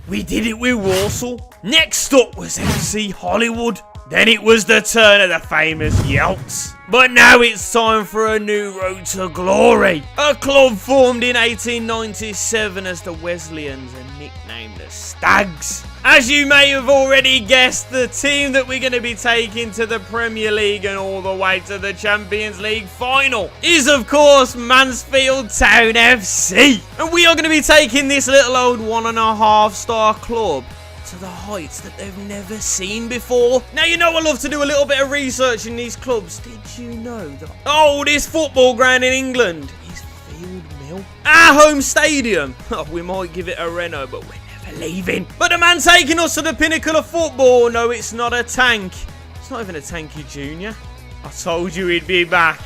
We did it with Warsaw. Next up was FC Hollywood. Then it was the turn of the famous Yelts. But now it's time for a new road to glory. A club formed in 1897 as the Wesleyans and nicknamed the Stags. As you may have already guessed, the team that we're going to be taking to the Premier League and all the way to the Champions League final is, of course, Mansfield Town FC. And we are going to be taking this little old 1.5-star club to the heights that they've never seen before. Now, you know I love to do a little bit of research in these clubs. Did you know the oldest football ground in England is Field Mill? Our home stadium. Oh, we might give it a reno, but we're never leaving. But the man taking us to the pinnacle of football, no, it's not a tank. It's not even a tanky junior. I told you he'd be back.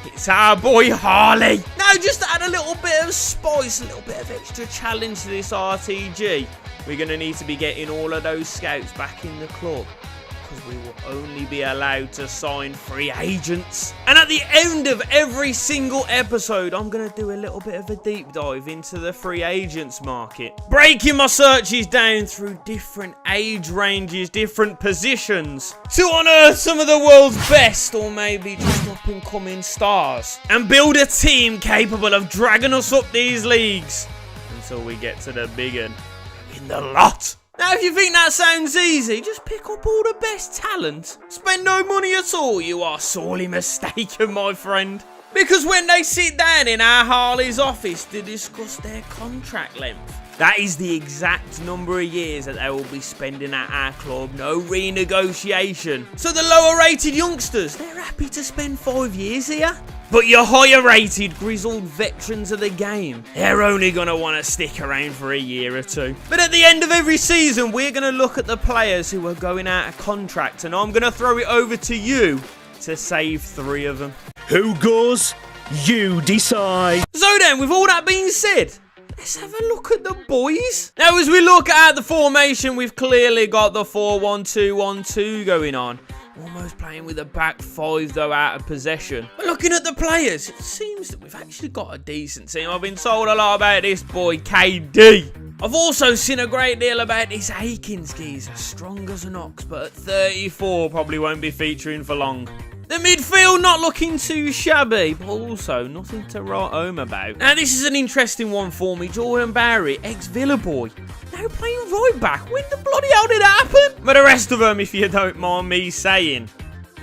It's our boy Harley. Now, just to add a little bit of spice, a little bit of extra challenge to this RTG, we're going to need to be getting all of those scouts back in the club, because we will only be allowed to sign free agents. And at the end of every single episode, I'm going to do a little bit of a deep dive into the free agents market, breaking my searches down through different age ranges, different positions, to unearth some of the world's best, or maybe just up and coming stars, and build a team capable of dragging us up these leagues until we get to the big one. The lot. Now, if you think that sounds easy, just pick up all the best talent. Spend no money at all. You are sorely mistaken, my friend. Because when they sit down in our Harley's office to discuss their contract length, that is the exact number of years that they will be spending at our club. No renegotiation. So the lower rated youngsters, they're happy to spend 5 years here. But your higher rated grizzled veterans of the game, they're only going to want to stick around for a year or two. But at the end of every season, we're going to look at the players who are going out of contract, and I'm going to throw it over to you to save 3 of them. Who goes? You decide. So then, with all that being said, let's have a look at the boys. Now, as we look at the formation, we've clearly got the 4-1-2-1-2 going on. Almost playing with a back 5, though, out of possession. But looking at the players, it seems that we've actually got a decent team. I've been told a lot about this boy, KD. I've also seen a great deal about this Aikens geezer, strong as an ox, but at 34 probably won't be featuring for long. The midfield not looking too shabby, but also nothing to write home about. Now, this is an interesting one for me. Jordan Barry, ex-Villa boy, now playing right back. When the bloody hell did it happen? But the rest of them, if you don't mind me saying,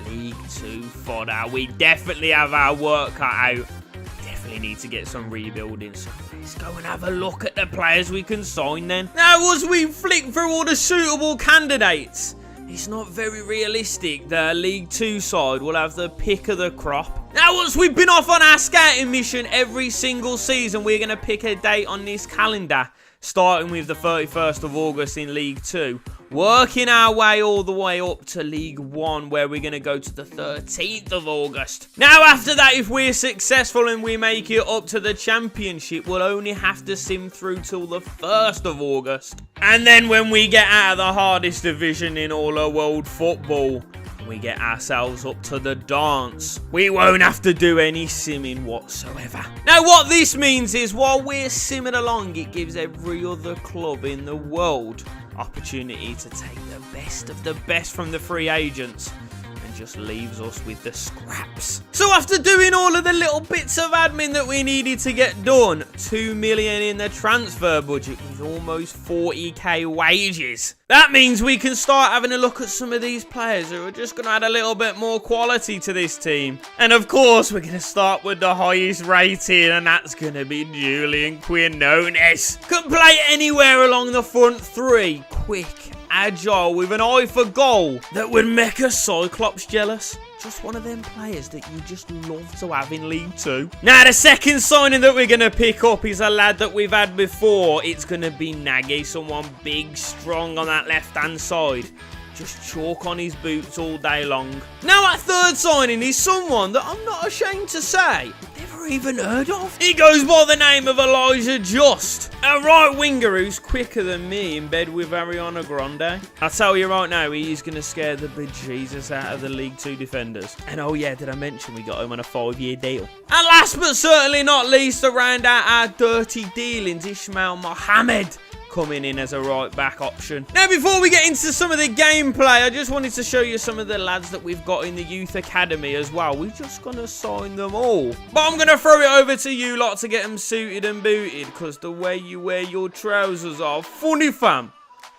League 2 fodder. We definitely have our work cut out. We definitely need to get some rebuilding. So let's go and have a look at the players we can sign then. Now, as we flick through all the suitable candidates, it's not very realistic the League 2 side will have the pick of the crop. Now, once we've been off on our scouting mission every single season, we're going to pick a date on this calendar, starting with the 31st of August in League 2, working our way all the way up to League 1, where we're going to go to the 13th of August. Now, after that, if we're successful and we make it up to the Championship, we'll only have to sim through till the 1st of August. And then when we get out of the hardest division in all of world football, we get ourselves up to the dance, we won't have to do any simming whatsoever. Now, what this means is, while we're simming along, it gives every other club in the world opportunity to take the best of the best from the free agents, and just leaves us with the scraps. So after doing all of the little bits of admin that we needed to get done, 2 million in the transfer budget with almost 40k wages, that means we can start having a look at some of these players who are just going to add a little bit more quality to this team. And of course, we're going to start with the highest rating, and that's going to be Julian Quinones. Could play anywhere along the front 3, quick, agile, with an eye for goal that would make a Cyclops jealous. Just one of them players that you just love to have in League 2. Now, the second signing that we're going to pick up is a lad that we've had before. It's going to be Nagy, someone big, strong on that left-hand side. Just chalk on his boots all day long. Now, our third signing is someone that I'm not ashamed to say never even heard of. He goes by the name of Elijah Just, a right winger who's quicker than me in bed with Ariana Grande. I'll tell you right now, he's going to scare the bejesus out of the League 2 defenders. And oh yeah, did I mention we got him on a 5-year deal? And last but certainly not least, to round out our dirty dealings, Ismail Mohammed coming in as a right back option. Now, before we get into some of the gameplay, I just wanted to show you some of the lads that we've got in the youth academy as well. We're just going to sign them all. But I'm going to throw it over to you lot to get them suited and booted, because the way you wear your trousers are funny, fam.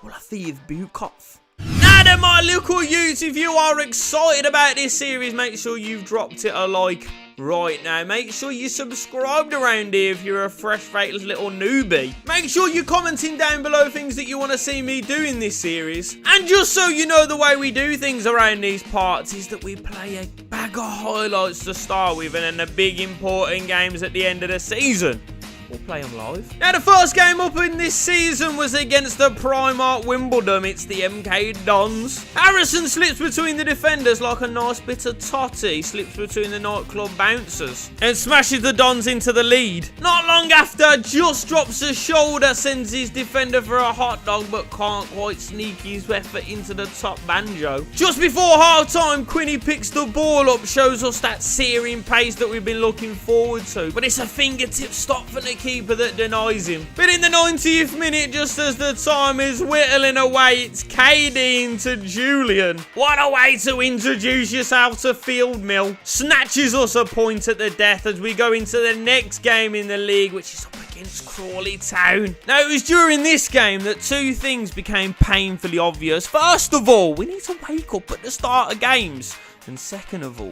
Well, I think it's boot off. Now then, my little youths, if you are excited about this series, make sure you've dropped it a like right now. Make sure you subscribed around here if you're a fresh-faced little newbie. Make sure you're commenting down below things that you want to see me do in this series. And just so you know, the way we do things around these parts is that we play a bag of highlights to start with, and then the big important games at the end of the season. We'll play them live. Now, the first game up in this season was against the Primark Wimbledon. It's the MK Dons. Harrison slips between the defenders like a nice bit of totty. Slips between the nightclub bouncers and smashes the Dons into the lead. Not long after, just drops a shoulder, sends his defender for a hot dog, but can't quite sneak his effort into the top banjo. Just before half-time, Quinny picks the ball up, shows us that searing pace that we've been looking forward to. But it's a fingertip stop for the keeper that denies him. But in the 90th minute, just as the time is whittling away, it's KD into Julian. What a way to introduce yourself to Field Mill. Snatches us a point at the death as we go into the next game in the league, which is up against Crawley Town. Now, it was during this game that two things became painfully obvious. First of all, we need to wake up at the start of games. And second of all,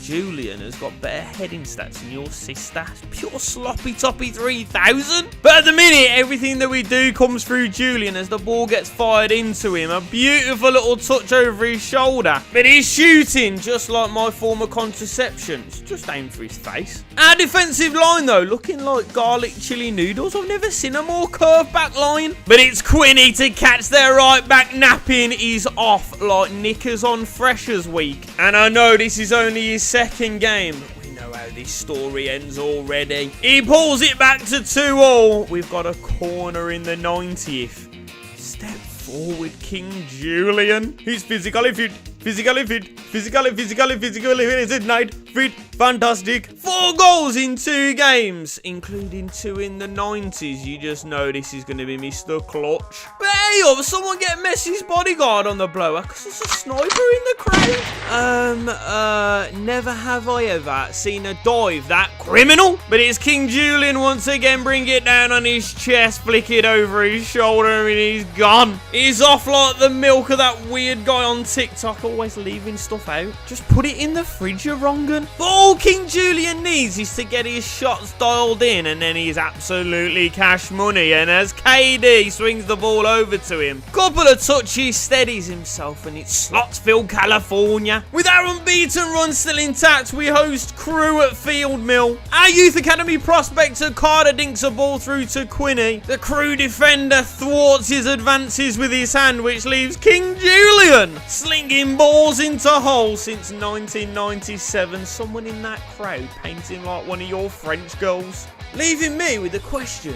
Julian has got better heading stats than your sister. Pure sloppy toppy 3000. But at the minute, everything that we do comes through Julian as the ball gets fired into him. A beautiful little touch over his shoulder. But he's shooting just like my former contraception. It's just aimed for his face. Our defensive line, though, looking like garlic chili noodles. I've never seen a more curved back line. But it's Quinny to catch their right back napping. He's off like knickers on Freshers Week. And I know this is only his second game, but we know how this story ends already. He pulls it back to 2-all. We've got a corner in the 90th. Step forward, King Julian. He's physically fit. Physically fit. Physically fit. Fantastic. 4 goals in 2 games, including 2 in the 90s. You just know this is going to be Mr. Clutch. But hey, someone get Messi's bodyguard on the blower, because there's a sniper in the crowd. Never have I ever seen a dive that criminal. But it's King Julian once again. Bring it down on his chest, flick it over his shoulder, and he's gone. He's off like the milk of that weird guy on TikTok, always leaving stuff out. Just put it in the fridge, you wrong'un. But all King Julian needs is to get his shots dialed in, and then he's absolutely cash money. And as KD swings the ball over to him, couple of touches, steadies himself, and it's Slotsville, California. With our unbeaten run still intact, we host Crew at Field Mill. Our youth academy prospector Carter dinks a ball through to Quinny. The Crew defender thwarts his advances with his hand, which leaves King Julian slinging balls into holes since 1997. Someone in that crowd painting like one of your French girls. Leaving me with a question.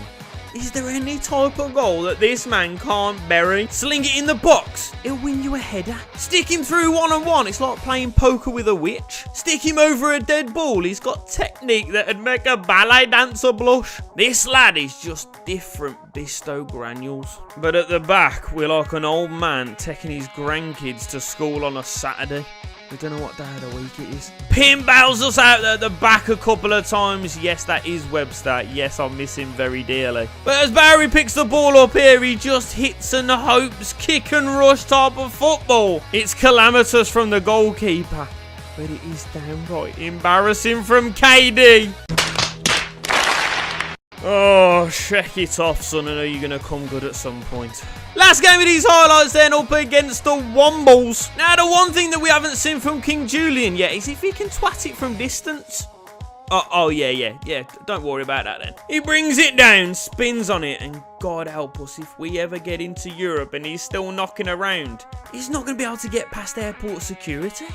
Is there any type of goal that this man can't bury? Sling it in the box. He'll win you a header. Stick him through one-on-one. It's like playing poker with a witch. Stick him over a dead ball. He's got technique that'd make a ballet dancer blush. This lad is just different Bisto granules. But at the back, we're like an old man taking his grandkids to school on a Saturday. We don't know what day of the week it is. Pim bails us out at the back a couple of times. Yes, that is Webster. Yes, I miss him very dearly. But as Barry picks the ball up here, he just hits and hopes. Kick and rush type of football. It's calamitous from the goalkeeper. But it is downright embarrassing from KD. Oh, shake it off, son. I know you're going to come good at some point. Last game of these highlights then, up against the Wombles. Now, the one thing that we haven't seen from King Julian yet is if he can twat it from distance. Oh, yeah. Don't worry about that then. He brings it down, spins on it, and God help us if we ever get into Europe and he's still knocking around. He's not going to be able to get past airport security.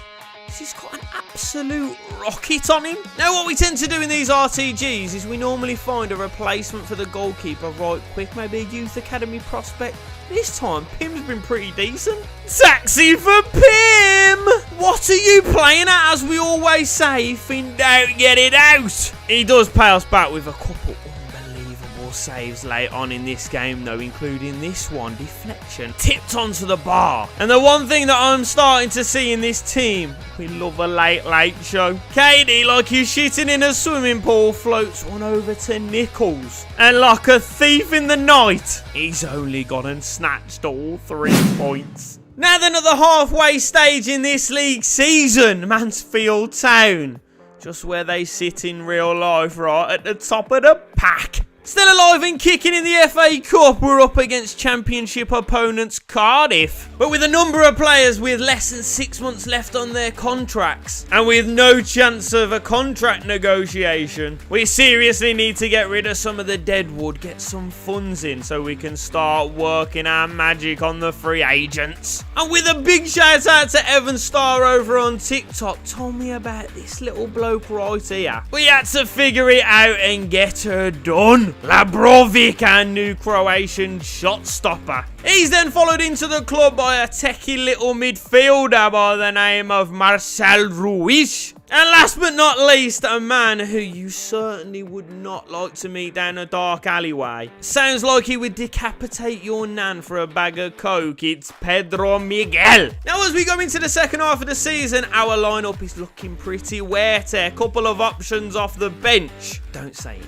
He's got an absolute rocket on him. Now, what we tend to do in these RTGs is we normally find a replacement for the goalkeeper right quick, maybe a youth academy prospect. This time, Pim's been pretty decent. Taxi for Pim! What are you playing at? As we always say, if in doubt, get it out. He does pay us back with a couple unbelievable Several saves late on in this game though, including this one, deflection, tipped onto the bar. And the one thing that I'm starting to see in this team, we love a late show. KD, like he's shitting in a swimming pool, floats one over to Nichols. And like a thief in the night, he's only gone and snatched all 3 points. Now then, at the halfway stage in this league season, Mansfield Town. Just where they sit in real life, right at the top of the pack. Still alive and kicking in the FA Cup, we're up against championship opponents Cardiff. But with a number of players with less than 6 months left on their contracts, and with no chance of a contract negotiation, we seriously need to get rid of some of the deadwood, get some funds in so we can start working our magic on the free agents. And with a big shout out to Evan Starr over on TikTok, told me about this little bloke right here. We had to figure it out and get her done. Labrovic, our new Croatian shot stopper. He's then followed into the club by a techie little midfielder by the name of Marcel Ruiz. And last but not least, a man who you certainly would not like to meet down a dark alleyway. Sounds like he would decapitate your nan for a bag of coke. It's Pedro Miguel. Now, as we go into the second half of the season, our lineup is looking pretty wet. A couple of options off the bench. Don't say it.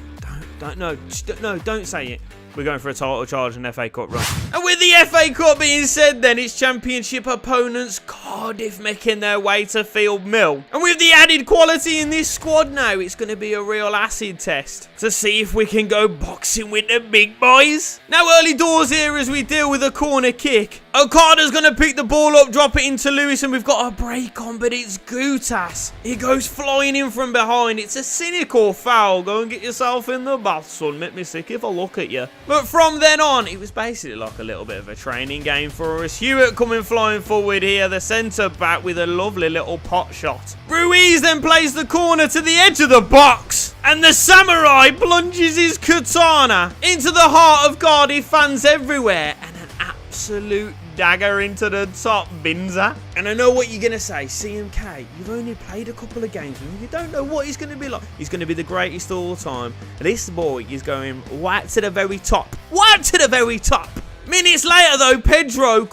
Don't say it. We're going for a title charge and FA Cup run. And with the FA Cup being said then, it's championship opponents Cardiff making their way to Field Mill. And with the added quality in this squad now, it's going to be a real acid test to see if we can go boxing with the big boys. Now early doors here as we deal with a corner kick. Okada's going to pick the ball up, drop it into Lewis, and we've got a break on, but it's Gutas. He goes flying in from behind. It's a cynical foul. Go and get yourself in the bath, son. Make me sick if I look at you. But from then on, it was basically like a little bit of a training game for us. Hewitt coming flying forward here, the centre-back with a lovely little pot shot. Ruiz then plays the corner to the edge of the box. And the samurai plunges his katana into the heart of Cardiff fans everywhere. And an absolute dagger into the top binzer. And I know what you're going to say, CMK, you've only played a couple of games with him. You don't know what he's going to be like. He's going to be the greatest of all time. This boy is going right to the very top. Right to the very top. Minutes later though, Pedro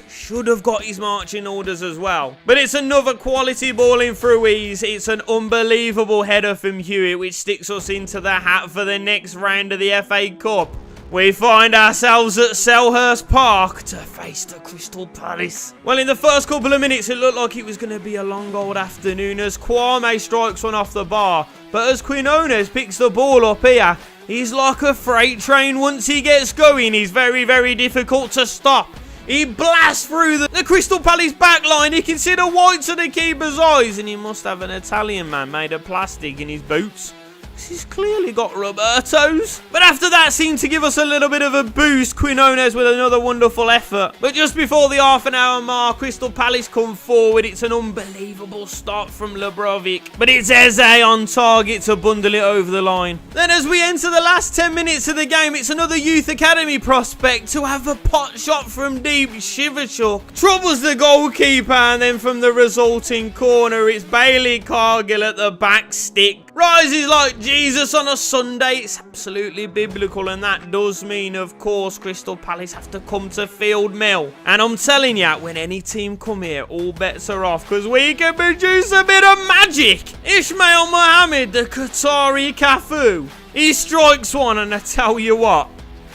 should have got his marching orders as well. But it's another quality ball in through ease. It's an unbelievable header from Hewitt, which sticks us into the hat for the next round of the FA Cup. We find ourselves at Selhurst Park to face the Crystal Palace. Well, in the first couple of minutes, it looked like it was going to be a long old afternoon as Kwame strikes one off the bar. But as Quinones picks the ball up here, he's like a freight train. Once he gets going, he's very, very difficult to stop. He blasts through the Crystal Palace back line. He can see the whites of the keeper's eyes, and he must have an Italian man made of plastic in his boots. He's clearly got Roberto's. But after that seemed to give us a little bit of a boost. Quinones with another wonderful effort. But just before the half an hour mark, Crystal Palace come forward. It's an unbelievable start from Labrovic. But it's Eze on target to bundle it over the line. Then as we enter the last 10 minutes of the game, it's another youth academy prospect to have a pot shot from deep. Shivachuk troubles the goalkeeper, and then from the resulting corner, it's Bailey Cargill at the back stick. Rises like Jesus on a Sunday. It's absolutely biblical, and that does mean, of course, Crystal Palace have to come to Field Mill. And I'm telling you, when any team come here, all bets are off, because we can produce a bit of magic. Ismail Mohammed, the Qatari Cafu. He strikes one, and I tell you what,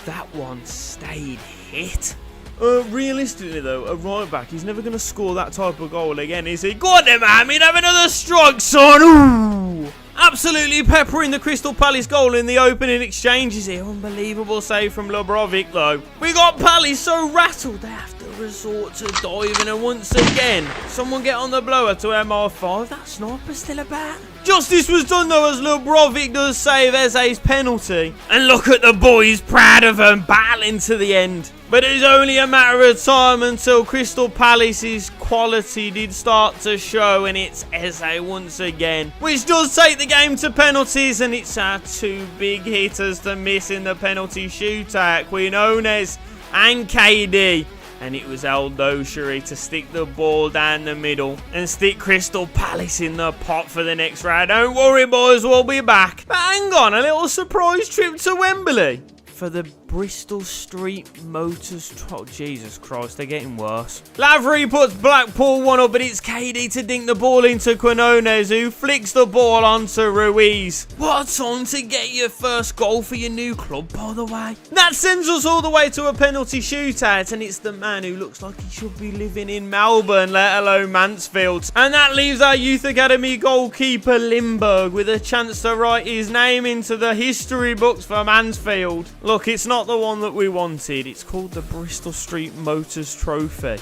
that one stayed hit. Realistically though, a right back, he's never going to score that type of goal again, is he? Go on then, Mohammed, have another strike, son. Ooh. Absolutely peppering the Crystal Palace goal in the opening exchanges here. Unbelievable save from Labrovic though. We got Palace so rattled they have to resort to diving, and once again, someone get on the blower to MR5. That sniper's still about. Justice was done though as Labrovic does save Eze's penalty. And look at the boys, proud of him, battling to the end. But it's only a matter of time until Crystal Palace's quality did start to show, and it's Eze once again, which does take the game to penalties, and it's our two big hitters to miss in the penalty shootout, Quinones and KD. And it was El Dosheri to stick the ball down the middle and stick Crystal Palace in the pot for the next round. Don't worry, boys, we'll be back. But hang on, a little surprise trip to Wembley for the Bristol Street Motors. Oh, Jesus Christ, they're getting worse. Lavery puts Blackpool 1 up, but it's KD to dink the ball into Quinones, who flicks the ball onto Ruiz. What a time to get your first goal for your new club, by the way. That sends us all the way to a penalty shootout, and it's the man who looks like he should be living in Melbourne, let alone Mansfield. And that leaves our Youth Academy goalkeeper Lindbergh with a chance to write his name into the history books for Mansfield. Look, it's not the one that we wanted. It's called the Bristol Street Motors Trophy.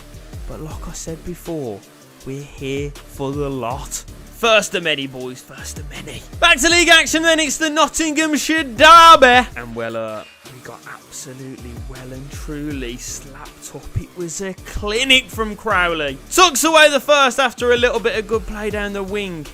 But like I said before, we're here for the lot. First of many, boys, first of many. Back to league action then, it's the Nottinghamshire Derby. And well, we got absolutely well and truly slapped up. It was a clinic from Crowley. Tucks away the first after a little bit of good play down the wing,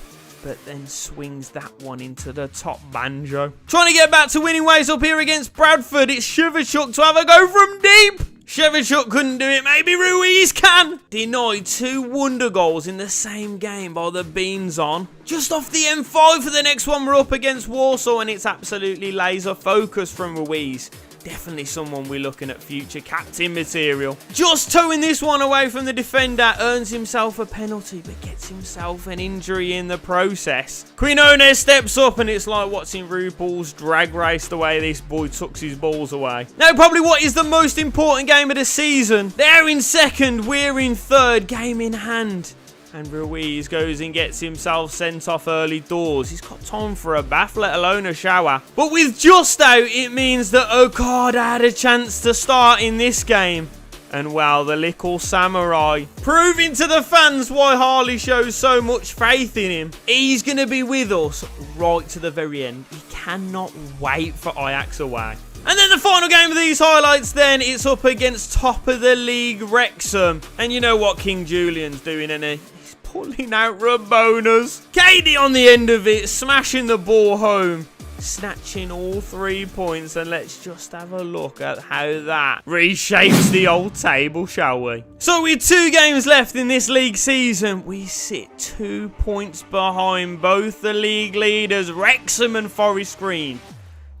but then swings that one into the top banjo. Trying to get back to winning ways up here against Bradford. It's Shivachuk to have a go from deep. Shevchuk couldn't do it. Maybe Ruiz can. Denied 2 wonder goals in the same game by the Beans on. Just off the M5 for the next one. We're up against Warsaw, and it's absolutely laser focus from Ruiz. Definitely someone we're looking at future captain material. Just towing this one away from the defender. Earns himself a penalty, but gets himself an injury in the process. Quinones steps up, and it's like watching RuPaul's Drag Race the way this boy tucks his balls away. Now, probably what is the most important game of the season. They're in second, we're in third, game in hand. And Ruiz goes and gets himself sent off early doors. He's got time for a bath, let alone a shower. But with just out, it means that Okada had a chance to start in this game. And well, the little samurai, proving to the fans why Harley shows so much faith in him. He's going to be with us right to the very end. He cannot wait for Ajax away. And then the final game of these highlights then, it's up against top of the league Wrexham. And you know what King Julian's doing, isn't he? Pulling out Rabonas. KD on the end of it, smashing the ball home, snatching all 3 points. And let's just have a look at how that reshapes the old table, shall we? So with 2 games left in this league season, we sit 2 points behind both the league leaders, Wrexham and Forest Green.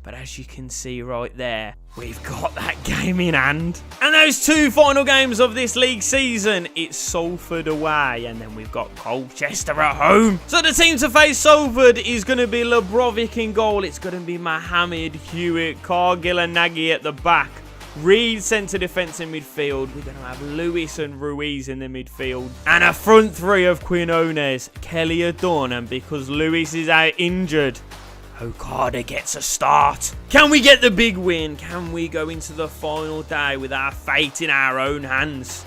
But as you can see right there, we've got that game in hand. And those 2 final games of this league season, it's Salford away, and then we've got Colchester at home. So the team to face Salford is going to be Labrovic in goal. It's going to be Mohammed, Hewitt, Cargill and Nagy at the back. Reed centre defence in midfield. We're going to have Lewis and Ruiz in the midfield. And a front 3 of Quinones, Kelly are done. And because Lewis is out injured, Okada gets a start. Can we get the big win? Can we go into the final day with our fate in our own hands?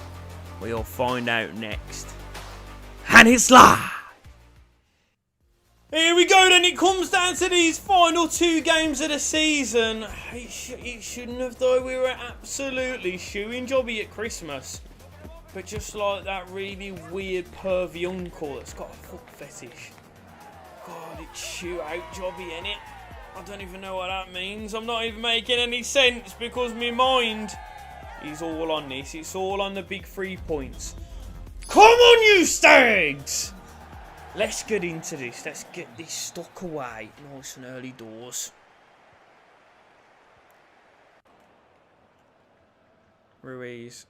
We'll find out next. And it's live. Here we go then. It comes down to these final 2 games of the season. It shouldn't have, though. We were absolutely shooing jobby at Christmas. But just like that really weird pervy uncle that's got a foot fetish. God, it's shootout jobby, innit? I don't even know what that means. I'm not even making any sense because my mind is all on this. It's all on the big 3 points. Come on, you stags! Let's get into this. Let's get this stuck away. Nice and early doors. Ruiz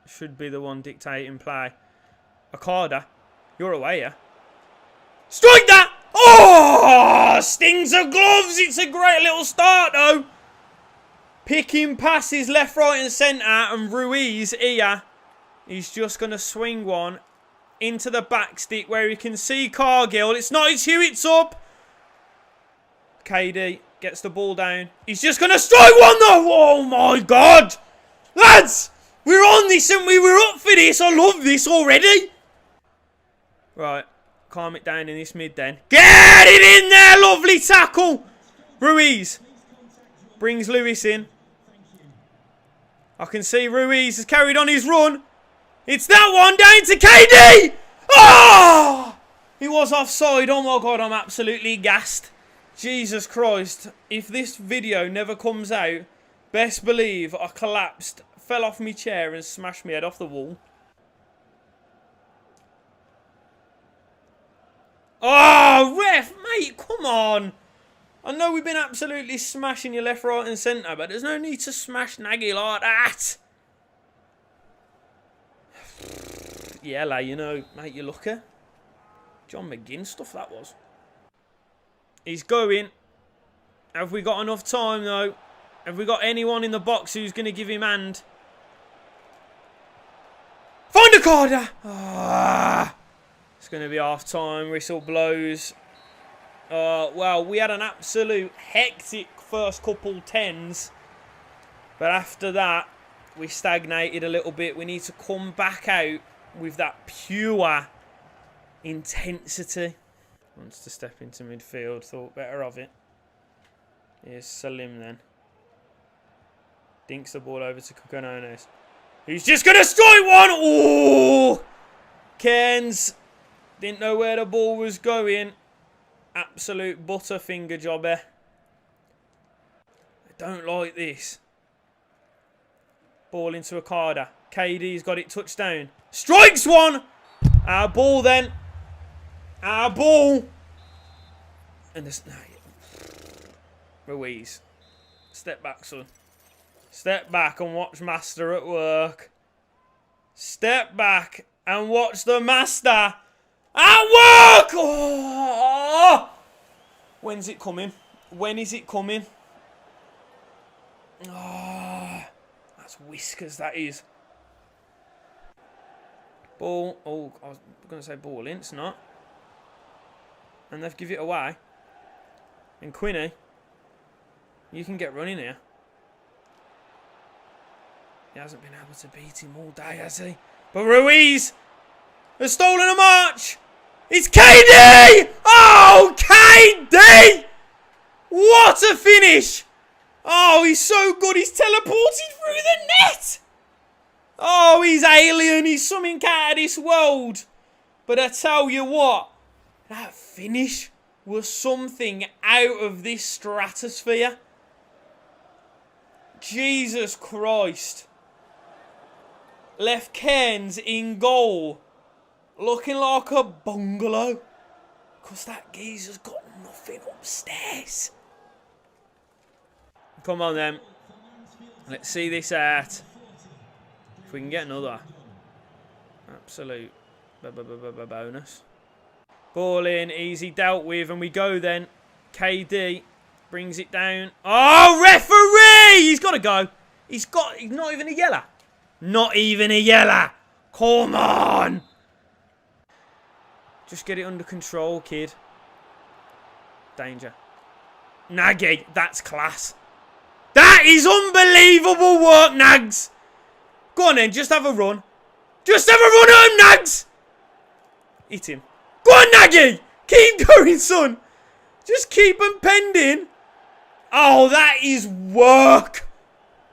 should be the one dictating play. Okada, you're away, yeah? Strike that! Oh! Stings of gloves! It's a great little start, though. Picking passes left, right and centre. And Ruiz here, he's just going to swing one into the back stick where he can see Cargill. It's not his Hewitt's up. KD gets the ball down. He's just going to strike one, though. Oh, my God. Lads, we're on this and we were up for this. I love this already. Right. Calm it down in this mid then. Get it in there! Lovely tackle! Ruiz brings Lewis in. I can see Ruiz has carried on his run. It's that one down to KD! Oh! He was offside. Oh my God, I'm absolutely gassed. Jesus Christ. If this video never comes out, best believe I collapsed fell off my chair and smashed my head off the wall. Oh, ref, mate, come on. I know we've been absolutely smashing you left, right and centre, but there's no need to smash Nagy like that. Yeah, like, you know, mate, you lucky. John McGinn stuff that was. He's going. Have we got enough time, though? Have we got anyone in the box who's going to give him hand? Find a corner! Ah, it's going to be half-time. Whistle blows. Well, we had an absolute hectic first couple tens. But after that, we stagnated a little bit. We need to come back out with that pure intensity. Wants to step into midfield. Thought better of it. Here's Salim then. Dinks the ball over to Kokonones. He's just going to strike one! Oh! Cairns didn't know where the ball was going. Absolute butterfinger job here. I don't like this. Ball into Okada. KD's got it touched down. Strikes one! Our ball then. Our ball. And there's... No, Ruiz. Step back, son. Step back and watch Master at work. Step back and watch the Master at work! Oh! When's it coming? When is it coming? Oh, that's whiskers, that is. Ball. Oh, I was going to say ball in. It's not. And they've given it away. And Quinny, you can get running here. He hasn't been able to beat him all day, has he? But Ruiz has stolen a march. It's KD! Oh, KD! What a finish! Oh, he's so good. He's teleported through the net. Oh, he's alien. He's something out of this world. But I tell you what, that finish was something out of this stratosphere. Jesus Christ. Left Cairns in goal. Looking like a bungalow. Because that geezer's got nothing upstairs. Come on then. Let's see this out. If we can get another. Absolute bonus. Ball in, easy dealt with, and we go then. KD brings it down. Oh, referee! He's got to go. He's not even a yellow. Not even a yellow. Come on. Just get it under control, kid. Danger. Nagy, that's class. That is unbelievable work, Nags. Go on then, just have a run. Just have a run at him, Nags. Hit him. Go on, Nagy. Keep going, son. Just keep him pending. Oh, that is work.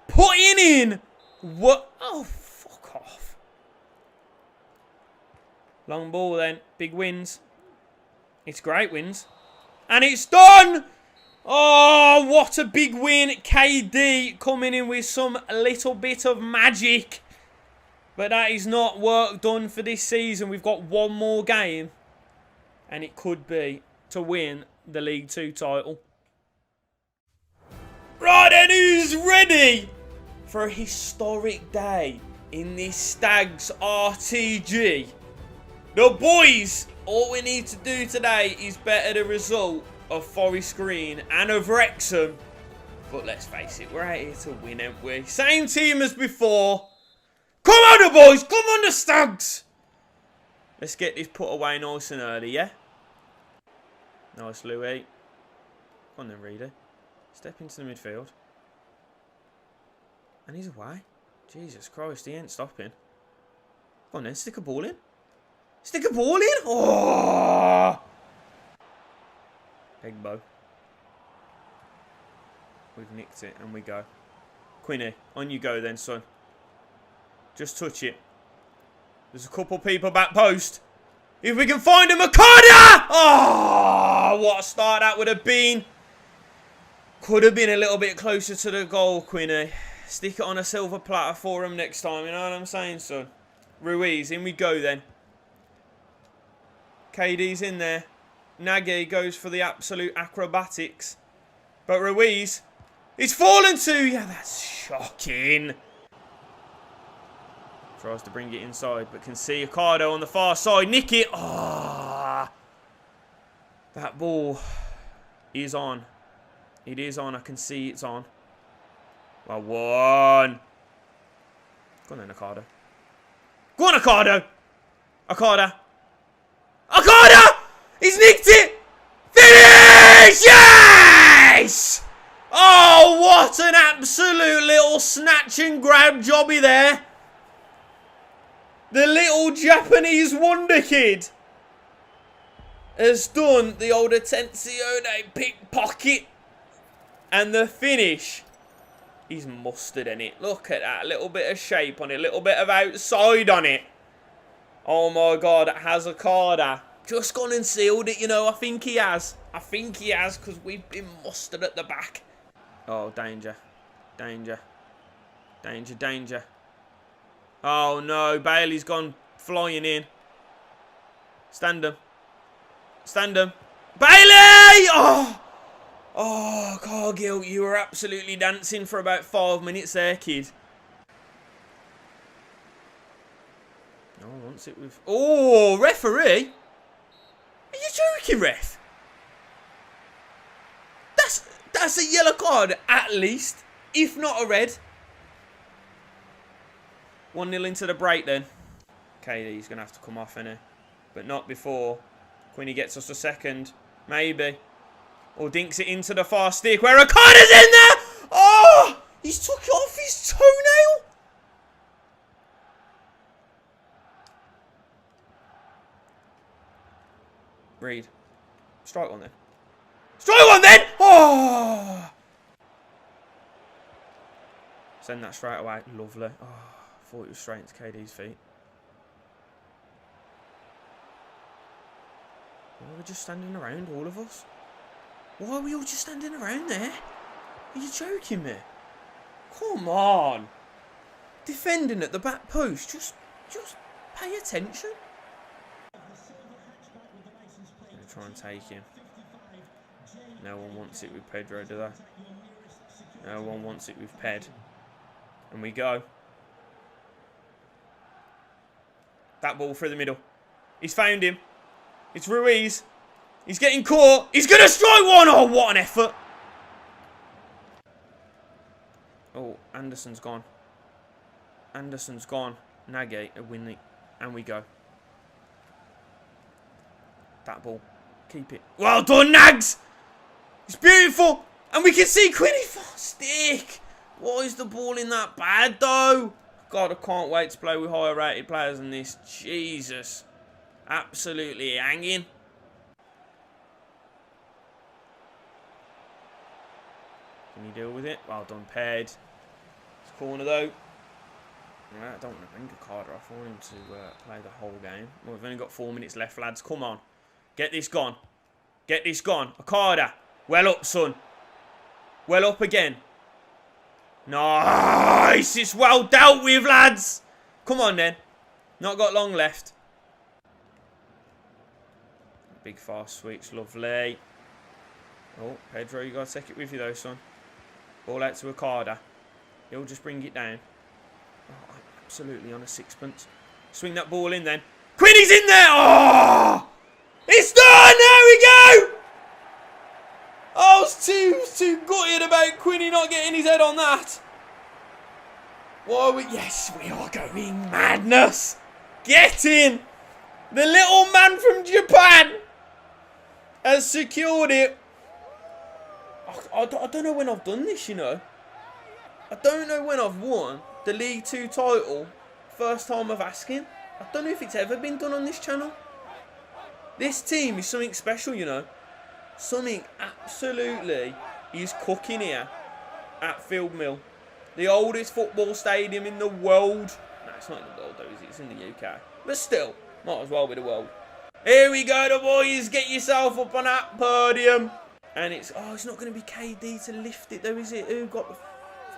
Putting in. What? Oh, fuck off. Long ball then. Big wins. It's great wins. And it's done. Oh, what a big win. KD coming in with some little bit of magic. But that is not work done for this season. We've got one more game. And it could be to win the League 2 title. Right then, who's ready for a historic day in this Stags RTG? The boys, all we need to do today is better the result of Forest Green and of Wrexham. But let's face it, we're out here to win, aren't we? Same team as before. Come on, the boys. Come on, the Stags. Let's get this put away nice and early, yeah? Nice, Louis. Come on then, Reader. Step into the midfield. And he's away. Jesus Christ, he ain't stopping. Go on then, stick a ball in. Stick a ball in? Oh! Egbo. We've nicked it and we go. Quinny, on you go then, son. Just touch it. There's a couple people back post. If we can find him, Okada! Oh, what a start that would have been. Could have been a little bit closer to the goal, Quinny. Stick it on a silver platter for him next time, you know what I'm saying, son? Ruiz, in we go then. KD's in there. Nagy goes for the absolute acrobatics. But Ruiz, he's fallen to... Yeah, that's shocking. Tries to bring it inside, but can see Ricardo on the far side. Nick it. Ah, that ball is on. It is on. I can see it's on. Well, one. Go on then, Ricardo. Go on, Ricardo. Ricardo. Ricardo! He's nicked it. Finish! Yes! Oh, what an absolute little snatch and grab jobby there. The little Japanese wonder kid has done the old attenzione pickpocket. And the finish, he's mustard in it. Look at that. A little bit of shape on it. A little bit of outside on it. Oh my God, it has a Carter. Just gone and sealed it, you know. I think he has. I think he has, because we've been mustard at the back. Oh, danger. Danger. Danger, danger. Oh no, Bailey's gone flying in. Stand him. Stand him. Bailey! Oh! Oh, Cargill, you were absolutely dancing for about 5 minutes there, kid. No, once it with... Oh, referee? Are you joking, ref? That's a yellow card, at least. If not a red. 1-0 into the break then. KD's going to have to come off, isn't he? But not before Quinny gets us a second. Maybe. Or dinks it into the far stick where Ricardo's in there! Oh! He's took it off his toenail! Reed. Strike one then. Strike one then! Oh! Send that straight away. Lovely. Oh, I thought it was straight into KD's feet. Why are we just standing around, all of us? Why are we all just standing around there? Are you joking me? Come on. Defending at the back post. Just pay attention. Gonna try and take him. No one wants it with Pedro, do they? No one wants it with Ped. And we go. That ball through the middle. He's found him. It's Ruiz. He's getting caught. He's going to strike one. Oh, what an effort. Oh, Anderson's gone. Anderson's gone. Nagy, a Winley. And we go. That ball. Keep it. Well done, Nags. It's beautiful. And we can see Quinny for stick. Why is the ball in that bad, though? God, I can't wait to play with higher rated players than this. Jesus. Absolutely hanging. Can you deal with it? Well done, Ped. It's a corner, though. I don't want to bring a card off. I want him to play the whole game. Well, we've only got 4 minutes left, lads. Come on. Get this gone. Get this gone. Okada. Well up, son. Well up again. Nice. It's well dealt with, lads. Come on, then. Not got long left. Big fast switch. Lovely. Oh, Pedro, you got to take it with you, though, son. Ball out to Okada. He'll just bring it down. Oh, absolutely on a sixpence. Swing that ball in, then. Quinny's in there. Oh! It's done. There we go. I was too gutted about Quinny not getting his head on that. What are we? Yes, we are going madness. Get in. The little man from Japan has secured it. I don't know when I've done this, you know. I don't know when I've won the League 2 title. First time of asking. I don't know if it's ever been done on this channel. This team is something special, you know. Something absolutely is cooking here at Field Mill. The oldest football stadium in the world. No, it's not in the world though, is it? It's in the UK. But still, might as well be the world. Here we go, the boys. Get yourself up on that podium. And it's, oh, it's not going to be KD to lift it though, is it? Who got the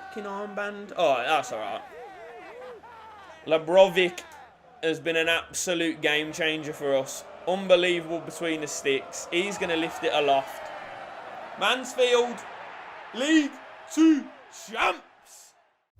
fucking armband. Oh, that's alright. Labrovic has been an absolute game changer for us. Unbelievable between the sticks. He's going to lift it aloft. Mansfield, League 2 champs.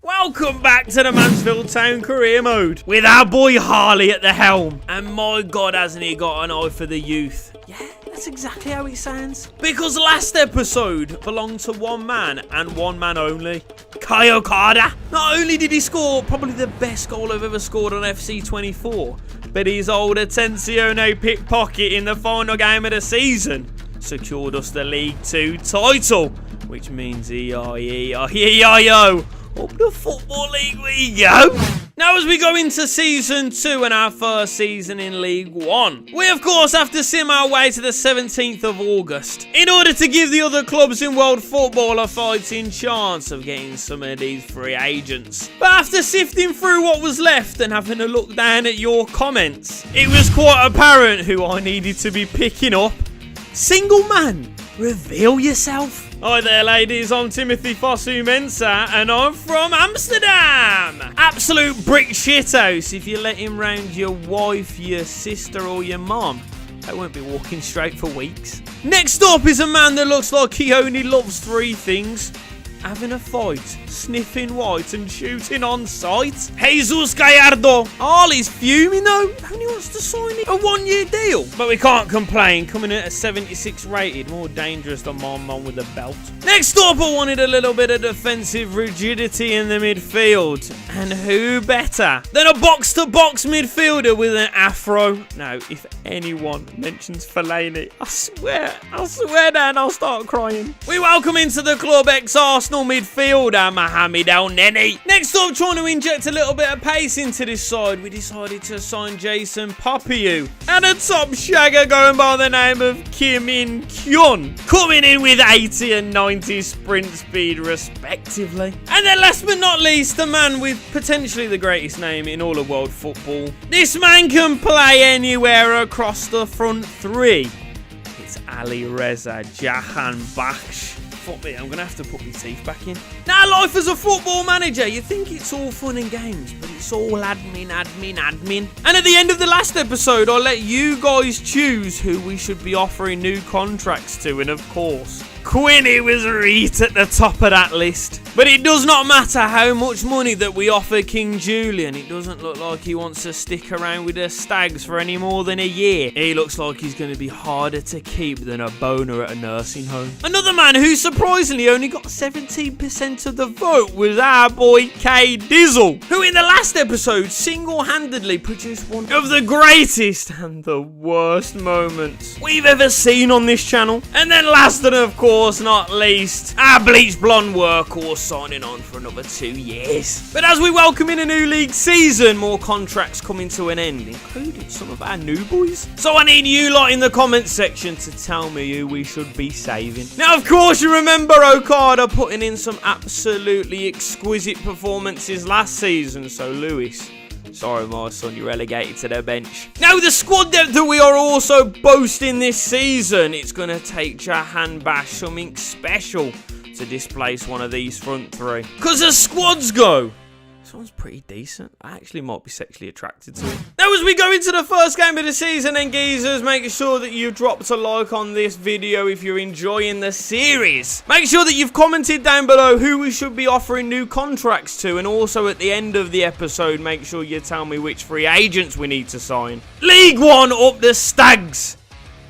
Welcome back to the Mansfield Town career mode with our boy Harley at the helm. And my God, hasn't he got an eye for the youth? Yeah, that's exactly how it sounds. Because last episode belonged to one man and one man only. Kai Okada. Not only did he score probably the best goal I've ever scored on FC 24, but his old Attenzione pickpocket in the final game of the season secured us the League 2 title, which means E-I-E-I-E-I-O. Up the Football League we go. Now as we go into Season 2 and our first season in League 1, we of course have to sim our way to the 17th of August in order to give the other clubs in world football a fighting chance of getting some of these free agents. But after sifting through what was left and having a look down at your comments, it was quite apparent who I needed to be picking up. Single man, reveal yourself. Hi there ladies, I'm Timothy Fosu-Mensah and I'm from Amsterdam. Absolute brick shithouse if you let him round your wife, your sister or your mum. They won't be walking straight for weeks. Next up is a man that looks like he only loves three things: having a fight, sniffing white and shooting on sight. Jesus Gallardo. Harley's fuming though. Only wants to sign a 1-year deal. But we can't complain, coming in at a 76 rated, more dangerous than my mum with a belt. Next up, I wanted a little bit of defensive rigidity in the midfield. And who better than a box-to-box midfielder with an afro? Now, if anyone mentions Fellaini, I swear Dan, I'll start crying. We welcome into the club ex-Arsenal midfielder, Mohamed El Neni. Next up, trying to inject a little bit of pace into this side, we decided to sign Jason Papiu and a top shagger going by the name of Kim In-kyun, coming in with 80 and 90 sprint speed respectively. And then last but not least, the man with potentially the greatest name in all of world football. This man can play anywhere across the front three. It's Ali Reza Jahanbakhsh. Fuck me, I'm going to have to put my teeth back in. Now, life as a football manager, you think it's all fun and games, but it's all admin. And at the end of the last episode, I'll let you guys choose who we should be offering new contracts to, and of course, Quinny was right at the top of that list. But it does not matter how much money that we offer King Julian. It doesn't look like he wants to stick around with the Stags for any more than a year. He looks like he's going to be harder to keep than a boner at a nursing home. Another man who surprisingly only got 17% of the vote was our boy K Dizzle, who in the last episode single-handedly produced one of the greatest and the worst moments we've ever seen on this channel. And then last and of course not least, our bleach blonde workhorse signing on for another 2 years. But as we welcome in a new league season, more contracts coming to an end, including some of our new boys. So I need you lot in the comments section to tell me who we should be saving. Now of course you remember Okada putting in some absolutely exquisite performances last season, so Lewis, sorry my son, you're relegated to the bench. Now the squad depth that we are also boasting this season, it's going to take Jahanbakhsh something special to displace one of these front three. Because as squads go, this one's pretty decent. I actually might be sexually attracted to it. Now as we go into the first game of the season, then geezers, make sure that you dropped a like on this video if you're enjoying the series. Make sure that you've commented down below who we should be offering new contracts to, and also at the end of the episode, make sure you tell me which free agents we need to sign. League 1 up the Stags.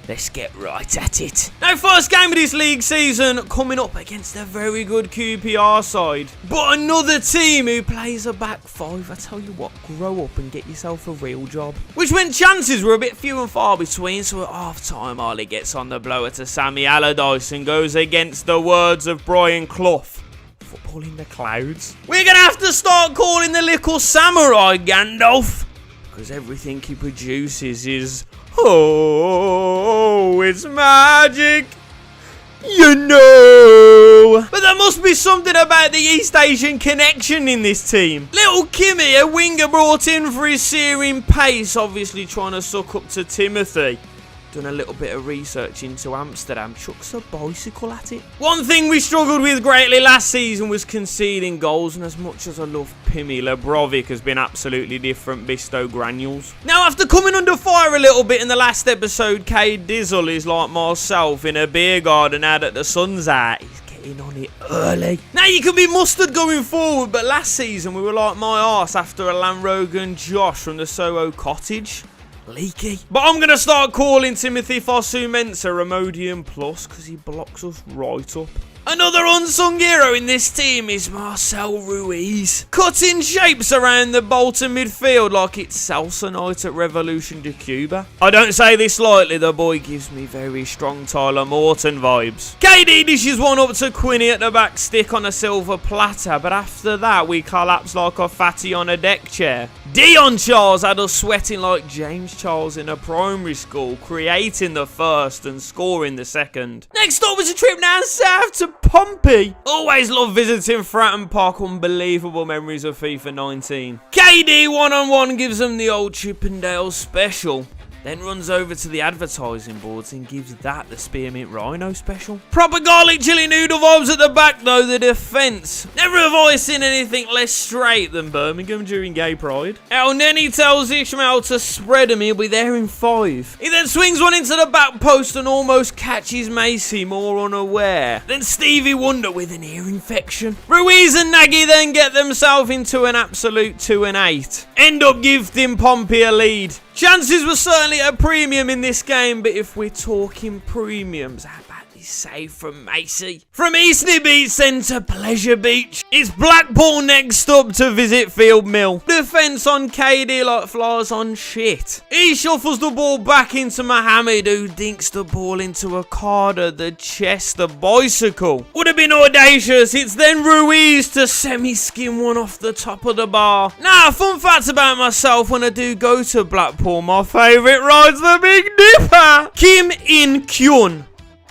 Let's get right at it. Now, first game of this league season, coming up against a very good QPR side. But another team who plays a back five. I tell you what, grow up and get yourself a real job. Which meant chances were a bit few and far between, so at half-time, Harley gets on the blower to Sammy Allardyce and goes against the words of Brian Clough. Football in the clouds. We're going to have to start calling the little samurai Gandalf, because everything he produces is... oh, it's magic, you know. But there must be something about the East Asian connection in this team. Little Kimmy, a winger brought in for his searing pace, obviously trying to suck up to Timothy. done a little bit of research into Amsterdam, chucks a bicycle at it. One thing we struggled with greatly last season was conceding goals, and as much as I love Pimi, Lebrovic has been absolutely different, Bisto Granules. Now, after coming under fire a little bit in the last episode, K Dizzle is like myself in a beer garden now that the sun's out. He's getting on it early. Now, you can be mustard going forward, but last season we were like my arse after a Lanrogan Josh from the Soho Cottage. Leaky. But I'm going to start calling Timothy Fosu-Mensah Remodium Plus because he blocks us right up. Another unsung hero in this team is Marcel Ruiz, cutting shapes around the Bolton midfield like it's salsa night at Revolution de Cuba. I don't say this lightly, the boy gives me very strong Tyler Morton vibes. KD dishes one up to Quinny at the back stick on a silver platter, but after that we collapse like a fatty on a deck chair. Dion Charles had us sweating like James Charles in a primary school, creating the first and scoring the second. Next up was a trip down south to Pompey. Always love visiting Fratton Park, unbelievable memories of FIFA 19. KD one-on-one gives them the old Chippendale special. Then runs over to the advertising boards and gives that the Spearmint Rhino special. Proper garlic chili noodle vibes at the back though, the defence. Never have I seen anything less straight than Birmingham during Gay Pride. El Neni tells Ishmael to spread him, he'll be there in 5. He then swings one into the back post and almost catches Macy more unaware. Then Stevie Wonder with an ear infection. Ruiz and Nagy then get themselves into an absolute 2 and 8. End up gifting Pompey a lead. Chances were certainly a premium in this game, but if we're talking premiums, how about this save from Macy? From Eastney Beach Centre, Pleasure Beach, it's Blackpool next up to visit Field Mill. Defence on KD like flies on shit. He shuffles the ball back into Mohamed, who dinks the ball into Okada, the chest, the bicycle. Would have been audacious. It's then Ruiz to semi-skim one off the top of the bar. Now, fun fact about myself, when I do go to Blackpool, my favourite ride's the Big Dipper. Kim In-kyun.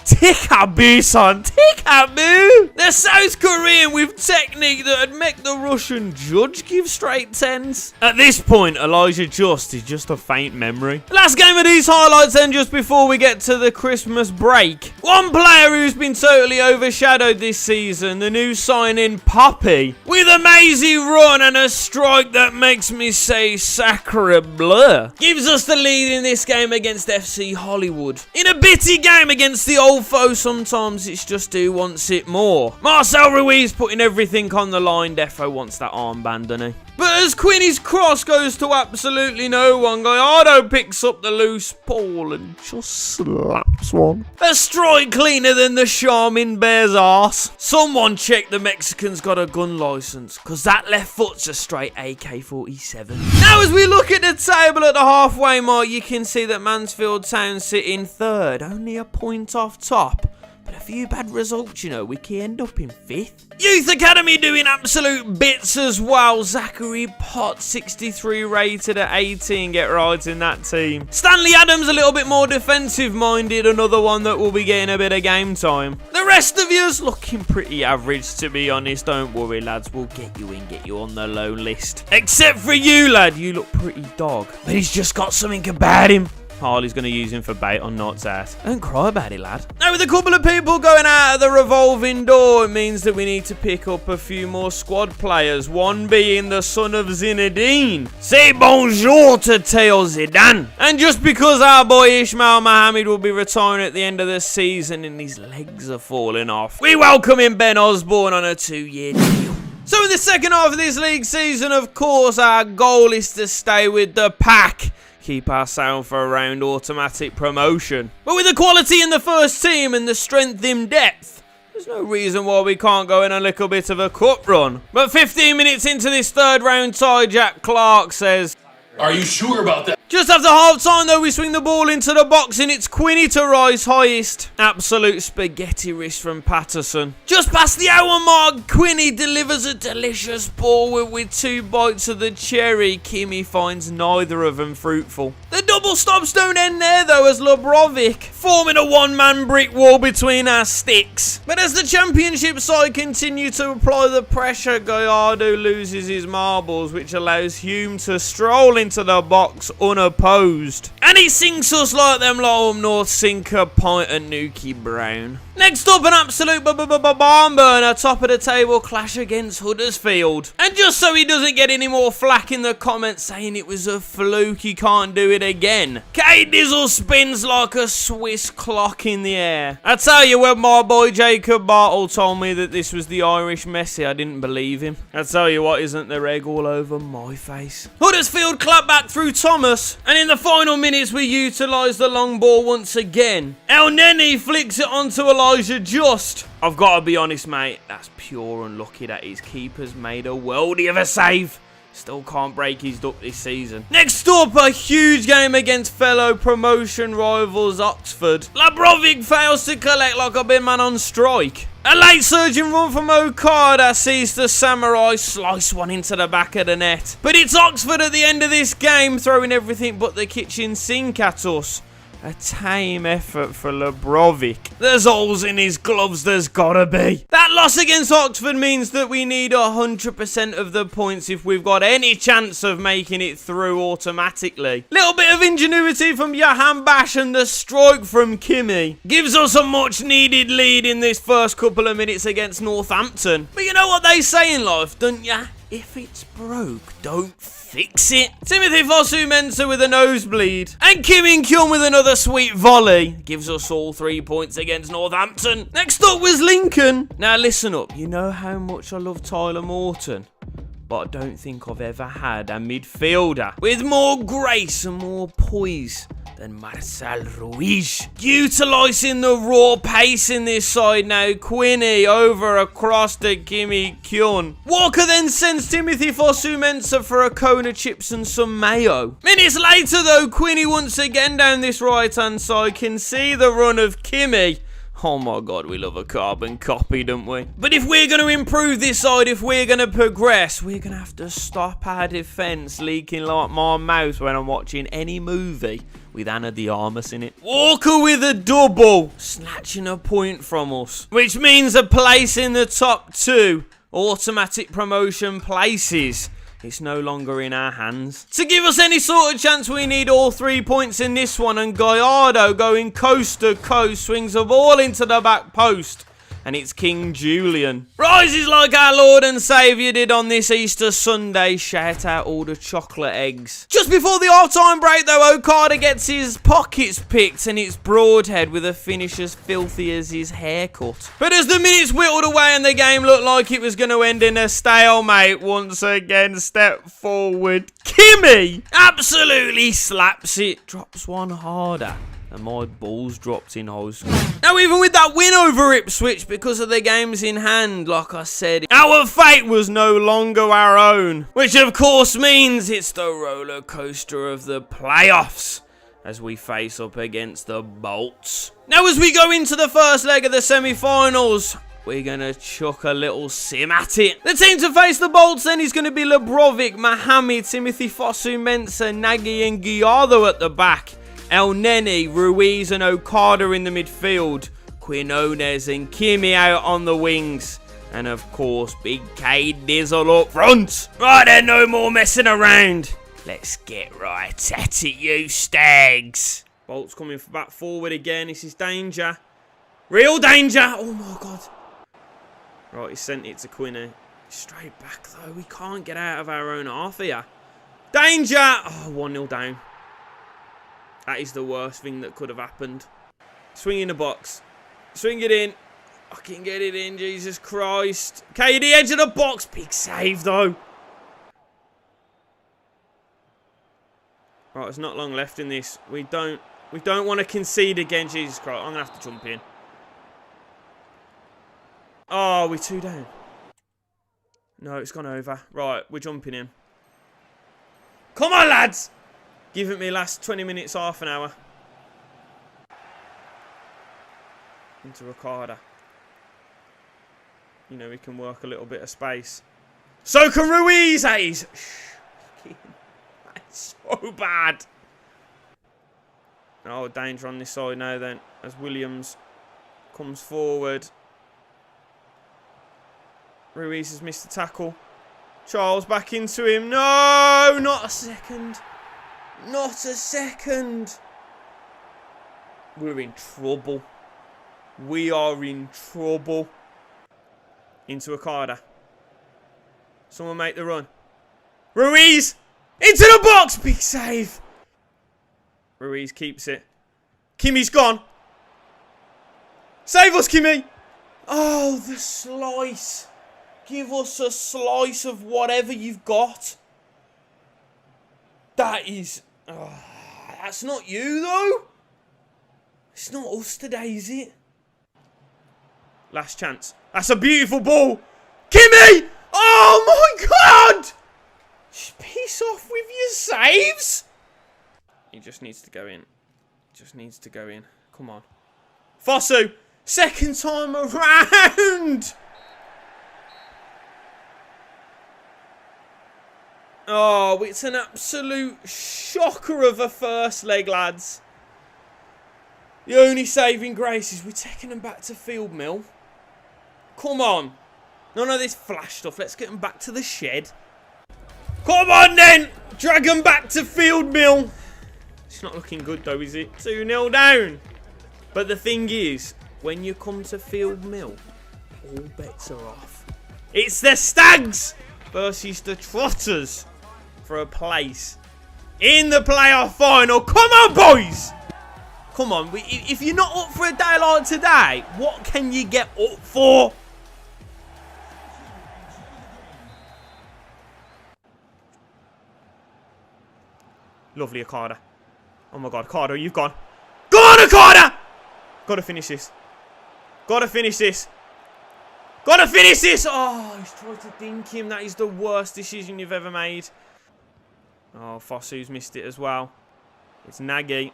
Tick-a-boo, son. Tick-a-boo. The South Korean with technique that would make the Russian judge give straight 10s. At this point, Elijah Just is just a faint memory. Last game of these highlights then, just before we get to the Christmas break. One player who's been totally overshadowed this season, the new signing Poppy, with a mazy run and a strike that makes me say sacre bleu, gives us the lead in this game against FC Hollywood. In a bitty game against the old foe, sometimes it's just who wants it more. Marcel Ruiz putting everything on the line. Defo wants that armband, doesn't he? But as Quinny's cross goes to absolutely no one, Gallardo picks up the loose ball and just slaps one. A strike cleaner than the Charmin Bear's arse. Someone check the Mexican's got a gun license, because that left foot's a straight AK-47. Now as we look at the table at the halfway mark, you can see that Mansfield Town sit in 3rd, only a point off top. But a few bad results, you know, we can end up in 5th. Youth Academy doing absolute bits as well. Zachary Pott, 63 rated at 18, get right in that team. Stanley Adams, a little bit more defensive-minded, another one that will be getting a bit of game time. The rest of you's looking pretty average, to be honest. Don't worry, lads, we'll get you in, get you on the low list. Except for you, lad, you look pretty dog. But he's just got something about him. Harley's going to use him for bait on Not's ass. Don't cry about it, lad. Now, with a couple of people going out of the revolving door, it means that we need to pick up a few more squad players. One being the son of Zinedine. Say bonjour to Theo Zidane. And just because our boy Ishmael Mohamed will be retiring at the end of the season and his legs are falling off, we welcome in Ben Osborne on a 2-year deal. So in the second half of this league season, of course, our goal is to stay with the pack. Keep our sound for around automatic promotion. But with the quality in the first team and the strength in depth, there's no reason why we can't go in a little bit of a cup run. But 15 minutes into this 3rd round tie, Jack Clark says, "Are you sure about that?" Just after half-time, though, we swing the ball into the box and it's Quinny to rise highest. Absolute spaghetti wrist from Patterson. Just past the hour mark, Quinny delivers a delicious ball with 2 bites of the cherry. Kimi finds neither of them fruitful. The double stops don't end there, though, as Lebrovic forming a one-man brick wall between our sticks. But as the championship side continue to apply the pressure, Gallardo loses his marbles, which allows Hume to stroll into into the box unopposed. And he sinks us like them low up north sinker pint and Nuki Brown. Next up, an absolute barn burner, top of the table clash against Huddersfield. And just so he doesn't get any more flack in the comments saying it was a fluke, he can't do it again, K-Dizzle spins like a Swiss clock in the air. I tell you, when my boy Jacob Bartle told me that this was the Irish Messi, I didn't believe him. I tell you what, isn't the reg all over my face? Huddersfield clap back through Thomas, and in the final minutes we utilise the long ball once again. El Neni flicks it onto Elijah Just. I've got to be honest, mate, that's pure unlucky that his keeper's made a worldie of a save. Still can't break his duck this season. Next up, a huge game against fellow promotion rivals Oxford. Labrovic fails to collect like a big man on strike. A late surging run from Okada sees the Samurai slice one into the back of the net. But it's Oxford at the end of this game throwing everything but the kitchen sink at us. A tame effort for Labrovic. There's holes in his gloves, there's gotta be. That loss against Oxford means that we need 100% of the points if we've got any chance of making it through automatically. Little bit of ingenuity from Johan Bash and the strike from Kimmy gives us a much needed lead in this first couple of minutes against Northampton. But you know what they say in life, don't ya? If it's broke, don't fix it. Timothy Fosu-Mensah with a nosebleed. And Kim In-kyun with another sweet volley. Gives us all 3 points against Northampton. Next up was Lincoln. Now listen up. You know how much I love Tyler Morton, but I don't think I've ever had a midfielder with more grace and more poise than Marcel Ruiz. Utilising the raw pace in this side now. Quinny over across to Kimmy Kyun. Walker then sends Timothy Fosu-Mensah for a cone of chips and some mayo. Minutes later though, Quinny once again down this right hand side can see the run of Kimmy. Oh my god, we love a carbon copy, don't we? But if we're going to improve this side, if we're going to progress, we're going to have to stop our defence leaking like my mouth when I'm watching any movie with Anna de Armas in it. Walker with a double, snatching a point from us, which means a place in the top 2 automatic promotion places. It's no longer in our hands. To give us any sort of chance, we need all 3 points in this one. And Gallardo going coast to coast swings a ball into the back post. And it's King Julian. Rises like our Lord and Saviour did on this Easter Sunday. Shout out all the chocolate eggs. Just before the half-time break though, Okada gets his pockets picked and it's Broadhead with a finish as filthy as his haircut. But as the minutes whittled away and the game looked like it was going to end in a stalemate, once again step forward. Kimmy absolutely slaps it. Drops one harder. And my balls dropped in high school. Now, even with that win over Ipswich, because of the games in hand, like I said, our fate was no longer our own. Which, of course, means it's the roller coaster of the playoffs as we face up against the Bolts. Now, as we go into the first leg of the semi-finals, we're going to chuck a little sim at it. The team to face the Bolts then is going to be Labrovic, Mahami, Timothy Fosu-Mensah, Nagy and Gallardo at the back. El Neni, Ruiz and Okada in the midfield. Quinones and Kimmy out on the wings. And of course, Big K-Dizzle up front. Right then, no more messing around. Let's get right at it, you stags. Bolt's coming back forward again. This is danger. Real danger. Oh my god. Right, he sent it to Quinny. Straight back though. We can't get out of our own half here. Danger. Oh, 1-0 down. That is the worst thing that could have happened. Swing in the box. Swing it in. I can get it in, Jesus Christ. Okay, the edge of the box. Big save, though. Right, there's not long left in this. We don't want to concede again, Jesus Christ. I'm going to have to jump in. Oh, we're 2 down. No, it's gone over. Right, we're jumping in. Come on, lads. Give it me last 20 minutes, half an hour. Into Ricarda. You know, we can work a little bit of space. So can Ruiz. That's so bad. Oh, danger on this side now then. As Williams comes forward. Ruiz has missed the tackle. Charles back into him. No, not a second. Not a second. We're in trouble. We are in trouble. Into Okada. Someone make the run. Ruiz! Into the box! Big save. Ruiz keeps it. Kimmy's gone. Save us, Kimmy! Oh, the slice. Give us a slice of whatever you've got. That is... Oh, that's not you, though. It's not us today, is it? Last chance. That's a beautiful ball. Kimmy! Oh, my God! Just piss off with your saves. He just needs to go in. Just needs to go in. Come on. Fosu! Second time around! Oh, it's an absolute shocker of a first leg, lads. The only saving grace is we're taking them back to Field Mill. Come on. None of this flash stuff. Let's get them back to the shed. Come on, then. Drag them back to Field Mill. It's not looking good, though, is it? 2-0 down. But the thing is, when you come to Field Mill, all bets are off. It's the Stags versus the Trotters for a place in the playoff final. Come on, boys. Come on. If you're not up for a day like today, what can you get up for? Lovely, Okada. Oh, my God. Okada, you've gone. Go on, Okada! Got to finish this. Got to finish this. Got to finish this. Oh, he's tried to dink him. That is the worst decision you've ever made. Oh, Fosu's missed it as well. It's Nagy.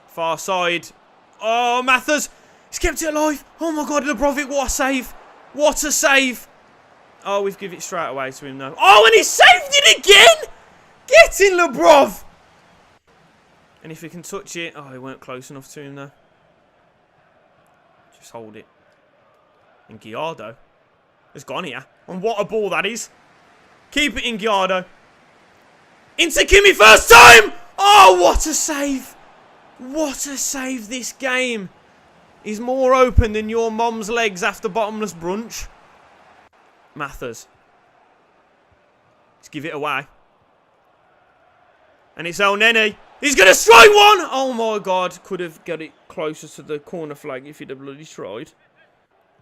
Far side. Oh, Mathers. He's kept it alive. Oh, my God, Lebrovic. What a save. What a save. Oh, we've given it straight away to him, though. Oh, and he saved it again. Get in, Lebrov. And if he can touch it... Oh, he weren't close enough to him, though. Just hold it. And Gallardo has gone here. And what a ball that is. Keep it in, Gallardo. Into Kimmy first time. Oh, what a save. What a save. This game is more open than your mom's legs after bottomless brunch. Mathers. Let's give it away. And it's El Nene. He's going to strike one. Oh, my God. Could have got it closer to the corner flag if he'd have bloody tried.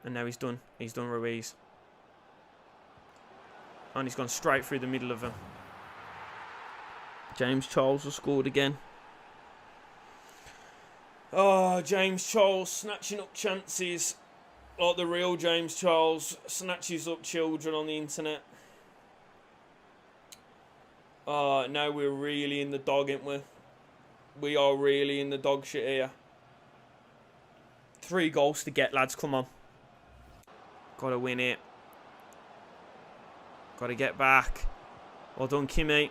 And now he's done. He's done Ruiz. And he's gone straight through the middle of them. James Charles has scored again. Oh, James Charles snatching up chances. Like the real James Charles snatches up children on the internet. Now we're really in the dog, ain't we? We are really in the dog shit here. 3 goals to get, lads. Come on. Got to win it. Got to get back. Well done, Kimmy.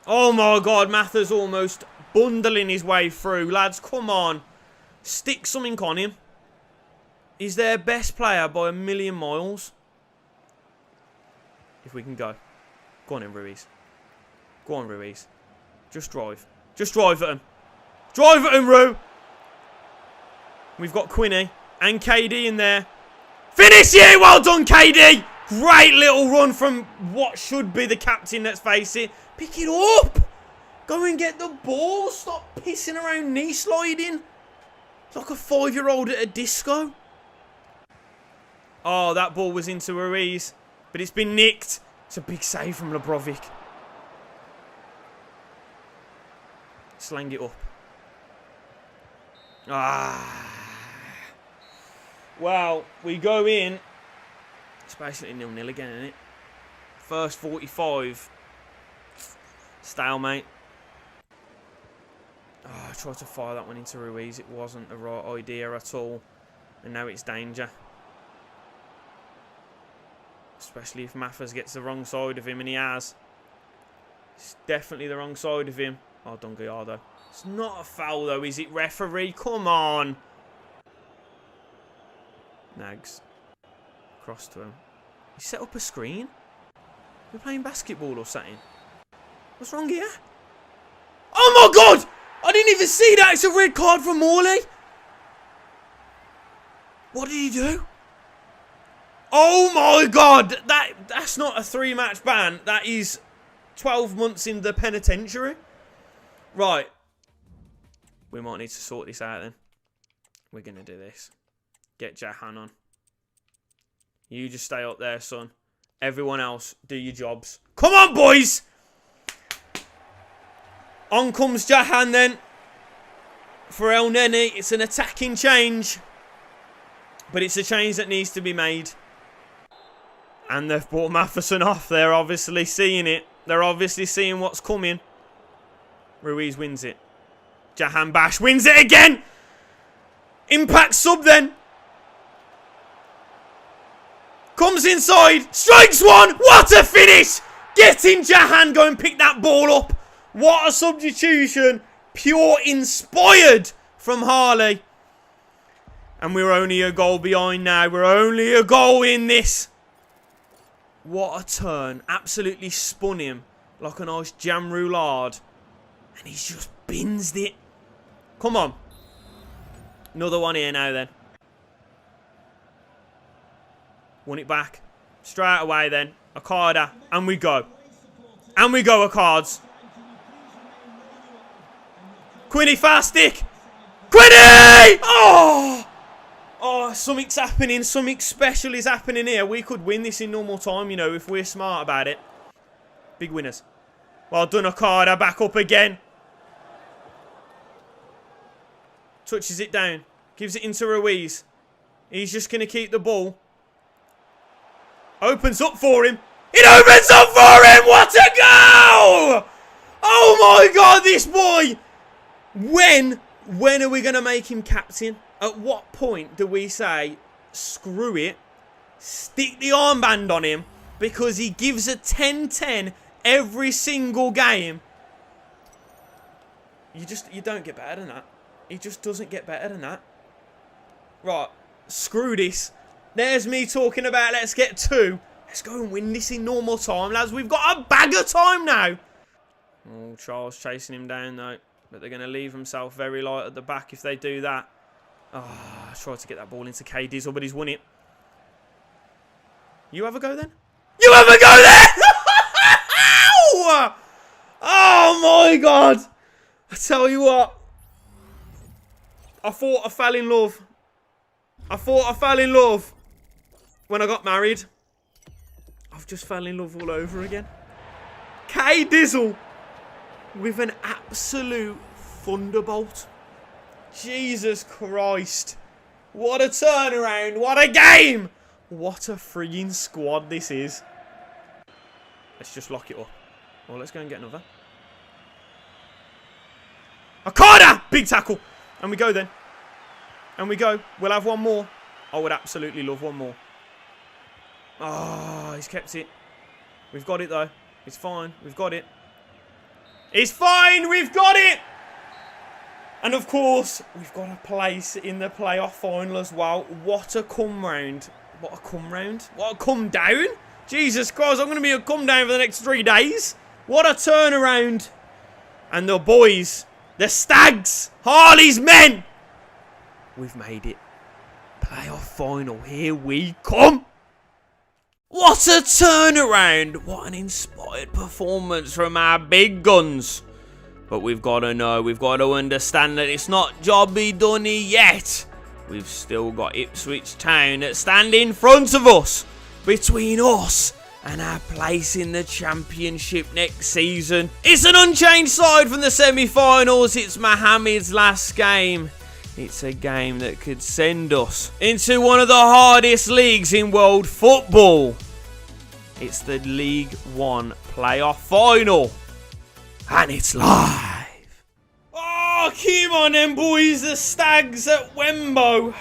Oh, my God. Mathers almost bundling his way through. Lads, come on. Stick something on him. He's their best player by a million miles. If we can go. Go on in, Ruiz. Go on, Ruiz. Just drive. Just drive at him. Drive at him, Ru. We've got Quinny and KD in there. Finish you! Well done, KD! Great little run from what should be the captain, let's face it. Pick it up! Go and get the ball. Stop pissing around knee sliding. It's like a 5-year-old at a disco. Oh, that ball was into Ruiz. But it's been nicked. It's a big save from Lebrovic. Slang it up. Ah. Well, we go in. It's basically 0-0 again, isn't it? First 45. Stalemate. Oh, I tried to fire that one into Ruiz. It wasn't the right idea at all. And now it's danger. Especially if Mathers gets the wrong side of him, and he has. It's definitely the wrong side of him. Oh, done, Gallardo. It's not a foul, though, is it, referee? Come on. Nags. Cross to him. He set up a screen. We're playing basketball or something. What's wrong here? Oh my God! I didn't even see that. It's a red card from Morley. What did he do? Oh my God! That's not a 3-match ban. That is 12 months in the penitentiary. Right. We might need to sort this out then. We're going to do this. Get Jahan on. You just stay up there, son. Everyone else, do your jobs. Come on, boys! On comes Jahan then. For El Neni, it's an attacking change. But it's a change that needs to be made. And they've brought Matheson off. They're obviously seeing it. They're obviously seeing what's coming. Ruiz wins it. Jahan Bash wins it again. Impact sub then. Comes inside. Strikes one. What a finish. Getting Jahan. Go and pick that ball up. What a substitution. Pure inspired from Harley. And we're only a goal behind now. We're only a goal in this. What a turn. Absolutely spun him like a nice jam roulade. And he's just binsed it. Come on. Another one here now then. Won it back. Straight away then. Akada. And we go. And we go, Akards. Quinny fast stick. Quinny! Oh! Oh, something's happening. Something special is happening here. We could win this in normal time, you know, if we're smart about it. Big winners. Well done, Akada. Back up again. Touches it down. Gives it into Ruiz. He's just going to keep the ball. Opens up for him. It opens up for him. What a goal! Oh my God, this boy. When are we going to make him captain? At what point do we say, screw it, stick the armband on him because he gives a 10-10 every single game? You don't get better than that. He just doesn't get better than that. Right, screw this. There's me talking about let's get 2. Let's go and win this in normal time, lads. We've got a bag of time now. Oh, Charles chasing him down, though. But they're going to leave himself very light at the back if they do that. Oh, I tried to get that ball into K Dizzle, but he's won it. You have a go then? You have a go then! Oh my God! I tell you what. I thought I fell in love. I thought I fell in love when I got married. I've just fell in love all over again. K Dizzle with an absolute thunderbolt. Jesus Christ. What a turnaround. What a game. What a freaking squad this is. Let's just lock it up. Well, let's go and get another. Akada! Big tackle. And we go then. And we go. We'll have one more. I would absolutely love one more. Oh, he's kept it. We've got it though. It's fine. We've got it. It's fine. We've got it. And of course, we've got a place in the playoff final as well. What a come round. What a come round. What a come down. Jesus Christ, I'm going to be a come down for the next 3 days. What a turnaround. And the boys, the Stags, Harley's men. We've made it. Playoff final. Here we come. What a turnaround. What an inspired performance from our big guns. But we've got to know, we've got to understand that it's not jobby dunny yet. We've still got Ipswich Town that stand in front of us. Between us and our place in the Championship next season. It's an unchanged side from the semi-finals. It's Mohammed's last game. It's a game that could send us into one of the hardest leagues in world football. It's the League One playoff final. And it's live. Oh, come on then, boys. The Stags at Wembley.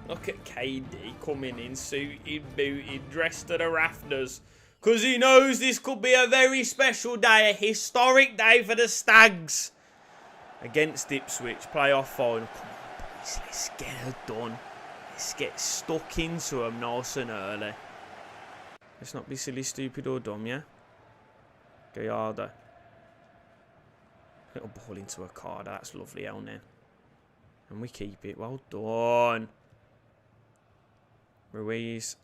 Look at KD coming in suited, booted, dressed to the rafters. Because he knows this could be a very special day. A historic day for the Stags. Against Ipswich, playoff final. Come on, boys. Let's get it done. Let's get stuck into them nice and early. Let's not be silly, stupid or dumb, yeah? Gallardo. Little ball into a card. That's lovely, Elnen. And we keep it. Well done. Ruiz.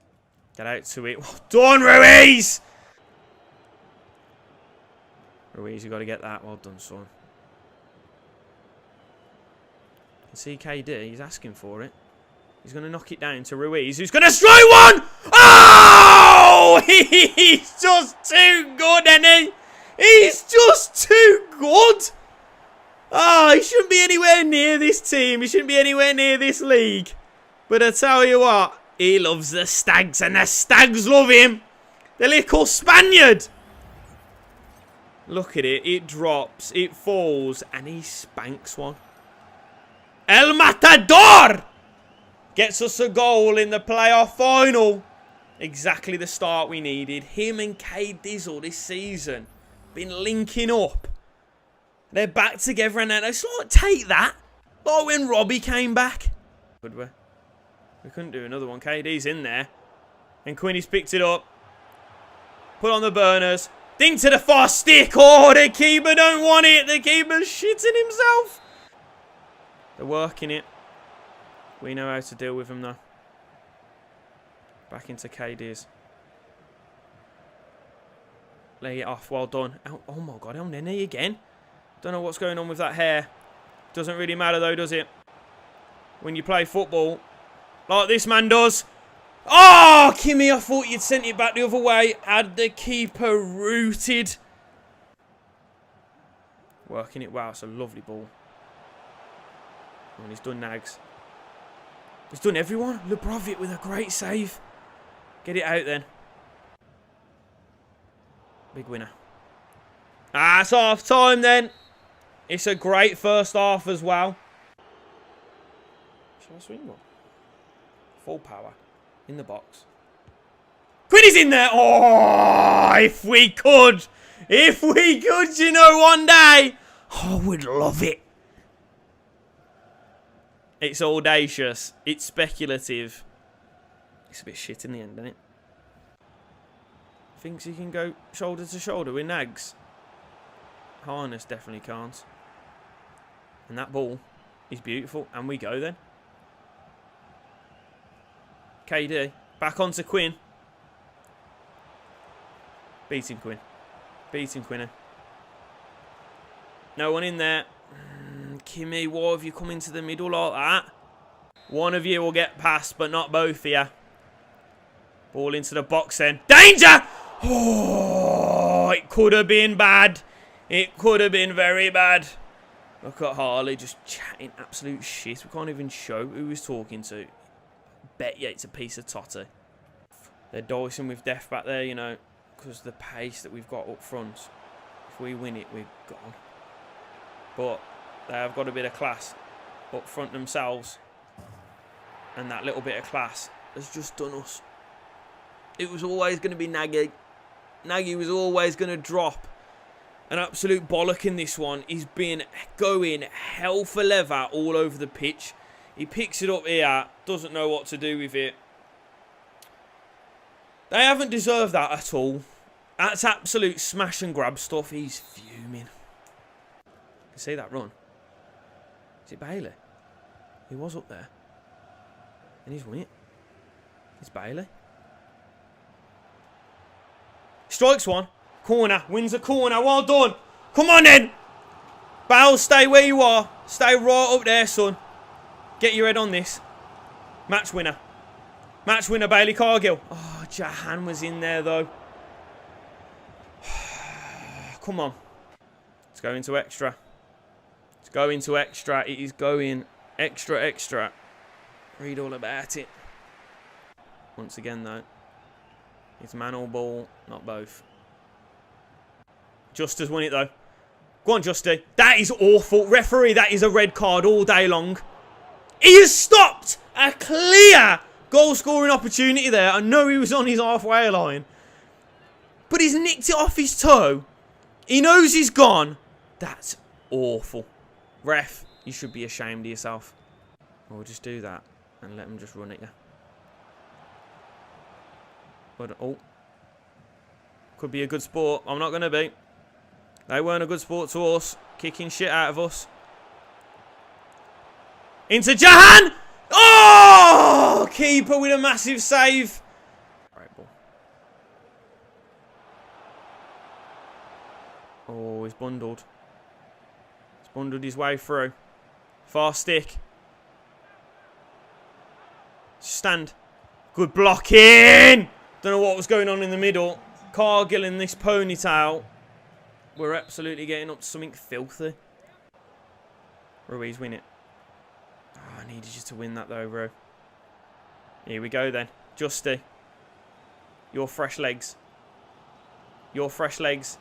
Get out to it. Well done, Ruiz! Ruiz, you got to get that. Well done, son. See KD, he's asking for it. He's going to knock it down to Ruiz, who's going to strike one! Oh! He's just too good, isn't he? He's just too good! Oh, he shouldn't be anywhere near this team. He shouldn't be anywhere near this league. But I tell you what, he loves the Stags, and the Stags love him. The little Spaniard. Look at it. It drops, it falls, and he spanks one. El Matador gets us a goal in the playoff final. Exactly the start we needed. Him and K Dizzle this season been linking up. They're back together, and it's like, take that. Like when Robbie came back. Could we? We couldn't do another one. KD's in there. And Quinny's picked it up. Put on the burners. Ding to the far stick. Oh, the keeper don't want it. The keeper's shitting himself. They're working it. We know how to deal with them, though. Back into KD's. Lay it off. Well done. Oh my God. El Nene again. Don't know what's going on with that hair. Doesn't really matter, though, does it? When you play football. Like this man does. Oh, Kimmy, I thought you'd sent it back the other way. Had the keeper rooted. Working it. Wow, it's a lovely ball. And he's done Nags. He's done everyone. Lebrovic with a great save. Get it out then. Big winner. Ah, it's half time then. It's a great first half as well. Shall I swing one? Full power. In the box. Quinny's in there. Oh, if we could. If we could, you know, one day. Oh, we'd love it. It's audacious. It's speculative. It's a bit shit in the end, isn't it? Thinks he can go shoulder to shoulder with Nags. Harness definitely can't. And that ball is beautiful. And we go then. KD. Back onto Quinn. Beat him, Quinn. Beat him, Quinny. No one in there. Kimmy, why have you come into the middle like that? One of you will get past, but not both of you. Ball into the box then. Danger! Oh, it could have been bad. It could have been very bad. Look at Harley just chatting absolute shit. We can't even show who he's talking to. Bet you it's a piece of totty. They're dicing with death back there, you know, because the pace that we've got up front. If we win it, we're gone. But they have got a bit of class up front themselves. And that little bit of class has just done us. It was always going to be Nagy. Nagy was always going to drop an absolute bollock in this one. He's been going hell for leather all over the pitch. He picks it up here, doesn't know what to do with it. They haven't deserved that at all. That's absolute smash and grab stuff. He's fuming. You can see that run. Is it Bailey? He was up there. And he's won it. It's Bailey. Strikes one. Corner. Wins a corner. Well done. Come on then. Bale, stay where you are. Stay right up there, son. Get your head on this. Match winner. Match winner, Bailey Cargill. Oh, Jahan was in there, though. Come on. Let's go into extra. Let's go into extra. It is going extra, extra. Read all about it. Once again, though. It's man or ball, not both. Juster's won it, though. Go on, Justy. That is awful. Referee, that is a red card all day long. He has stopped a clear goal-scoring opportunity there. I know he was on his halfway line. But he's nicked it off his toe. He knows he's gone. That's awful. Ref, you should be ashamed of yourself. We'll just do that and let him just run at you. But, oh, Could be a good sport. I'm not going to be. They weren't a good sport to us. Kicking shit out of us. Into Jahan! Oh! Keeper with a massive save. Right ball. Oh, he's bundled. He's bundled his way through. Far stick. Stand. Good blocking! Don't know what was going on in the middle. Cargill in this ponytail. We're absolutely getting up to something filthy. Ruiz, win it. Oh, I needed you to win that though, bro. Here we go then. Justy. Your fresh legs. Your fresh legs.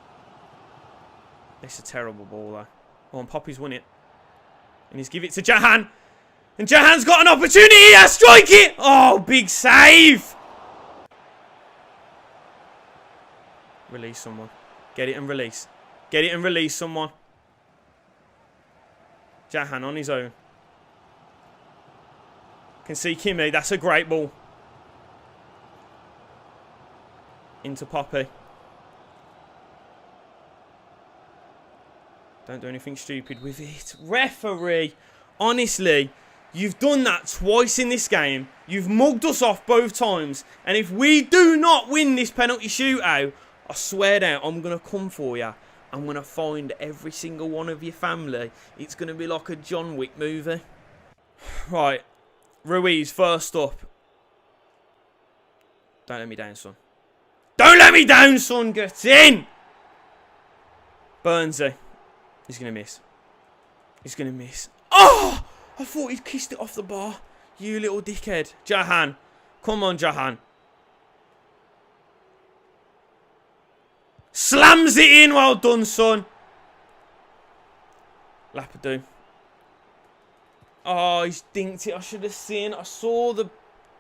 It's a terrible ball though. Oh, and Poppy's won it. And he's give it to Jahan. And Jahan's got an opportunity here. Strike it. Oh, big save. Release someone. Get it and release. Get it and release someone. Jahan on his own. Can see Kimmy. That's a great ball. Into Poppy. Don't do anything stupid with it. Referee. Honestly, you've done that twice in this game. You've mugged us off both times. And if we do not win this penalty shootout, I swear down, I'm going to come for you. I'm going to find every single one of your family. It's going to be like a John Wick movie. Right. Ruiz, first up. Don't let me down, son. Don't let me down, son. Get in. Burnsy. He's going to miss. He's going to miss. Oh! I thought he'd kissed it off the bar. You little dickhead. Jahan. Come on, Jahan. Slams it in. Well done, son. Lapidou. Oh, he's dinked it. I should have seen. I saw the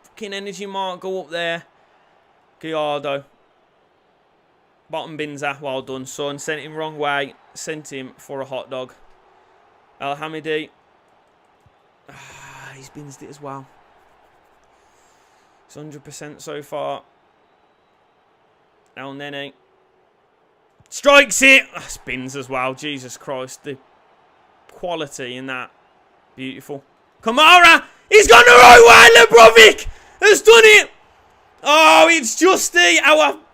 fucking energy mark go up there. Gallardo. Bottom binzer. Well done, son. Sent him wrong way. Sent him for a hot dog. El Hamidi. He's binsed it as well. It's 100% so far. El Nene. Strikes it. Spins as well. Jesus Christ. The quality in that. Beautiful. Kamara. He's gone the right way. Lebrovic has done it. Oh, it's Justy.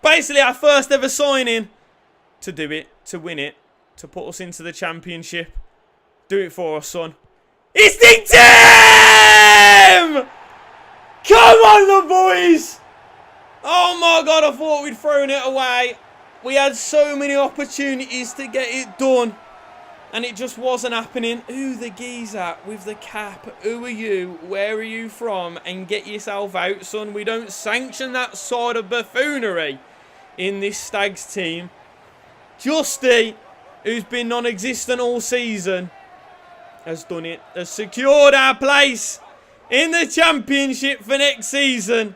Basically our first ever signing to do it. To win it. To put us into the championship. Do it for us, son. It's the team! Come on, the boys! Oh my God, I thought we'd thrown it away. We had so many opportunities to get it done. And it just wasn't happening. Who the geezer with the cap? Who are you? Where are you from? And get yourself out, son. We don't sanction that sort of buffoonery in this Stags team. Justy, who's been non-existent all season, has done it. Has secured our place in the championship for next season.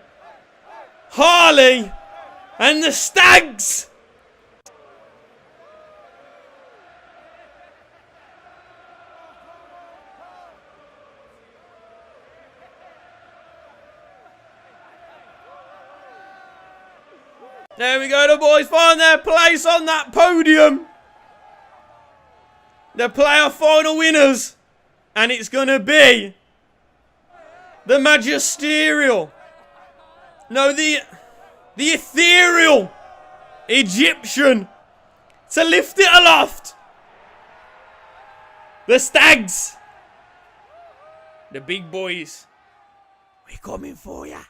Harley and the Stags. There we go, the boys find their place on that podium. The playoff final winners. And it's going to be the magisterial. No, the ethereal Egyptian to lift it aloft. The Stags. The big boys. We're coming for ya.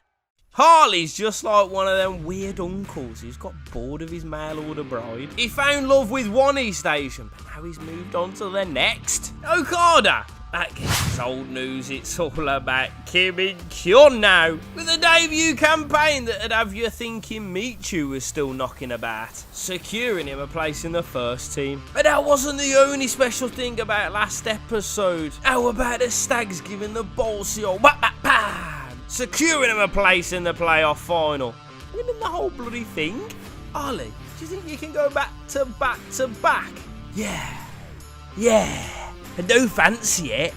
Harley's just like one of them weird uncles who's got bored of his mail order bride. He found love with one E-station, but now he's moved on to the next. Okada. That gets old news. It's all about Kim and Kyun now. With a debut campaign that'd have you thinking Michu was still knocking about, securing him a place in the first team. But that wasn't the only special thing about last episode. How about the Stags giving the ballsy old bam, securing him a place in the playoff final. Winning the whole bloody thing. Ollie, do you think you can go back to back to back? Yeah. I don't fancy it.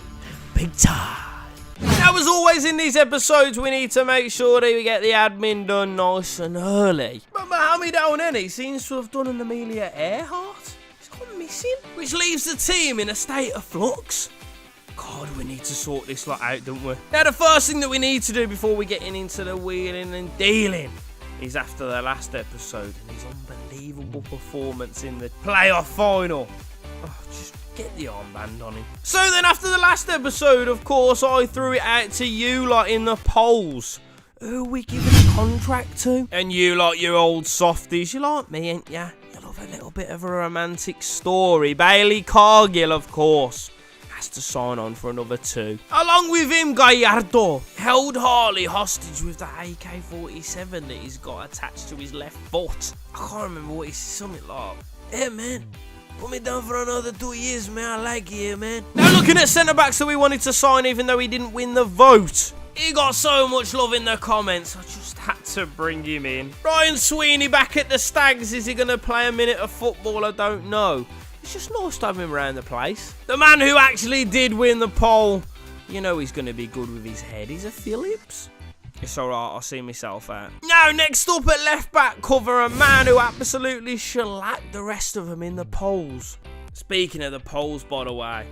Big time. Now, as always in these episodes, we need to make sure that we get the admin done nice and early. But Mohamed me down then. He seems to have done an Amelia Earhart. He's gone missing. Which leaves the team in a state of flux. God, we need to sort this lot out, don't we? Now, the first thing that we need to do before we get into the wheeling and dealing is after the last episode and his unbelievable performance in the playoff final. Oh, just get the armband on him. So then after the last episode, of course, I threw it out to you lot in the polls. Who are we giving a contract to? And you lot, you old softies, you like me, ain't ya? You love a little bit of a romantic story. Bailey Cargill, of course, has to sign on for another 2. Along with him, Gallardo held Harley hostage with the AK-47 that he's got attached to his left foot. I can't remember what he's something like. Hey, man. Put me down for another 2 years, man. I like it, man. Now, looking at centre-backs that we wanted to sign, even though he didn't win the vote. He got so much love in the comments, I just had to bring him in. Ryan Sweeney back at the Stags. Is he going to play a minute of football? I don't know. It's just nice to have him around the place. The man who actually did win the poll, you know he's going to be good with his head. He's a Phillips. It's alright, I'll see myself out. Now, next up at left back cover, a man who absolutely shellacked the rest of them in the polls. Speaking of the polls, by the way,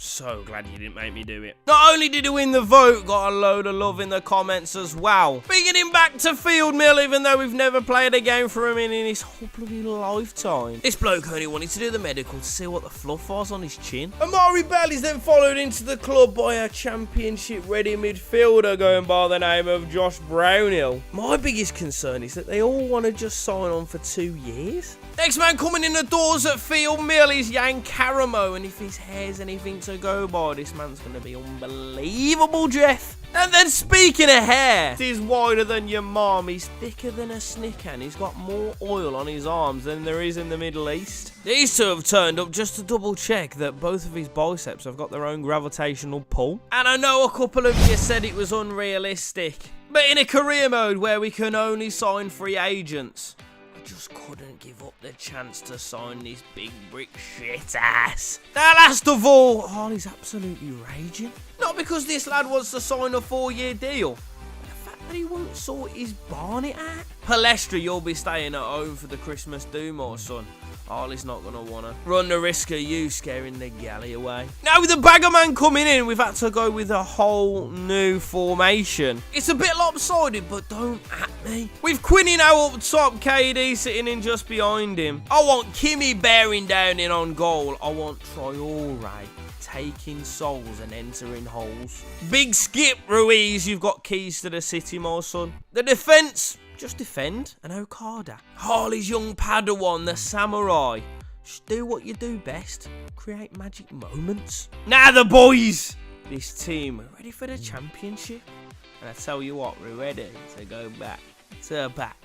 so glad you didn't make me do it. Not only did he win the vote, got a load of love in the comments as well. Bringing him back to field mill, even though we've never played a game for him in his whole bloody lifetime. This bloke only wanted to do the medical to see what the fluff was on his chin. Amari Bell is then followed into the club by a championship-ready midfielder going by the name of Josh Brownhill. My biggest concern is that they all want to just sign on for 2 years. Next man coming in the doors at field mill is Jan Karamo, and if his hair's anything to go by, this man's going to be unbelievable, Jeff. And then speaking of hair, he's wider than your mom, he's thicker than a snicker, and he's got more oil on his arms than there is in the Middle East. These two have turned up just to double check that both of his biceps have got their own gravitational pull. And I know a couple of you said it was unrealistic, but in a career mode where we can only sign free agents, I just couldn't give up the chance to sign this big brick shit ass. Now, last of all, Harley's absolutely raging. Not because this lad wants to sign a 4-year deal, but the fact that he won't sort his Barnet out. Palestra, you'll be staying at home for the Christmas do, my son. Harley's not going to want to run the risk of you scaring the galley away. Now, with the bagger man coming in, we've had to go with a whole new formation. It's a bit lopsided, but don't at me. With Quinny now up top, KD sitting in just behind him. I want Kimmy bearing down in on goal. I want Traore taking souls and entering holes. Big skip, Ruiz. You've got keys to the city, my son. The defence, just defend. And Okada, Harley's young Padawan, the samurai. Just do what you do best. Create magic moments. Now the boys. This team, we're ready for the championship. And I tell you what, we're ready to go back. To back.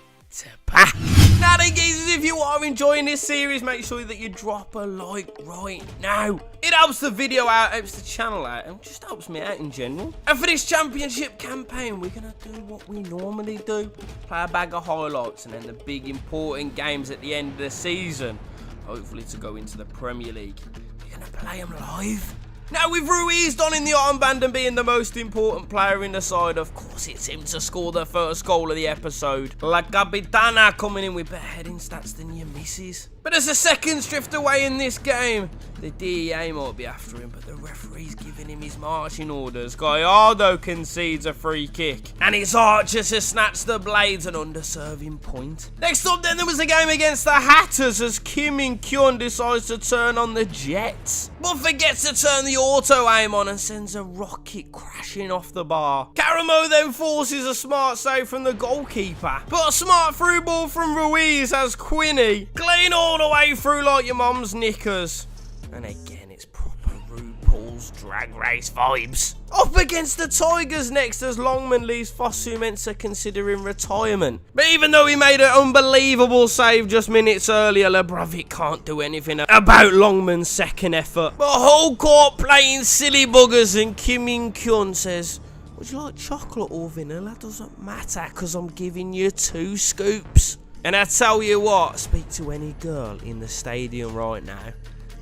Now then, geezers, if you are enjoying this series, make sure that you drop a like right now. It helps the video out, helps the channel out, and just helps me out in general. And for this championship campaign, we're going to do what we normally do. Play a bag of highlights and then the big important games at the end of the season. Hopefully to go into the Premier League. We're going to play them live. Now, with Ruiz donning the armband and being the most important player in the side, of course it's him to score the first goal of the episode. La Capitana coming in with better heading stats than your missus. But as the seconds drift away in this game, the DEA might be after him, but the referee's giving him his marching orders. Gallardo concedes a free kick, and it's Archer to snatch the blades, an underserving point. Next up then, there was a game against the Hatters as Kim In-kyun decides to turn on the Jets, but forgets to turn the auto aim on and sends a rocket crashing off the bar. Karamo then forces a smart save from the goalkeeper, but a smart through ball from Ruiz as Quinny clean all the way through like your mum's knickers. And again, it's proper RuPaul's Drag Race vibes. Up against the Tigers next as Longman leaves Fosu Mensah considering retirement. But even though he made an unbelievable save just minutes earlier, Lebrovic can't do anything about Longman's second effort. But whole court playing silly buggers, and Kim In-kyun says, would you like chocolate or vanilla? Doesn't matter, because I'm giving you 2 scoops. And I tell you what, speak to any girl in the stadium right now,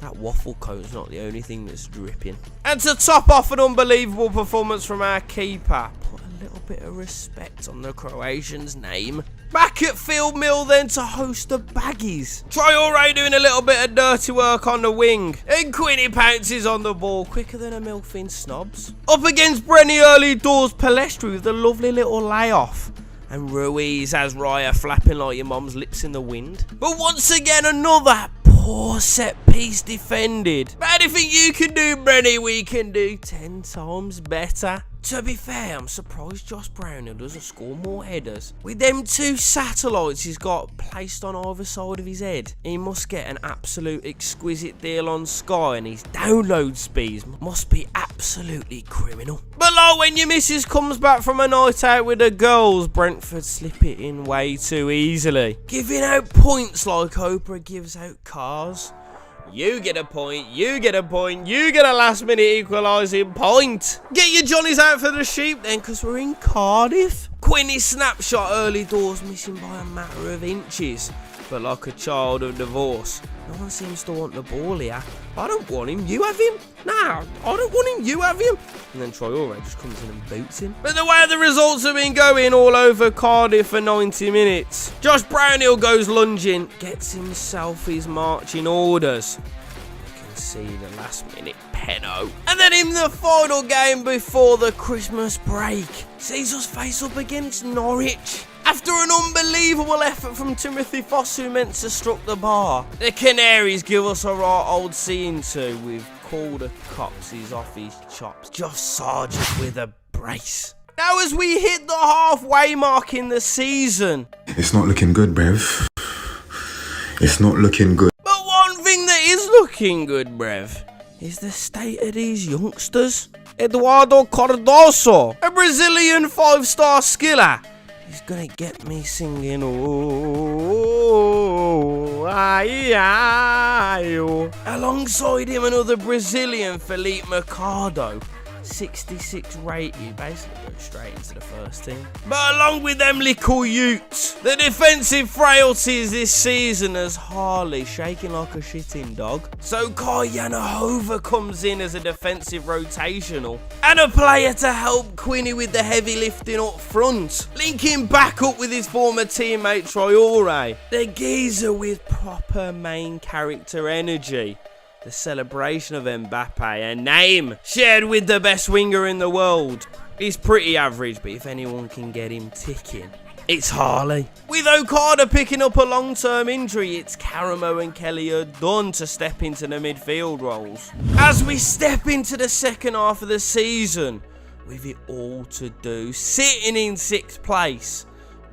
that waffle coat's not the only thing that's dripping. And to top off an unbelievable performance from our keeper, put a little bit of respect on the Croatian's name. Back at Field Mill then to host the Baggies. Traore doing a little bit of dirty work on the wing. And Quinny pounces on the ball quicker than a MILF in snobs. Up against Brenny early doors, Palestri with a lovely little layoff. And Ruiz has Raya flapping like your mum's lips in the wind. But once again, another poor set piece defended. But anything you can do, Brenny, we can do 10 times better. To be fair, I'm surprised Josh Brownhill doesn't score more headers. With them 2 satellites he's got placed on either side of his head, he must get an absolute exquisite deal on Sky, and his download speeds must be absolutely criminal. But like when your missus comes back from a night out with the girls, Brentford slip it in way too easily. Giving out points like Oprah gives out cars. You get a point, you get a point, you get a last minute equalising point. Get your Johnnies out for the sheep then, because we're in Cardiff. Quinny's snapshot early doors missing by a matter of inches. But like a child of divorce, no one seems to want the ball here. I don't want him, you have him. Nah, I don't want him, you have him. And then Traore just comes in and boots him. But the way the results have been going all over Cardiff for 90 minutes. Josh Brownhill goes lunging, gets himself his marching orders. You can see the last minute penno. And then in the final game before the Christmas break, sees us face up against Norwich. After an unbelievable effort from Timothy Foss, who meant to struck the bar, the Canaries give us a right old scene to with Calder Copsies off his chops. Josh Sargent with a brace. Now as we hit the halfway mark in the season, it's not looking good, Brev. It's not looking good. But one thing that is looking good, Brev, is the state of these youngsters. Eduardo Cardoso, a Brazilian 5-star skiller. He's gonna get me singing, oh, ay, ay, oh. Alongside him, another Brazilian, Felipe Mercado, 66 rated, basically goes straight into the first team. But along with them little utes, the defensive frailties this season as Harley shaking like a shitting dog. So Kai Yanahova comes in as a defensive rotational and a player to help Quinny with the heavy lifting up front, linking back up with his former teammate Traore. The geezer with proper main character energy. The celebration of Mbappe, a name shared with the best winger in the world. He's pretty average, but if anyone can get him ticking, it's Harley. With Okada picking up a long-term injury, it's Karamo and Kelly are done to step into the midfield roles. As we step into the second half of the season, with it all to do, sitting in 6th place,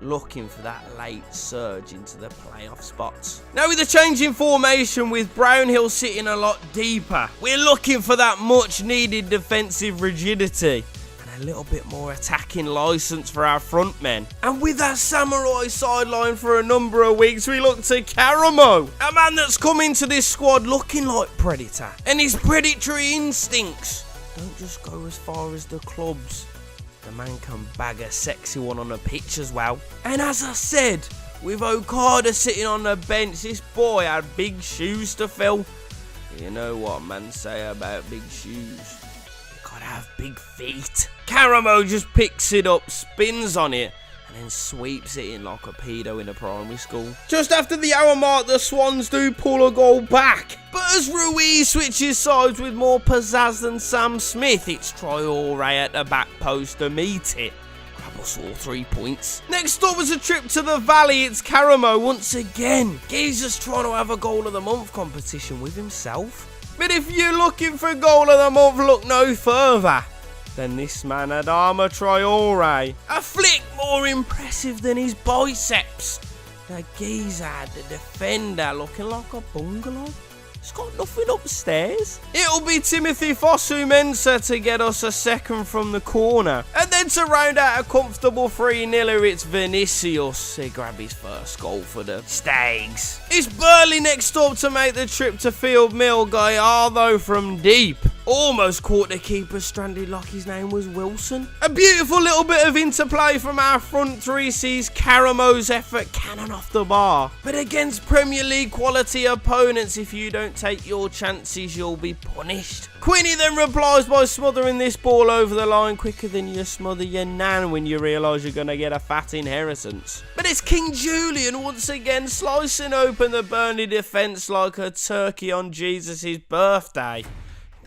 looking for that late surge into the playoff spots. Now with the change in formation, with Brownhill sitting a lot deeper, we're looking for that much needed defensive rigidity and a little bit more attacking license for our front men. And with that samurai sideline for a number of weeks, we look to Karamo, a man that's come into this squad looking like Predator, and his predatory instincts don't just go as far as the clubs. The man can bag a sexy one on a pitch as well. And as I said, with Okada sitting on the bench, this boy had big shoes to fill. You know what man say about big shoes? You gotta have big feet. Karamo just picks it up, spins on it, and then sweeps it in like a pedo in a primary school. Just after the hour mark, the Swans do pull a goal back. But as Ruiz switches sides with more pizzazz than Sam Smith, it's Traore at the back post to meet it. Grab us all 3 points. Next up was a trip to the Valley. It's Karamo once again. Geezer's trying to have a goal of the month competition with himself. But if you're looking for goal of the month, look no further than this man Adama Traore. A flick more impressive than his biceps. The geezer, the defender, looking like a bungalow. It's got nothing upstairs. It'll be Timothy Fosu-Mensah to get us a second from the corner. And then to round out a comfortable 3-0, it's Vinicius to grab his first goal for the Stags. It's Burley next up to make the trip to Field Mill. Gallardo from deep. Almost caught the keeper stranded like his name was Wilson. A beautiful little bit of interplay from our front three sees Caramo's effort cannon off the bar. But against Premier League quality opponents, if you don't take your chances, you'll be punished. Quinny then replies by smothering this ball over the line quicker than you smother your nan when you realise you're going to get a fat inheritance. But it's King Julian once again slicing open the Burnley defence like a turkey on Jesus' birthday.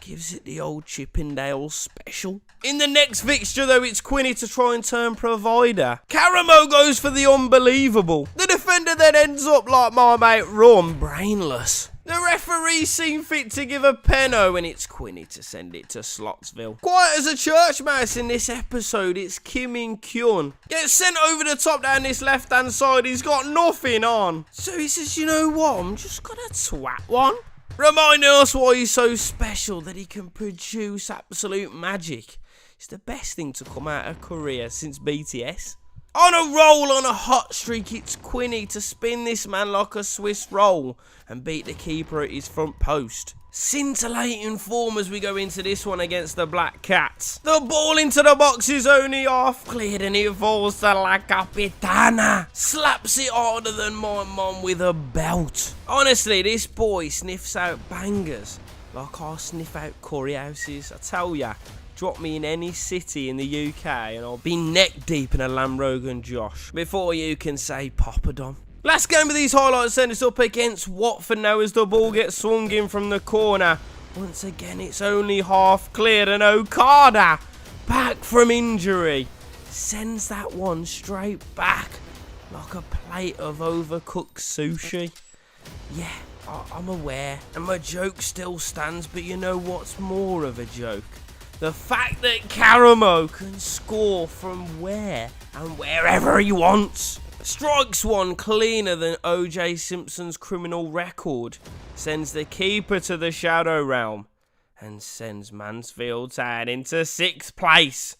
Gives it the old Chippendale special. In the next fixture though, it's Quinny to try and turn provider. Caramo goes for the unbelievable. The defender then ends up like my mate Rum, brainless. The referee seemed fit to give a penno and it's Quinny to send it to Slotsville. Quiet as a church mouse in this episode, it's Kim In-kyun. Gets sent over the top down this left hand side, he's got nothing on. So he says, you know what, I'm just gonna twat one. Reminding us why he's so special, that he can produce absolute magic. It's the best thing to come out of Korea since BTS. On a roll, on a hot streak, it's Quinny to spin this man like a Swiss roll and beat the keeper at his front post. Scintillating form as we go into this one against the Black Cats. The ball into the box is only half cleared and it falls to La Capitana. Slaps it harder than my mum with a belt. Honestly, this boy sniffs out bangers like I sniff out curry houses. I tell ya, drop me in any city in the UK and I'll be neck deep in a Lamb Rogan Josh before you can say Poppadom. Last game of these highlights send us up against Watford now as the ball gets swung in from the corner. Once again, it's only half cleared and Okada, back from injury, sends that one straight back like a plate of overcooked sushi. Yeah, I'm aware, and my joke still stands, but you know what's more of a joke? The fact that Caramo can score from where and wherever he wants. Strikes one cleaner than O.J. Simpson's criminal record, sends the keeper to the Shadow Realm, and sends Mansfield Town into 6th place.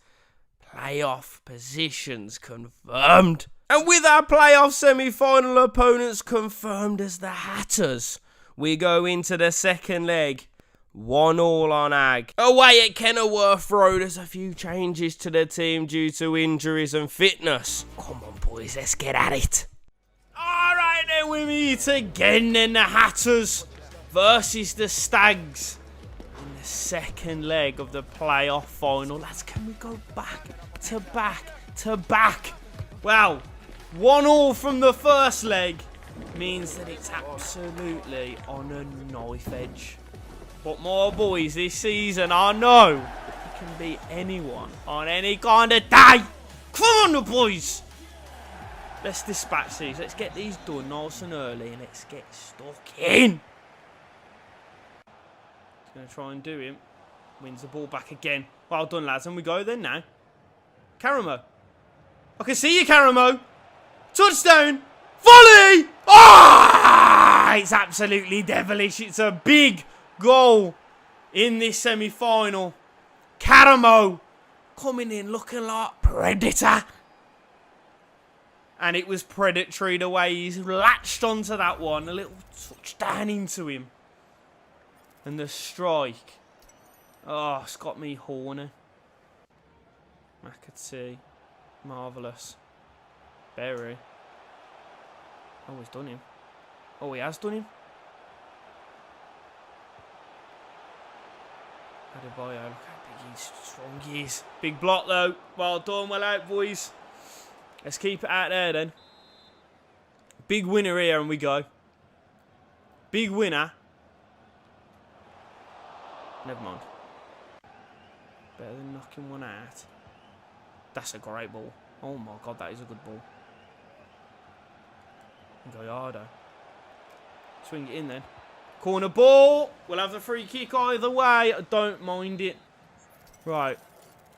Playoff positions confirmed. And with our playoff semi-final opponents confirmed as the Hatters, we go into the second leg. 1-1 on Ag. Away at Kenilworth Road, there's a few changes to the team due to injuries and fitness. Come on boys, let's get at it. Alright then, we meet again in the Hatters versus the Stags in the second leg of the playoff final. Lads, can we go back to back to back? Well, 1-1 from the first leg means that it's absolutely on a knife edge. But my boys, this season, I know it can beat anyone on any kind of day. Come on, the boys. Let's dispatch these. Let's get these done nice and early and let's get stuck in. He's going to try and do him. Wins the ball back again. Well done, lads. And we go then now. Caramo. I can see you, Caramo. Touchdown. Volley. Ah! It's absolutely devilish. It's a big goal in this semi-final. Caramo coming in looking like Predator. And it was predatory the way he's latched onto that one. A little touchdown into him. And the strike. Oh, it's got me horny. McAtee. Marvellous. Berry. Oh, he's done him. Oh, he has done him. Adebayo, look how big he's, strong he is. Big block though. Well done, well out, boys. Let's keep it out there then. Big winner here and we go. Big winner. Never mind. Better than knocking one out. That's a great ball. Oh my god, that is a good ball. Gallardo. Swing it in then. Corner ball. We'll have the free kick either way. I don't mind it. Right.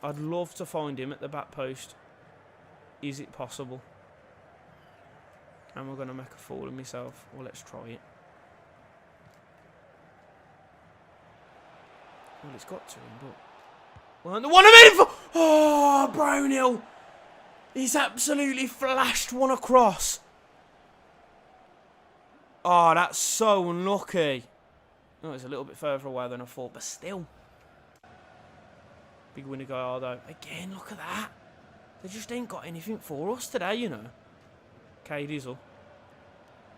I'd love to find him at the back post. Is it possible? Am I going to make a fool of myself? Well, let's try it. Well, it's got to him, but... Well, the one I'm in for... Oh, Brownhill. He's absolutely flashed one across. Oh, that's so unlucky. Oh, it's a little bit further away than I thought, but still. Big winner Gallardo. Again, look at that. They just ain't got anything for us today, you know. Okay, Dizzle.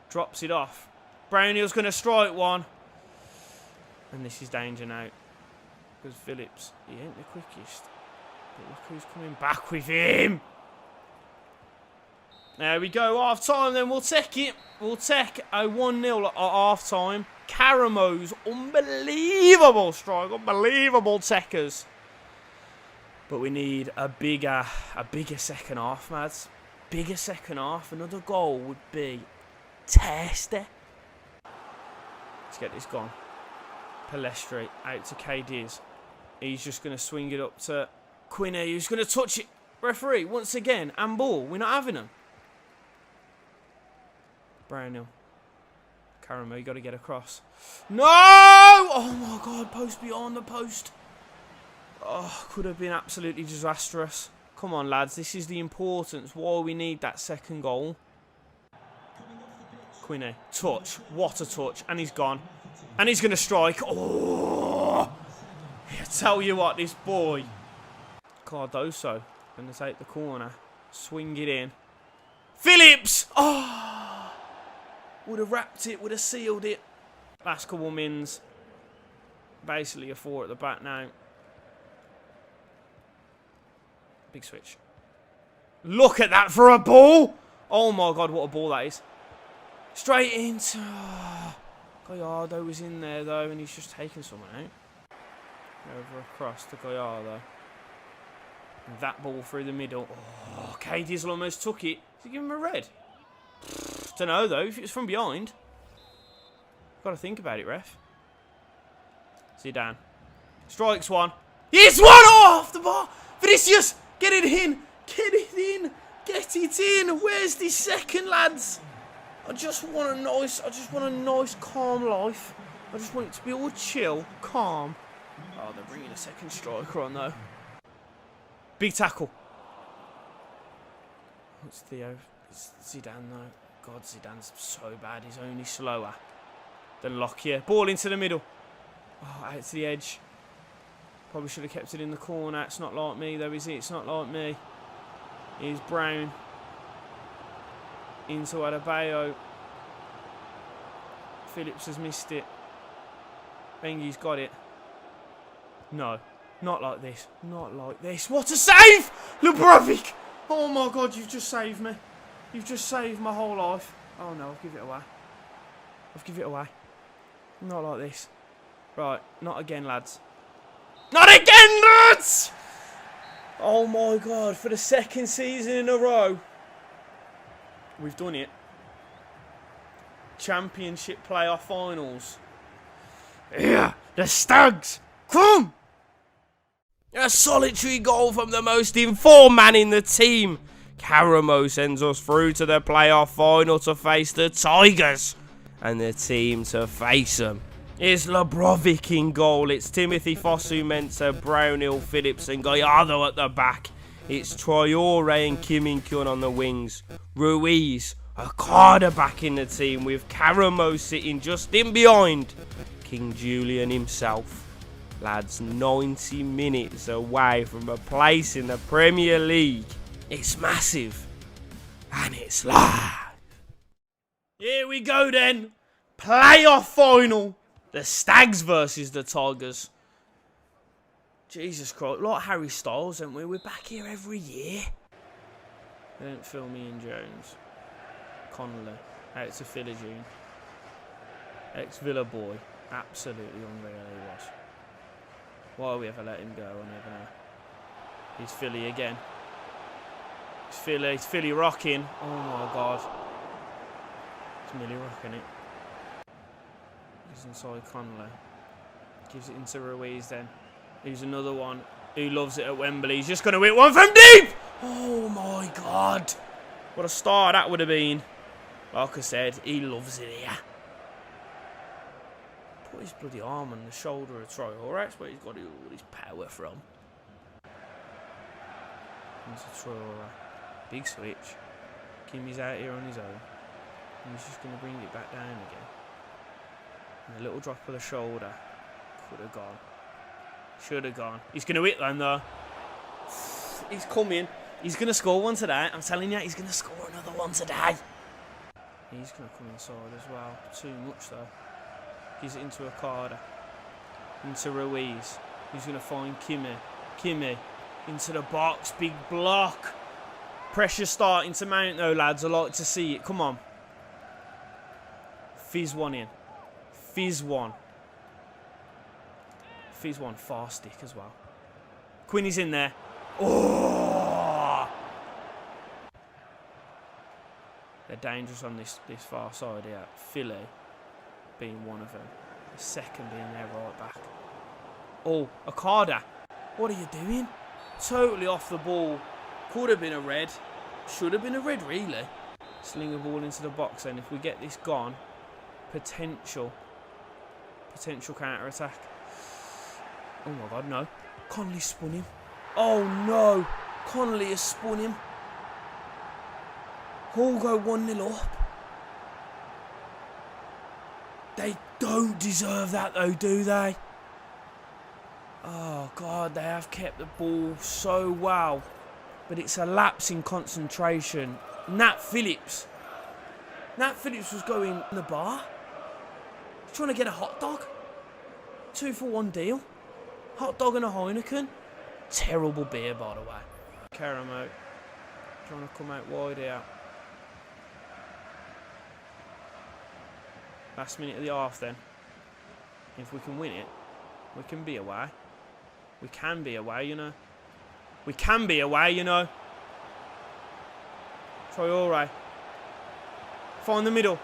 Drops it off. Brownhill's going to strike one. And this is danger now. Because Phillips, he ain't the quickest. But look who's coming back with him. There we go. Half time then. We'll take it. We'll take a 1-0 at half time. Caramo's unbelievable strike. Unbelievable takers. But we need a bigger second half, lads. Bigger second half. Another goal would be tasty. Let's get this gone. Palestri out to KDs. He's just going to swing it up to Quinney, who's going to touch it. Referee, once again, and ball. We're not having them. Brownhill. Caramo, you got to get across. No! Oh my God, post beyond the post. Oh, could have been absolutely disastrous. Come on, lads, this is the importance. Why we need that second goal. Quinney, touch. What a touch. And he's gone. And he's going to strike. Oh! I tell you what, this boy. Cardoso going to take the corner. Swing it in. Phillips! Oh! Would have wrapped it. Would have sealed it. Last couple mins. Basically a 4 at the back now. Big switch. Look at that for a ball! Oh my God, what a ball that is. Straight into... Oh. Gallardo was in there though, and he's just taken someone out. Over across to Gallardo. And that ball through the middle. Oh, K Dizzle almost took it. Did he give him a red? Don't know though, if it was from behind. Got to think about it, ref. Zidane. Strikes one. It's one off the bar! Vinicius! Get it in! Get it in! Get it in! Where's the second, lads? I just want a nice, calm life. I just want it to be all chill, calm. Oh, they're bringing a second striker on though. Big tackle. What's Theo? It's Zidane though. God, Zidane's so bad. He's only slower than Lockyer. Ball into the middle. Oh, out to the edge. Probably should have kept it in the corner. It's not like me though, is it? It's not like me. Here's Brown. Into Adebayo. Phillips has missed it. Bengi's got it. No. Not like this. Not like this. What a save! Lubrovic! Oh my God, you've just saved me. You've just saved my whole life. Oh no, I've given it away. I've given it away. Not like this. Right, not again, lads. Not again, lads! Oh my God, for the second season in a row. We've done it. Championship playoff finals. Yeah, the Stags. Come! A solitary goal from the most informed man in the team. Caramo sends us through to the playoff final to face the Tigers. And the team to face them. It's Lubrovic in goal. It's Timothy Fosu, Mensah, Brownhill, Phillips and Gallardo at the back. It's Traore and Kim In-kyun on the wings. Ruiz, Okada back in the team with Caramo sitting just in behind. King Julian himself. Lads, 90 minutes away from a place in the Premier League. It's massive. And it's live. Here we go then. Playoff final. The Stags versus the Tigers. Jesus Christ. Like Harry Styles, aren't we? We're back here every year. They don't fill me in Jones. Connolly. Out to Philogene. Ex-Villa boy. Absolutely unreal he was. Why we ever let him go, I never know. He's Philly again. It's Philly rocking. Oh my God. It's Millie rocking it. He's inside Connolly. Gives it into Ruiz then. Who's another one who loves it at Wembley. He's just going to hit one from deep! Oh my God. What a start that would have been. Like I said, he loves it here. Put his bloody arm on the shoulder of Traore. That's where he's got all his power from. Into Traore. Big switch. Kimmy's out here on his own. And he's just going to bring it back down again. And a little drop of the shoulder. Could have gone. Should have gone. He's going to hit them, though. He's coming. He's going to score one today. I'm telling you, he's going to score another one today. He's going to come inside as well. Too much, though. Gives it into Okada. Into Ruiz. He's going to find Kimi. Kimi. Into the box. Big block. Pressure starting to mount, though, lads. I like to see it. Come on. Fizz one in. Fizz one. Fizz one. Far stick as well. Quinny's in there. Oh! They're dangerous on this far side here. Philly being one of them. The second being their right back. Oh, Okada. What are you doing? Totally off the ball. Could have been a red. Should have been a red, really. Sling a ball into the box, and if we get this gone, potential counter-attack. Oh my God, no. Connolly spun him. Oh no. Connolly has spun him. All go 1-0 up. They don't deserve that though, do they? Oh God, they have kept the ball so well. But it's a lapse in concentration. Nat Phillips was going in the bar. He's trying to get a hot dog. 2-for-1 deal. Hot dog and a Heineken. Terrible beer, by the way. Karamo trying to come out wide here. Last minute of the half then. If we can win it, we can be away. We can be away, you know. We can be away, you know. Traore. Find the middle.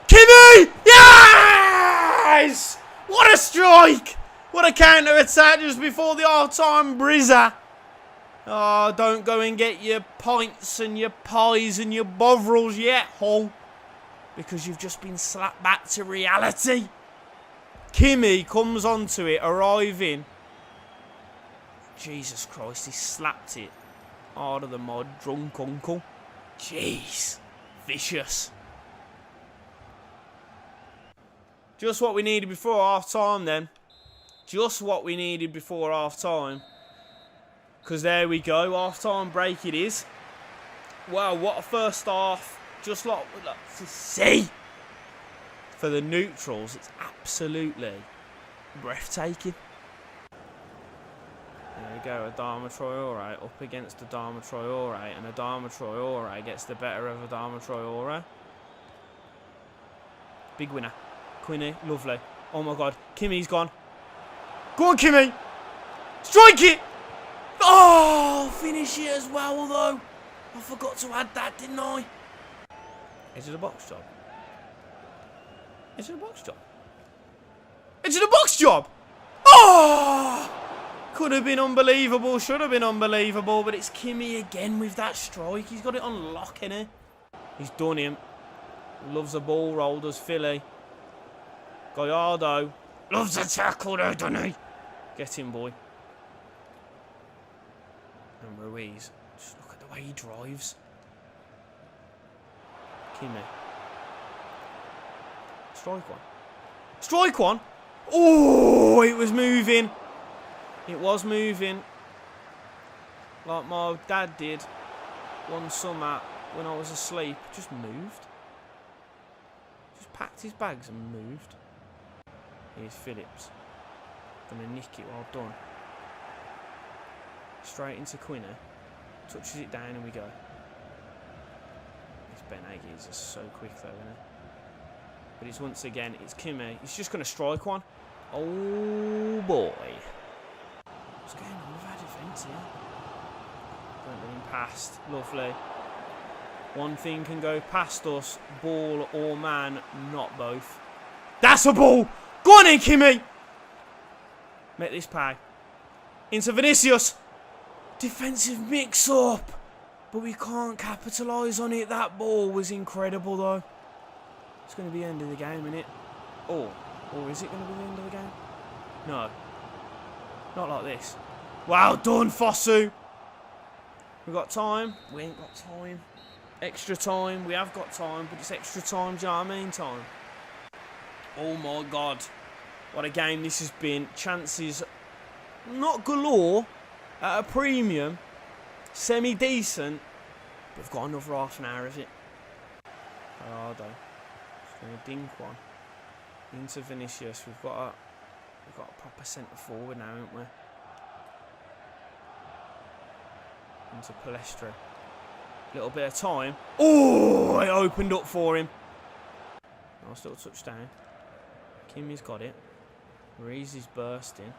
Kimi! Yes! What a strike! What a counter-attack just before the half-time brizzer. Oh, don't go and get your pints and your pies and your bovrils yet, Hull. Because you've just been slapped back to reality. Kimi comes onto it, arriving. Jesus Christ, he slapped it. Out of the mud, drunk uncle. Jeez. Vicious. Just what we needed before half-time then. Just what we needed before half-time. Because there we go, half-time break it is. Wow, what a first half. Just like we'd like to see. For the neutrals, it's absolutely breathtaking. There we go, Adama Traore up against Adama Traore, and Adama Traore gets the better of Adama Traore. Big winner. Quinny, lovely. Oh my God, Kimi's gone. Go on, Kimi! Strike it! Oh, finish it as well, though. I forgot to add that, didn't I? Is it a box job? Is it a box job? Is it a box job? Oh! Could have been unbelievable, should have been unbelievable, but it's Kimi again with that strike. He's got it on lock, innit? He's done him. Loves a ball roll, does Philly. Gallardo loves a tackle, though, doesn't he? Get him, boy. And Ruiz. Just look at the way he drives. Kimi. Strike one. Strike one! Oh, it was moving. It was moving. Like my dad did one summer when I was asleep. Just moved. Just packed his bags and moved. Here's Phillips. Gonna nick it, well done. Straight into Quinner. Touches it down and we go. This Ben Aggie is just so quick though, isn't it? But it's once again, it's Kimi. He's just gonna strike one. Oh boy. What's going on with our defence here? Don't let him past. Lovely. One thing can go past us. Ball or man, not both. That's a ball! Go on in, Kimi! Make this pay. Into Vinicius. Defensive mix-up. But we can't capitalise on it. That ball was incredible, though. It's going to be the end of the game, isn't it? Or is it going to be the end of the game? No. Not like this. Well done, Fosu. We've got time. We ain't got time. Extra time. We have got time, but it's extra time. Do you know what I mean? Time. Oh my God. What a game this has been. Chances Not galore. At a premium. Semi-decent. But we've got another half an hour of it. Gallardo. Just going to dink one. Into Vinicius. We've got a proper centre forward now, haven't we? Into Palestra. Little bit of time. Oh, it opened up for him. Nice little touchdown. Kimmy's got it. Ruiz is bursting.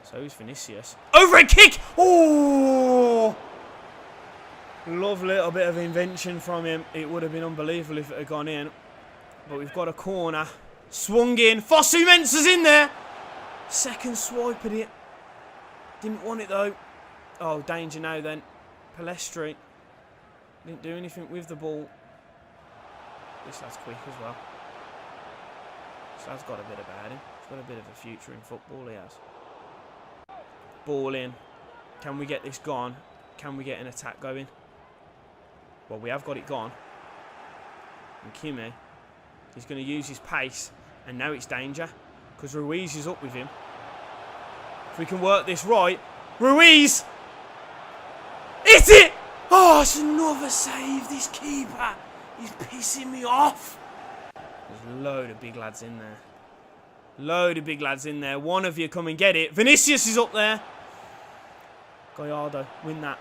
So is Vinicius. Over a kick! Oh! Lovely little bit of invention from him. It would have been unbelievable if it had gone in. But we've got a corner. Swung in. Fosu Mensah's in there. Second swipe at it. Didn't want it though. Oh, danger now then. Palestri. Didn't do anything with the ball. This lad's quick as well. This lad's got a bit about him. He's got a bit of a future in football, he has. Ball in. Can we get this gone? Can we get an attack going? Well, we have got it gone. And Kimmich, he's going to use his pace. And now it's danger. Because Ruiz is up with him. If we can work this right. Ruiz! Hit it! Oh, it's another save. This keeper. He's pissing me off. There's a load of big lads in there. Load of big lads in there. One of you come and get it. Vinicius is up there. Gallardo, win that.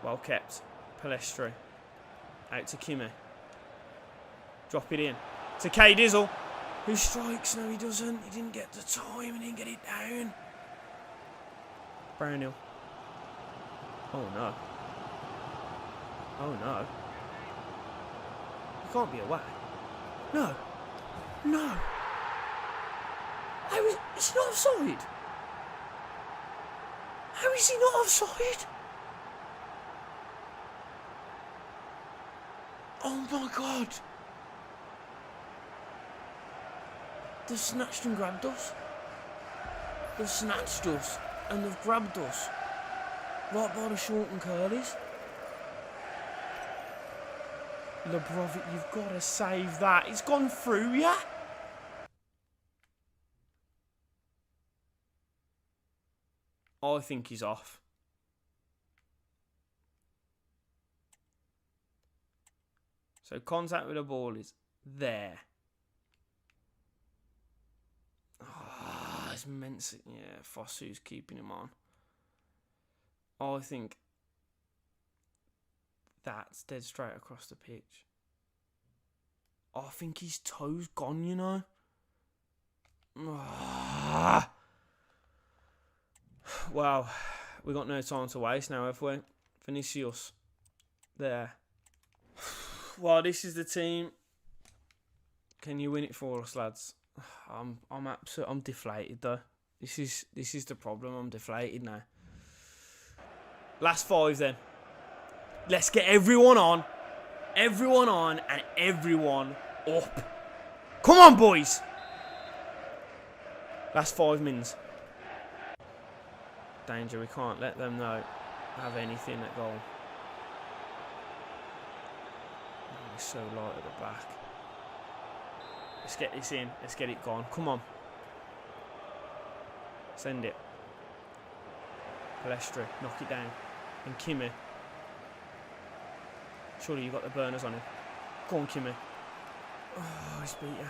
Well kept. Palestri. Out to Kimmich. Drop it in. To K Dizzle. Who strikes? No, he doesn't. He didn't get the time. He didn't get it down. Brownhill. Oh no. Oh no. He can't be away. No. No. How is he not offside? How is he not offside? Oh my god. They've snatched and grabbed us. They've snatched us and they've grabbed us. Right by the short and curlies. Lebrovic, you've got to save that. It's gone through, yeah? I think he's off. So contact with the ball is there. Ah, it's meant to, yeah, Fosu's keeping him on. I think that's dead straight across the pitch. I think his toe's gone, you know. Ah. Well, we got no time to waste now, have we? Vinicius. There. Well, this is the team. Can you win it for us, lads? I'm deflated though. This is the problem. I'm deflated now. Last 5 then. Let's get everyone on. Everyone on and everyone up. Come on, boys. Last 5 mins. Danger, we can't let them know. Have anything at goal. Oh, we're so light at the back. Let's get this in. Let's get it gone. Come on. Send it. Palestri, knock it down. And Kimmich. Surely you got the burners on him. Go on, Kimmich. Oh, he's beat you.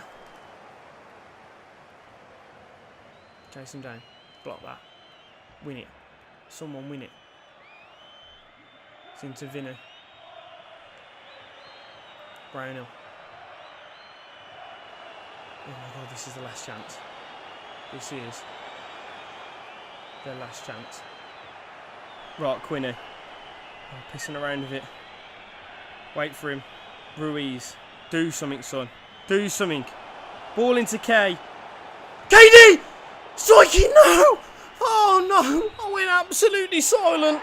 Chase him down. Block that. Win it. Someone win it. It's into Vinny. Brownhill. Oh my god, this is the last chance. This is their last chance. Right, Quinny. Oh, pissing around with it. Wait for him. Ruiz. Do something, son. Do something. Ball into K. KD! Striking! No! Oh no! I went absolutely silent.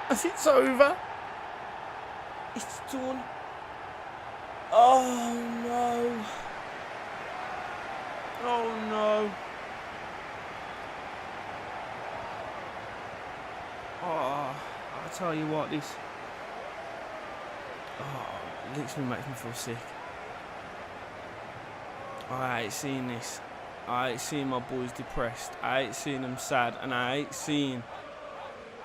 As it's over. It's done. Oh no. Oh no. Oh, I'll tell you what, this. Oh, it literally makes me feel sick. I hate seeing this. I hate seeing my boys depressed. I hate seeing them sad. And I hate seeing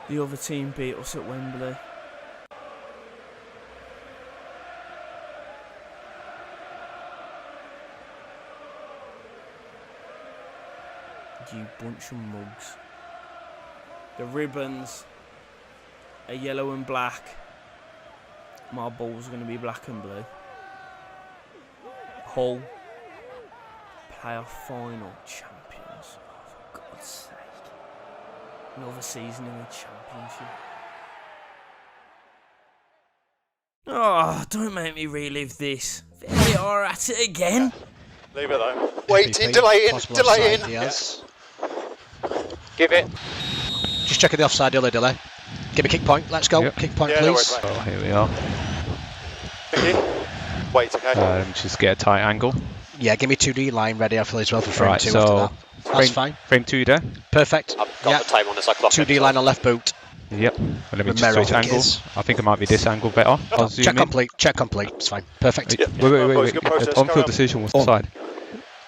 the other team beat us at Wembley. You bunch of mugs. The ribbons are yellow and black. My ball's going to be black and blue. Hull, playoff final champions. Oh, for God's sake. Another season in the championship. Oh, don't make me relive this. There we are at it again. Leave it though. Waiting, delaying. Yes. Give it. Just checking the offside, delay. Give me kick point, let's go. Yep. Kick point, please. No, oh, here we are. Wait, okay. Just get a tight angle. Yeah, give me 2D line ready after as well for frame right, 2 so after that. That's fine. Frame 2 there. Perfect. I've got the time on this, I clock 2D line on left boot. Yep. Well, let me just switch angles. I think it might be this angle better. Check complete, It's fine. Perfect. Yeah. Wait. On-field decision was offside.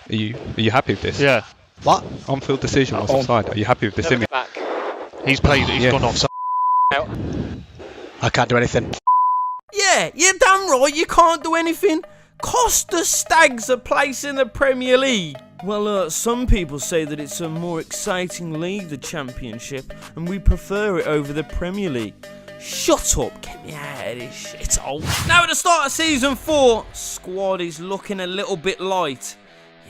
Are you happy with this? Yeah. What? On-field decision was offside. Are you happy with this image? He's played it, he's gone offside. I can't do anything. Yeah, you're damn right, you can't do anything. Cost the Stags a place in the Premier League. Well, some people say that it's a more exciting league, the Championship, and we prefer it over the Premier League. Shut up, get me out of this shithole. Now at the start of Season 4, squad is looking a little bit light.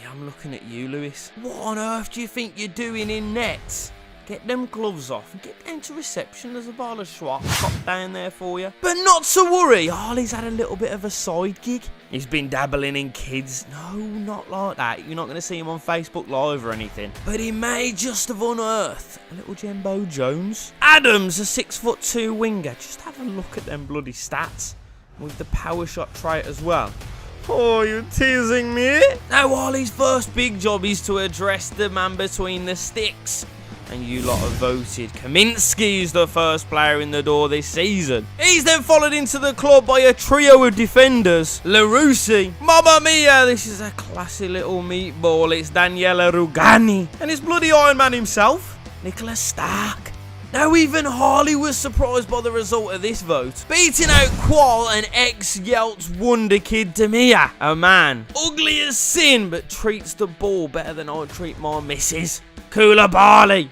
Yeah, I'm looking at you, Lewis. What on earth do you think you're doing in nets? Get them gloves off and get down to reception. There's a bottle of Schwartz pop down there for you. But not to worry, Harley's had a little bit of a side gig. He's been dabbling in kids. No, not like that. You're not going to see him on Facebook Live or anything. But he may just have unearthed a little Jembo Jones. Adams, a 6'2" winger. Just have a look at them bloody stats. With the power shot trait as well. Oh, you're teasing me? Now, Harley's first big job is to address the man between the sticks. And you lot have voted Kaminsky's the first player in the door this season. He's then followed into the club by a trio of defenders. Larusi, Mamma Mia, this is a classy little meatball. It's Daniele Rugani. And his bloody Iron Man himself, Nicholas Stark. Now even Harley was surprised by the result of this vote, beating out Qual and ex-Yelts wonder kid Demia. A man, ugly as sin, but treats the ball better than I treat my missus. Koulibaly.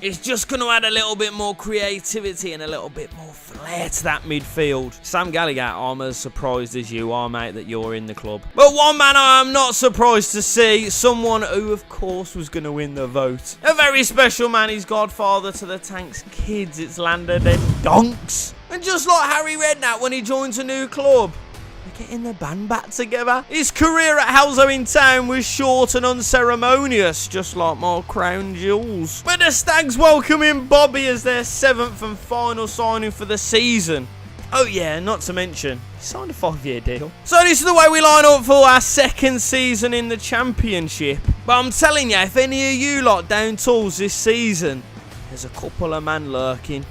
It's just going to add a little bit more creativity and a little bit more flair to that midfield. Sam Gallagher, I'm as surprised as you are, mate, that you're in the club. But one man I am not surprised to see, someone who, of course, was going to win the vote. A very special man, he's godfather to the Tanks kids. It's Lander Den Donks. And just like Harry Redknapp when he joins a new club, getting the band back together. His career at Halzo in Town was short and unceremonious, just like my crown jewels. But the Stags welcoming Bobby as their 7th and final signing for the season. Oh yeah, not to mention, he signed a 5-year deal. So this is the way we line up for our 2nd season in the Championship. But I'm telling you, if any of you lot down tools this season, there's a couple of man lurking.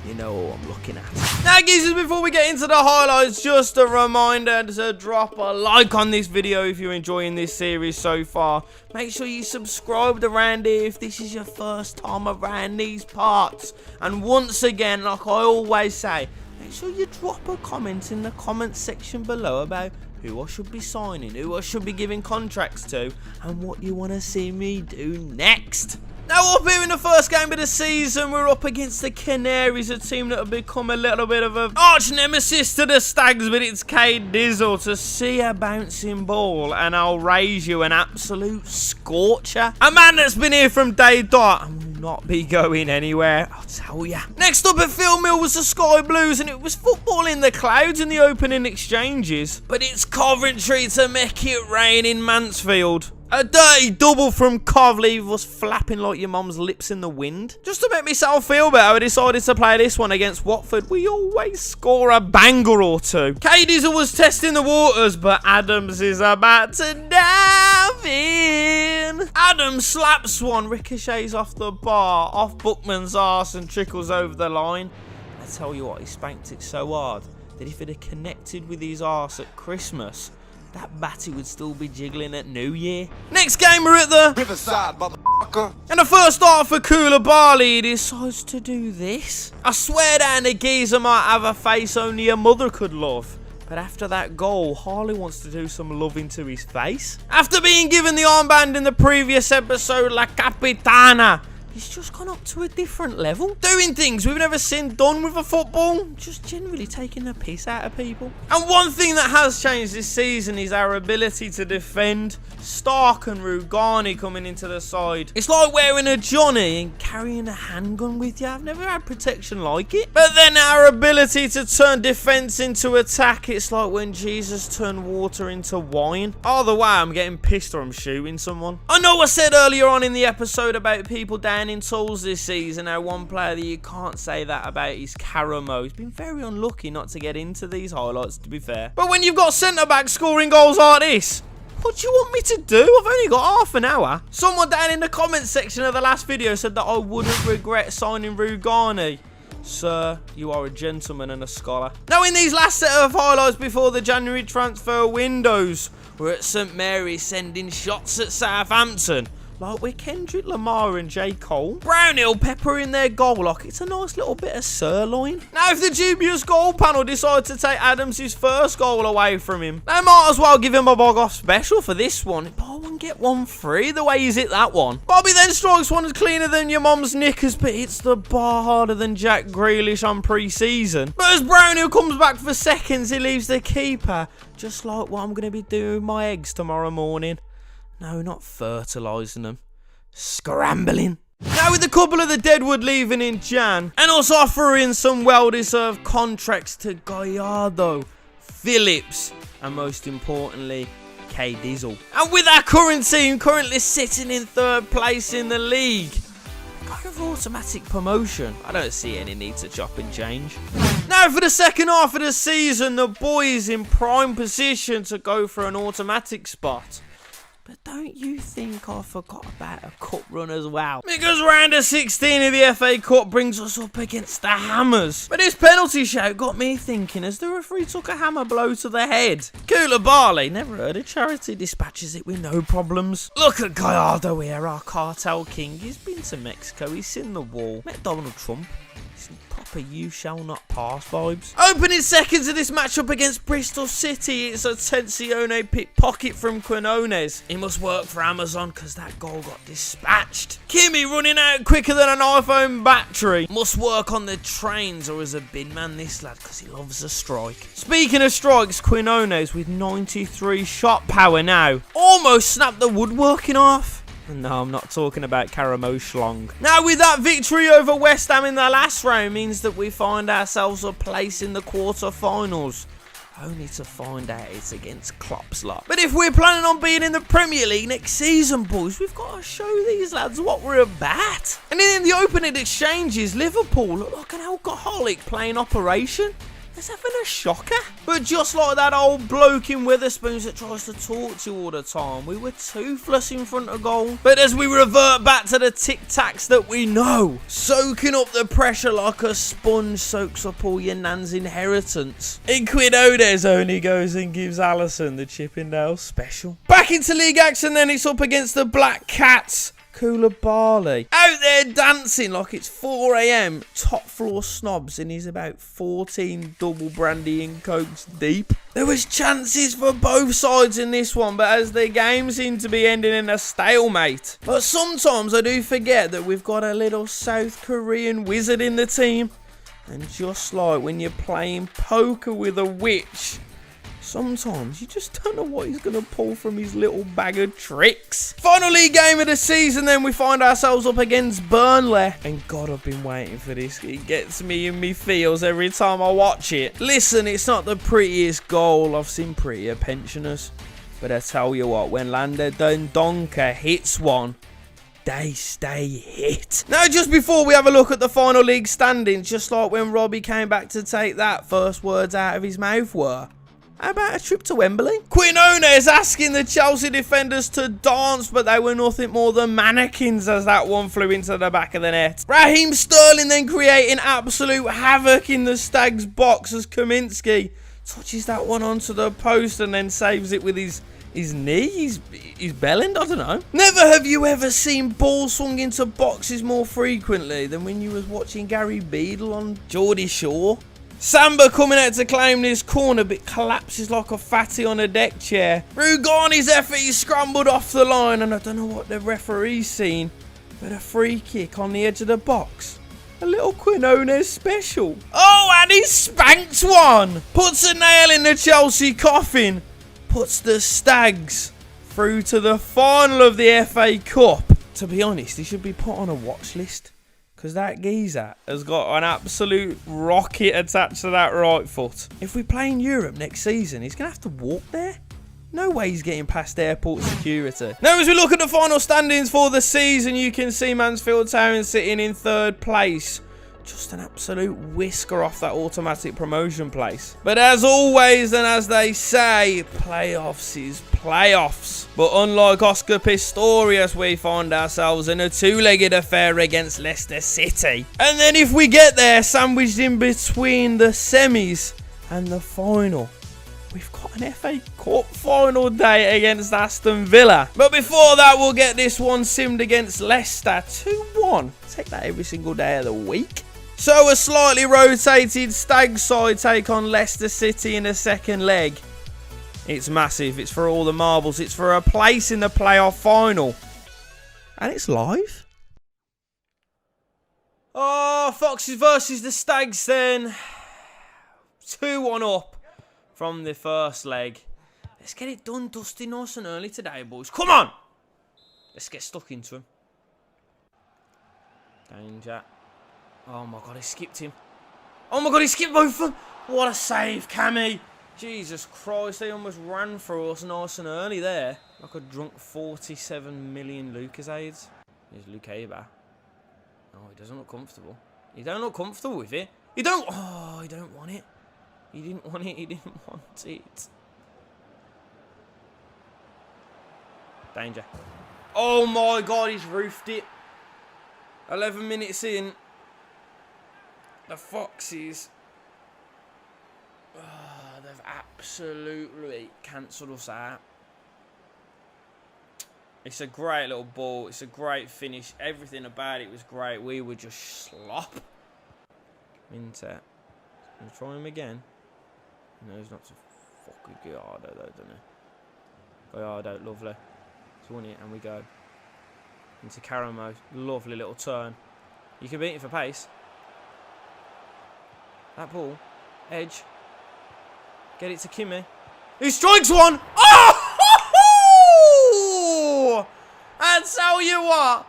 You know what I'm looking at. Now, geezers, before we get into the highlights, just a reminder to drop a like on this video if you're enjoying this series so far. Make sure you subscribe around here if this is your first time around these parts. And once again, like I always say, make sure you drop a comment in the comment section below about who I should be signing, who I should be giving contracts to, and what you want to see me do next. Now up here in the first game of the season, we're up against the Canaries, a team that have become a little bit of an arch nemesis to the Stags, but it's Cade Dizzle to see a bouncing ball, and I'll raise you an absolute scorcher. A man that's been here from day dot and will not be going anywhere, I'll tell ya. Next up at Phil Mill was the Sky Blues, and it was football in the clouds in the opening exchanges, but it's Coventry to make it rain in Mansfield. A dirty double from Cov, leave us flapping like your mum's lips in the wind. Just to make myself feel better, I decided to play this one against Watford. We always score a banger or two. K-Dizzle was testing the waters, but Adams is about to dive in. Adams slaps one, ricochets off the bar, off Bookman's arse and trickles over the line. I tell you what, he spanked it so hard that if it had connected with his arse at Christmas, that batty would still be jiggling at New Year. Next game, we're at the Riverside, motherfucker. And the first start for Koulibaly, he decides to do this. I swear down the geezer might have a face only a mother could love. But after that goal, Harley wants to do some loving to his face. After being given the armband in the previous episode, La Capitana, he's just gone up to a different level. Doing things we've never seen done with a football. Just generally taking the piss out of people. And one thing that has changed this season is our ability to defend. Stark and Rugani coming into the side. It's like wearing a Johnny and carrying a handgun with you. I've never had protection like it. But then our ability to turn defense into attack. It's like when Jesus turned water into wine. Either way, I'm getting pissed or I'm shooting someone. I know I said earlier on in the episode about people down in tools this season. Now, one player that you can't say that about is Caramo. He's been very unlucky not to get into these highlights, to be fair. But when you've got centre-backs scoring goals like this, what do you want me to do? I've only got half an hour. Someone down in the comments section of the last video said that I wouldn't regret signing Rugani. Sir, you are a gentleman and a scholar. Now, in these last set of highlights before the January transfer windows, we're at St Mary's sending shots at Southampton. Like with Kendrick Lamar and J. Cole. Brownhill peppering their goal like it's a nice little bit of sirloin. Now, if the dubious goal panel decide to take Adams' first goal away from him, they might as well give him a bog off special for this one. Buy one, get one free, the way he's hit that one. Bobby then strikes one as cleaner than your mum's knickers, but hits the bar harder than Jack Grealish on pre-season. But as Brownhill comes back for seconds, he leaves the keeper. Just like what I'm going to be doing with my eggs tomorrow morning. No, not fertilising them. Scrambling. Now, with a couple of the Deadwood leaving in Jan, and us offering some well-deserved contracts to Gallardo, Phillips, and most importantly, K Dizzle. And with our current team currently sitting in third place in the league, kind of automatic promotion. I don't see any need to chop and change. Now, for the second half of the season, the boys in prime position to go for an automatic spot. But don't you think I forgot about a cup run as well? Because round of 16 of the FA Cup brings us up against the Hammers. But this penalty shout got me thinking as the referee took a hammer blow to the head. Koulibaly, never heard of charity, dispatches it with no problems. Look at Gallardo here, our cartel king. He's been to Mexico, he's seen the wall. Met Donald Trump. Proper you shall not pass vibes. Opening seconds of this matchup against Bristol City, it's a Tensione pickpocket from Quinones. He must work for Amazon because that goal got dispatched. Kimmy running out quicker than an iPhone battery. Must work on the trains or as a bin man this lad because he loves a strike. Speaking of strikes, Quinones with 93 shot power now. Almost snapped the woodworking off. No, I'm not talking about Caramo Schlong. Now, with that victory over West Ham in the last round means that we find ourselves a place in the quarter-finals. Only to find out it's against Klopp's lot. But if we're planning on being in the Premier League next season, boys, we've got to show these lads what we're about. And in the opening exchanges, Liverpool look like an alcoholic playing Operation. It's having a shocker. But just like that old bloke in Witherspoons that tries to talk to you all the time, we were toothless in front of goal. But as we revert back to the tic-tacs that we know, soaking up the pressure like a sponge soaks up all your nan's inheritance. And Quinones only goes and gives Allison the Chippendale special. Back into league action then, it's up against the Black Cats. Koulibaly out there dancing like it's 4 AM, top floor snobs, and he's about 14 double brandy and cokes deep. There was chances for both sides in this one, but as the game seemed to be ending in a stalemate. But sometimes I do forget that we've got a little South Korean wizard in the team, and just like when you're playing poker with a witch, sometimes you just don't know what he's going to pull from his little bag of tricks. Final league game of the season, then we find ourselves up against Burnley. And God, I've been waiting for this. It gets me in me feels every time I watch it. Listen, it's not the prettiest goal. I've seen prettier pensioners. But I tell you what, when Lander Dendonka hits one, they stay hit. Now, just before we have a look at the final league standings, just like when Robbie came back to take that, first words out of his mouth were, how about a trip to Wembley? Quinones asking the Chelsea defenders to dance, but they were nothing more than mannequins as that one flew into the back of the net. Raheem Sterling then creating absolute havoc in the Stags box as Kaminsky touches that one onto the post and then saves it with his knee, his bellend, I don't know. Never have you ever seen balls swung into boxes more frequently than when you was watching Gary Beadle on Geordie Shore. Samba coming out to claim this corner, but collapses like a fatty on a deck chair. Rugani's effort, he scrambled off the line, and I don't know what the referee's seen, but a free kick on the edge of the box. A little Quinones special. Oh, and he spanked one! Puts a nail in the Chelsea coffin. Puts the Stags through to the final of the FA Cup. To be honest, he should be put on a watch list, because that geezer has got an absolute rocket attached to that right foot. If we play in Europe next season, he's going to have to walk there. No way he's getting past airport security. Now, as we look at the final standings for the season, you can see Mansfield Town sitting in 3rd place. Just an absolute whisker off that automatic promotion place. But as always, and as they say, playoffs is playoffs. But unlike Oscar Pistorius, we find ourselves in a 2-legged affair against Leicester City. And then if we get there, sandwiched in between the semis and the final, we've got an FA Cup final day against Aston Villa. But before that, we'll get this one simmed against Leicester 2-1. Take that every single day of the week. So a slightly rotated Stag side take on Leicester City in the second leg. It's massive. It's for all the marbles. It's for a place in the playoff final. And it's live. Oh, Foxes versus the Stags then. 2-1 up from the first leg. Let's get it done, Dusty, nice and early today, boys. Come on! Let's get stuck into him. Danger. Oh my god, he skipped him. Oh my god, he skipped both of them. What a save, Cammy. Jesus Christ, they almost ran through us nice and early there. Like a drunk 47 million Lucasades. Here's Lukeba. Oh, he doesn't look comfortable. He don't look comfortable with it. He don't... Oh, he don't want it. He didn't want it. He didn't want it. Danger. Oh my god, he's roofed it. 11 minutes in. The Foxes, they've absolutely cancelled us out. It's a great little ball. It's a great finish. Everything about it was great. We were just slop. Minter. Gonna try him again. He knows not to fuck with Gallardo though, doesn't he? Gallardo, lovely. He's won it and we go. Into Caramo. Lovely little turn. You can beat it for pace. That ball. Edge. Get it to Kimmy. He strikes one. Oh! I tell you what.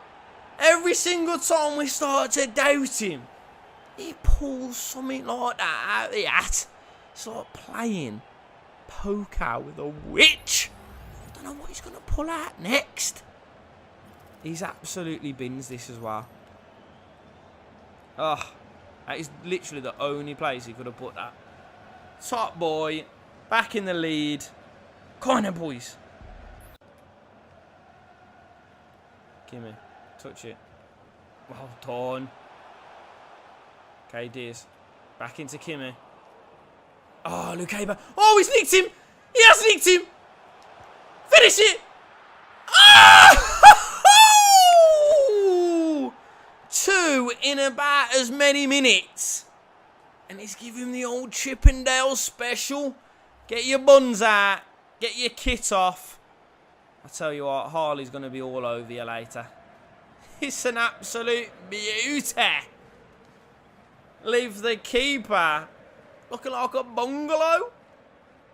Every single time we start to doubt him, he pulls something like that out of the hat. It's like playing poker with a witch. I don't know what he's going to pull out next. He's absolutely bins this as well. Oh. That is literally the only place he could have put that. Top boy. Back in the lead. Come on then, boys. Gimme. Touch it. Well done. Okay, Diaz. Back into Kimmy. Oh, Lukeba. Oh, he's nicked him. He has nicked him. Finish it. Ah! 2 in about as many minutes. And he's giving the old Chippendale special. Get your buns out. Get your kit off. I tell you what, Harley's going to be all over you later. It's an absolute beauty. Leave the keeper looking like a bungalow.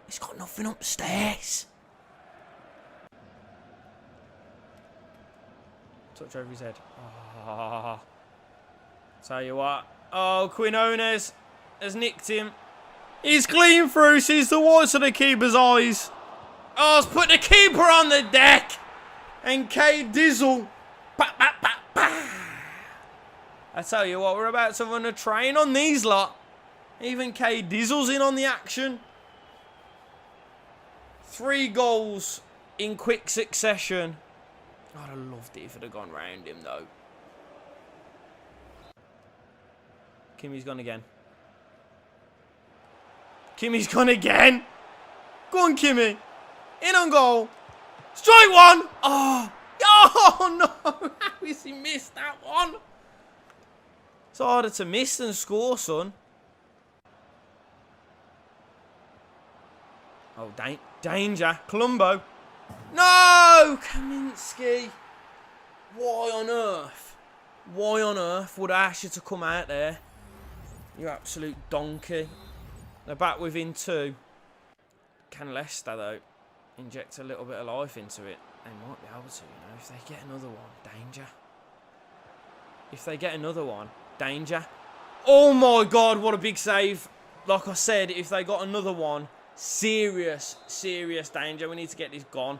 He's got nothing upstairs. Touch over his head. Oh. Tell you what. Oh, Quinones has nicked him. He's clean through. Sees the whites of the keeper's eyes. Oh, it's put the keeper on the deck. And K Dizzle. Bah, bah, bah, bah. I tell you what, we're about to run a train on these lot. Even K Dizzle's in on the action. 3 goals in quick succession. I'd have loved it if it had gone round him, though. Kimmy's gone again. Kimmy's gone again. Go on, Kimmy. In on goal. Strike one. Oh. Oh, no. How has he missed that one? It's harder to miss than score, son. Oh, danger. Columbo. No! Kaminsky. Why on earth? Why on earth would I ask you to come out there? You absolute donkey. They're back within 2. Can Leicester, though, inject a little bit of life into it? They might be able to, you know. If they get another one, danger. If they get another one, danger. Oh, my God, what a big save. Like I said, if they got another one, serious danger. We need to get this gone.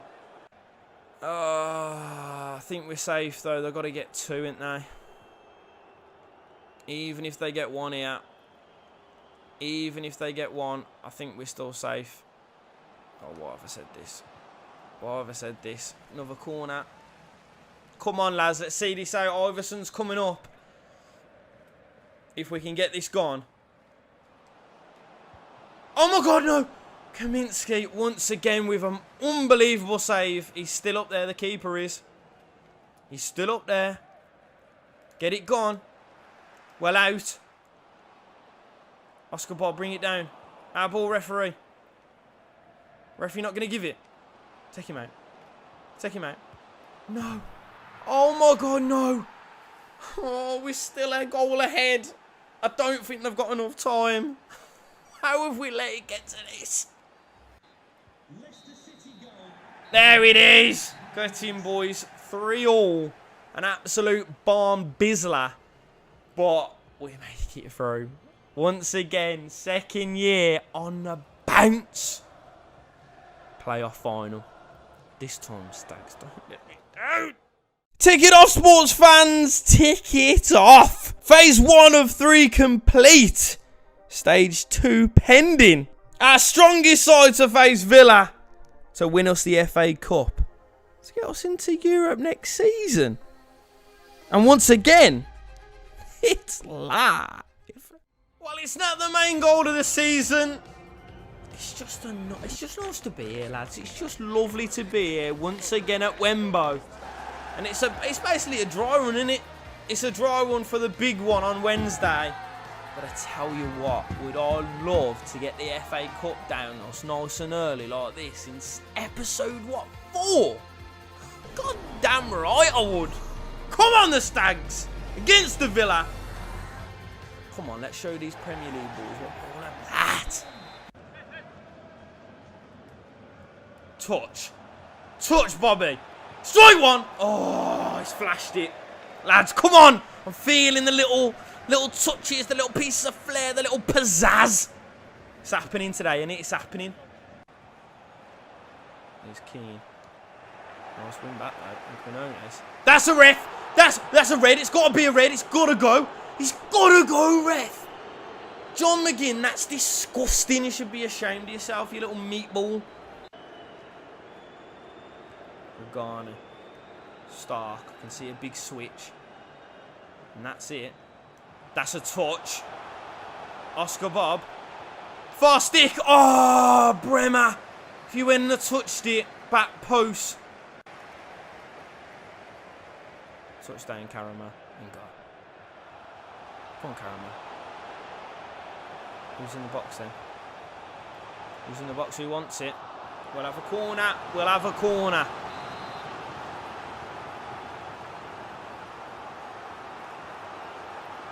I think we're safe, though. They've got to get 2, ain't they? Even if they get 1 here. Even if they get 1, I think we're still safe. Oh, why have I said this? Why have I said this? Another corner. Come on, lads. Let's see this out. Iverson's coming up. If we can get this gone. Oh, my God, no. Kaminsky, once again, with an unbelievable save. He's still up there. The keeper is. He's still up there. Get it gone. Well out. Oscar Bob, bring it down. Our ball, referee. Referee not going to give it. Take him out. Take him out. No. Oh, my God, no. Oh, we're still a goal ahead. I don't think they've got enough time. How have we let it get to this? There it is. Get in, boys. 3-3. An absolute barn bizzler. But we make it through. Once again, second year on the bounce. Playoff final. This time, Stags, don't let me down. Tick it off, sports fans. Tick it off. Phase 1 of 3 complete. Stage 2 pending. Our strongest side to face Villa to win us the FA Cup. To get us into Europe next season. And once again, it's live. Well, it's not the main goal of the season. It's just nice to be here, lads. It's just lovely to be here once again at Wembley. And it's basically a dry run, isn't it? It's a dry run for the big one on Wednesday. But I tell you what, would I love to get the FA Cup down us nice and early like this in episode, what, 4? God damn right I would. Come on, the Stags. Against the Villa. Come on, let's show these Premier League boys what we're all about. Touch. Touch, Bobby. Strike one. Oh, he's flashed it. Lads, come on. I'm feeling the little touches, the little pieces of flair, the little pizzazz. It's happening today, isn't it? It's happening. He's keen. Nice win back, though. That's a ref. That's a red. It's got to be a red. It's got to go. He's got to go, ref. John McGinn, that's disgusting. You should be ashamed of yourself, you little meatball. Garner. Stark. I can see a big switch. And that's it. That's a touch. Oscar Bob. Far stick. Oh, Bremer. If you wouldn't have touched it. Back post. Touchdown, Caramo. And go. Come on, Caramo. Who's in the box then? Who's in the box? Who wants it? We'll have a corner. We'll have a corner.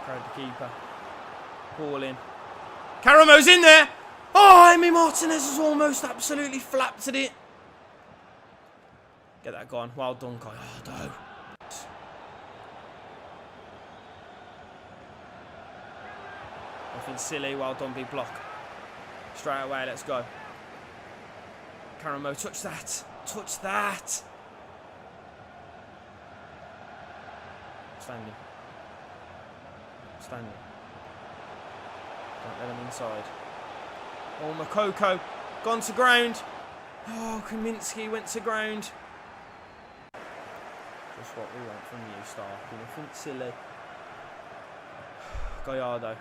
Carried the keeper. Ball in. Caramo's in there. Oh, Amy Martinez has almost absolutely flapped at it. Get that gone. Well done, Kai. Oh, no. Nothing silly. Well done, big block. Straight away, let's go. Caramo, touch that. Touch that. Standing. Standing. Don't let him inside. Oh, Makoko. Gone to ground. Oh, Kaminsky went to ground. Just what we want from you, Stark. Nothing silly. Gallardo.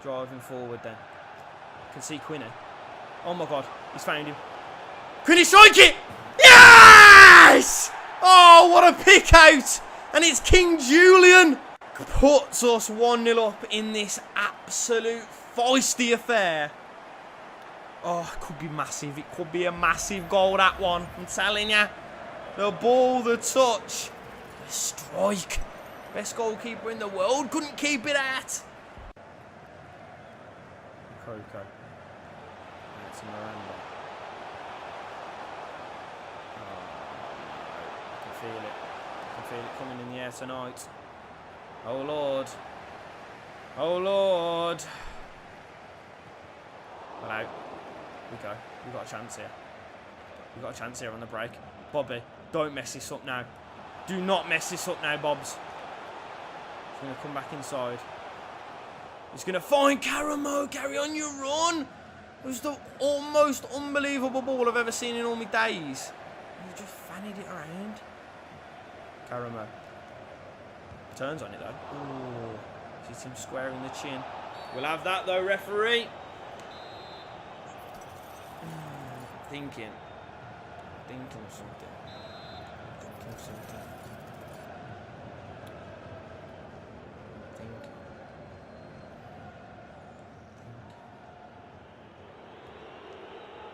Driving forward then. Can see Quinny. Oh my God, he's found him. Quinny, strike it! Yes! Oh, what a pick out! And it's King Julian. Puts us 1-0 up in this absolute feisty affair. Oh, it could be massive. It could be a massive goal, that one. I'm telling you. The ball, the touch, the strike. Best goalkeeper in the world. Couldn't keep it out. Coco. That's Miranda. Oh, I can feel it. I can feel it coming in the air tonight. Oh, Lord. Oh, Lord. Well, out. We go. We've got a chance here. We've got a chance here on the break. Bobby, don't mess this up now. Do not mess this up now, Bobs. He's going to come back inside. He's going to find Caramo. Carry on your run. It was the almost unbelievable ball I've ever seen in all my days. He just fannied it around. Caramo. Turns on it, though. Ooh. Hits him square in the chin. We'll have that, though, referee. Thinking something.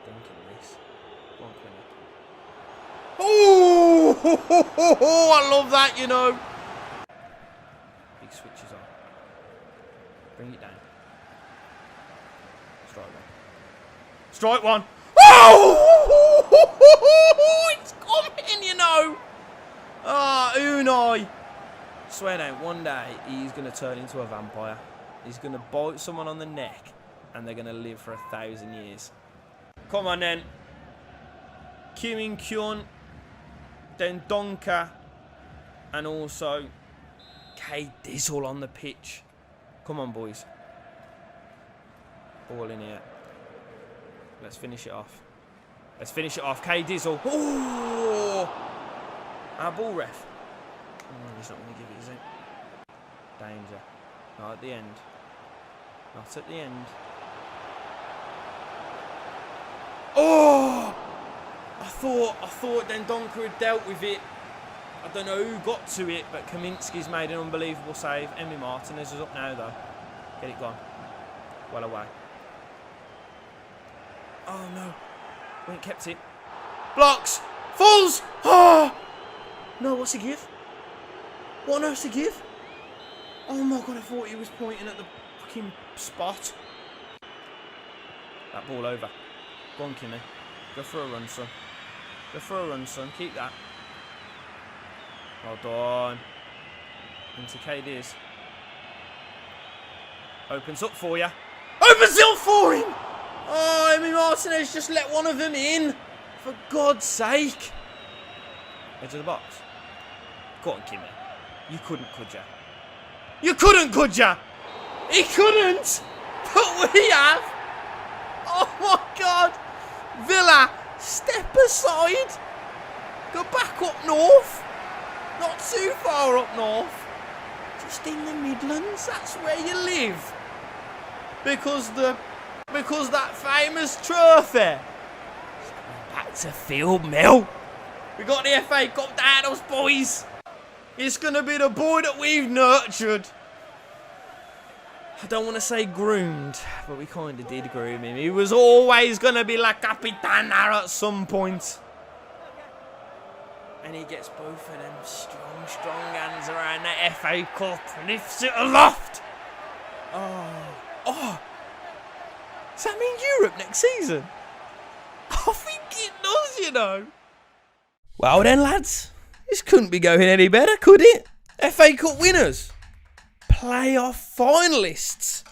Thinking this. Go on, Quinny. Oh, I love that, you know. Big switches on. Bring it down. Strike one. Strike one. Oh! It's coming, you know. Ah, Unai. Swear down, one day he's going to turn into a vampire. He's going to bite someone on the neck and they're going to live for 1,000 years. Come on then. Kim In-kyun, then Donka, and also K Dizzle on the pitch. Come on, boys. Ball in here. Let's finish it off. Let's finish it off. K Dizzle. Oh! Our ball ref. Oh, he's not going to give it, is he? Danger. Not at the end. Not at the end. Oh! I thought Dendonka had dealt with it. I don't know who got to it, but Kaminsky's made an unbelievable save. Emmy Martinez is up now, though. Get it gone. Well away. Oh, no. Went kept it. Blocks. Falls. Oh! No, what's he give? What on earth's he give? Oh, my God, I thought he was pointing at the fucking spot. That ball over. Go on, Kimmy. Go for a run, son. Go for a run, son. Keep that. Well done. Into KD's. Opens up for you. Opens up for him! Oh, Emmy Martinez just let one of them in. For God's sake. Edge of the box. Go on, Kimmy. You couldn't, could ya? You couldn't, could ya? He couldn't. But we have. Oh, my God. Villa, step aside. Go back up north. Not too far up north. Just in the Midlands. That's where you live. Because that famous trophy is going back to Field Mill. We got the FA Cup down, those boys. It's going to be the boy that we've nurtured. I don't want to say groomed, but we kind of did groom him. He was always going to be La Capitana at some point. And he gets both of them strong hands around the FA Cup. Lifts it aloft. Oh. Does that mean Europe next season? I think it does, you know. Well then, lads. This couldn't be going any better, could it? FA Cup winners. Playoff finalists.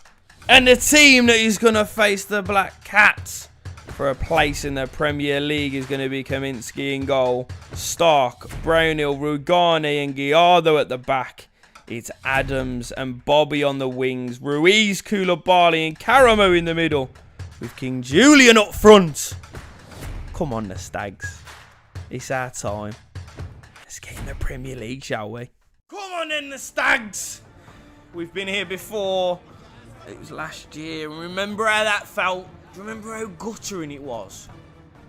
And the team that is going to face the Black Cats for a place in the Premier League is going to be Kaminsky in goal. Stark, Brownhill, Rugani and Gallardo at the back. It's Adams and Bobby on the wings. Ruiz, Koulibaly and Caramo in the middle. With King Julian up front. Come on, the Stags. It's our time. Let's get in the Premier League, shall we? Come on then, the Stags. We've been here before. It was last year. And remember how that felt? Remember how guttering it was?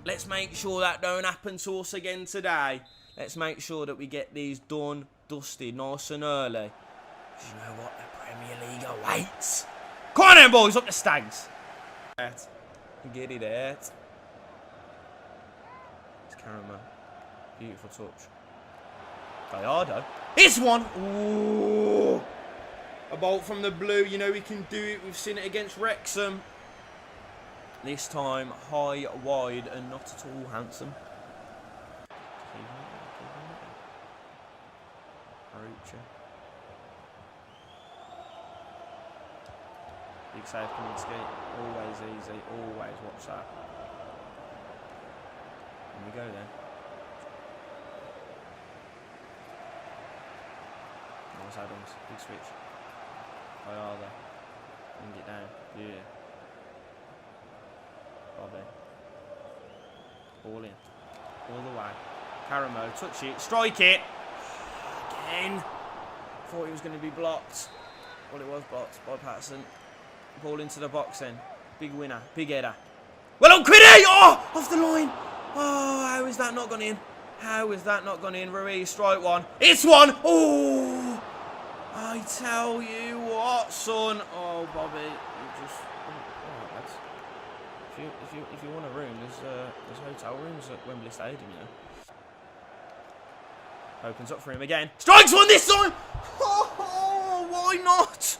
Let's make sure that don't happen to us again today. Let's make sure that we get these done, dusted, nice and early. Because you know what? The Premier League awaits. Come on then, boys. Up the Stags. Get it out. It's Caramel. Beautiful touch. Gallardo. It's one. Ooh. A bolt from the blue. You know we can do it. We've seen it against Wrexham. This time high, wide, and not at all handsome. Big save, Kaminsky. Always easy. Always watch that. And we go then. Nice Adams. Big switch. Gallardo. Bring it down. Yeah. Bobby. Ball in. All the way. Caramo. Touch it. Strike it. Again. Thought he was going to be blocked. Well, it was blocked by Patterson. Ball into the box then. Big winner. Big header. Well, on Quiddy! Oh! Off the line. Oh, how is that not gone in? How is that not gone in? Ruiz, strike one. It's one! Oh! I tell you what, son. Oh, Bobby. You just... Oh, lads. If you want a room, there's hotel rooms at Wembley Stadium, you know. Opens up for him again. Strikes one this time! Oh, why not?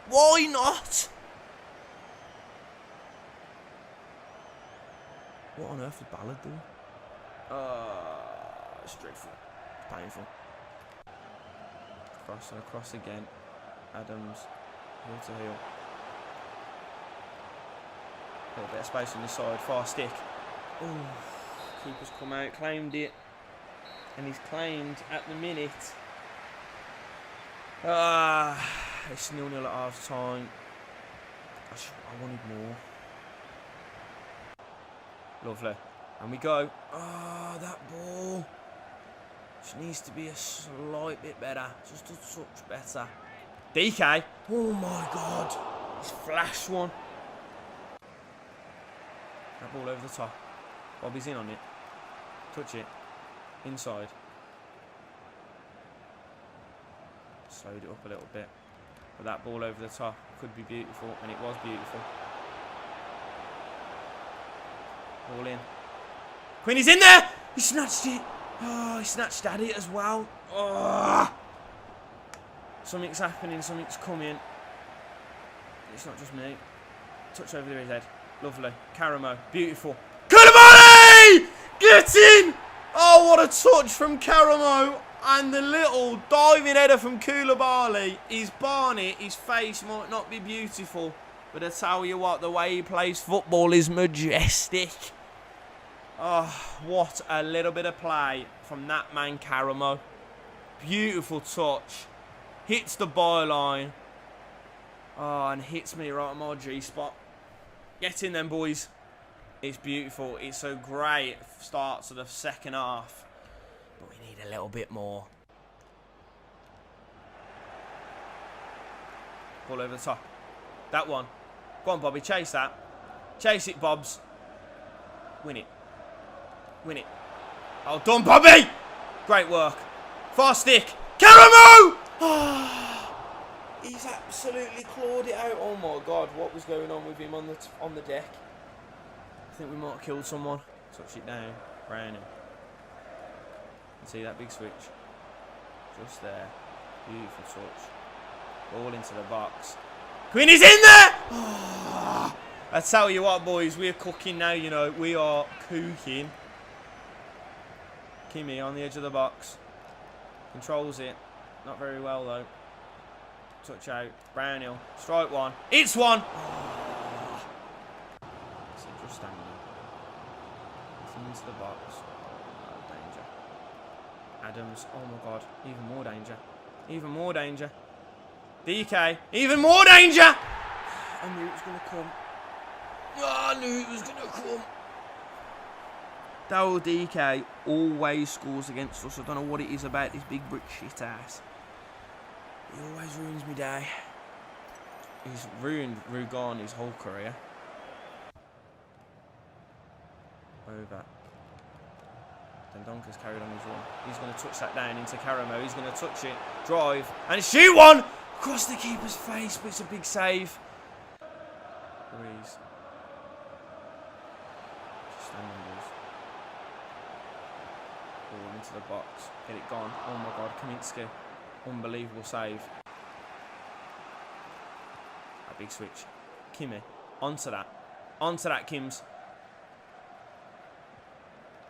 Why not? What on earth is Ballard doing? It's dreadful. It's painful. Cross and across again. Adams. Heel to heel. A little bit of space on this side. Far stick. Ooh. Keeper's come out. Claimed it. And he's claimed at the minute. It's 0-0 at half time. I wanted more. Lovely. And we go. Oh, that ball. Just needs to be a slight bit better. Just a touch better. DK. Oh my God. He's flashed one. That ball over the top. Bobby's in on it. Touch it. Inside. Slowed it up a little bit. But that ball over the top could be beautiful. And it was beautiful. Ball in. Quinny's in there! He snatched it. Oh, he snatched at it as well. Oh. Something's happening. Something's coming. It's not just me. Touch over his head. Lovely. Caramo. Beautiful. Koulibaly! Get in! Oh, what a touch from Caramo. And the little diving header from Koulibaly. His Barney, his face might not be beautiful. But I tell you what, the way he plays football is majestic. Oh, what a little bit of play from that man, Caramo. Beautiful touch. Hits the byline. Oh, and hits me right on my G-spot. Get in then, boys. It's beautiful. It's a great start to the second half. But we need a little bit more. Ball over the top. That one. Go on, Bobby. Chase that. Chase it, Bobs. Win it. Win it. Oh, done, Bobby! Great work. Fast stick. Caramo! He's absolutely clawed it out. Oh, my God. What was going on with him on the deck? I think we might have killed someone. Touch it down. Browning. See that big switch? Just there. Beautiful touch. Ball into the box. Quinn is in there! Oh, I tell you what, boys, we're cooking now, you know. We are cooking. Kimmy on the edge of the box. Controls it. Not very well, though. Touch out. Brownhill. Strike one. It's one! Oh. So just standing there. Nothing into the box. Oh, danger. Adams. Oh, my God. Even more danger. Even more danger. DK, even more danger! I knew it was going to come. Oh, I knew it was going to come. Daryl DK always scores against us. I don't know what it is about this big brick shit ass. He always ruins me day. He's ruined Rugani's whole career. Over. Then Donker's carried on his run. He's going to touch that down into Karamo. He's going to touch it, drive, and shoot one across the keeper's face, but it's a big save. Ruiz. Standing balls. Ball into the box. Get it gone. Oh my God, Kaminsky. Unbelievable save. A big switch. Kimmy. Onto that. Onto that, Kims.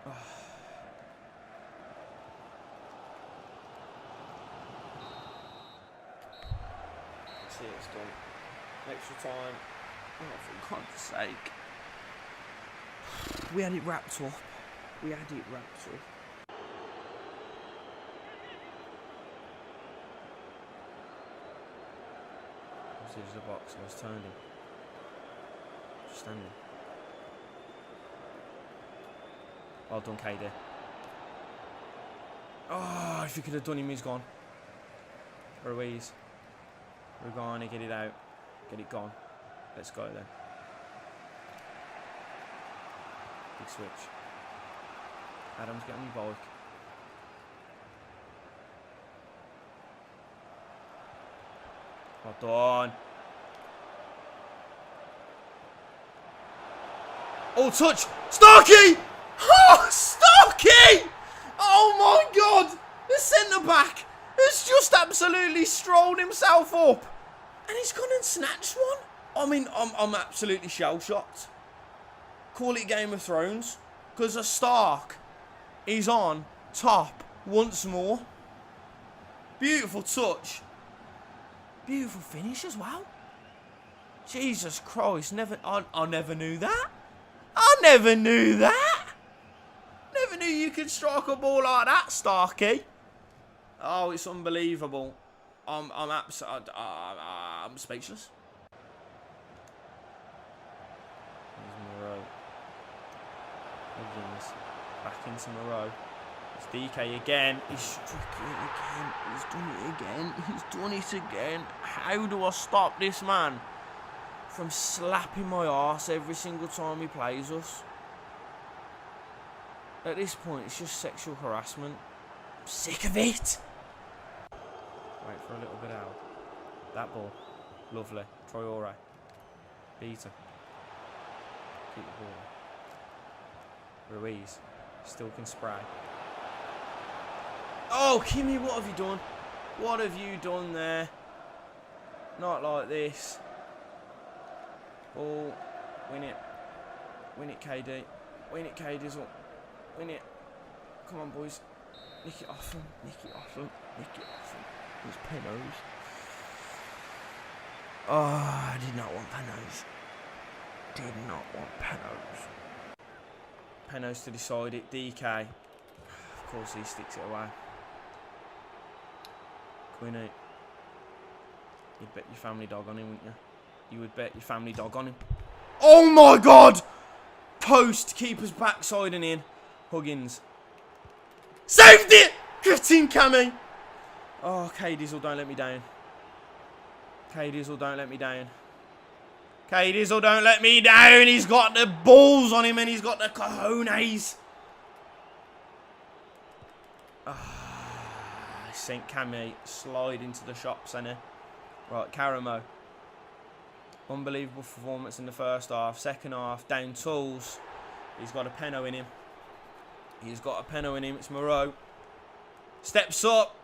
Oh. See, it's done. Extra time. Oh, for God's sake. We had it wrapped up. We had it wrapped up. There's the box. I was turning. Just standing. Well done, KD. Oh, if you could have done him, he's gone. Ruiz. Rugani, get it out. Get it gone. Let's go then. Big switch. Adams, get on your bike. Well done. Oh, touch. Starkey! Oh, Starkey! Oh, my God. The centre-back has just absolutely strolled himself up. And he's gone and snatched one. I mean, I'm absolutely shell-shocked. Call it Game of Thrones. Because a Stark is on top once more. Beautiful touch. Beautiful finish as well. Jesus Christ, I never knew that. I never knew that. Never knew you could strike a ball like that, Starkey. Oh, it's unbelievable. I'm speechless. There's Moreau. Higgins back into Moreau. It's DK again. He's struck it again. He's done it again. He's done it again. How do I stop this man from slapping my arse every single time he plays us? At this point, it's just sexual harassment. I'm sick of it. Wait for a little bit out. That ball. Lovely. Traore. Peter. Keep the ball. Ruiz. Still can spray. Oh, Kimmy, what have you done? What have you done there? Not like this. Ball. Win it. Win it, KD. Win it, KDizzle. Win it. Come on, boys. Nick it off him. Nick it off him. Nick it off him. Those penos. Oh, I did not want penos. Did not want penos. Penos to decide it. DK. Of course, he sticks it away. Quinny. You'd bet your family dog on him, wouldn't you? You would bet your family dog on him. Oh my God! Post, keeper's backside and in. Huggins. Saved it! 15 Cammy. Oh, K-Dizzle, don't let me down. K-Dizzle, don't let me down. K-Dizzle, don't let me down. He's got the balls on him and he's got the cojones. St. Cammy slide into the shop centre. Right, Karamo. Unbelievable performance in the first half. Second half, down tools. He's got a penno in him. He's got a penno in him. It's Moreau. Steps up.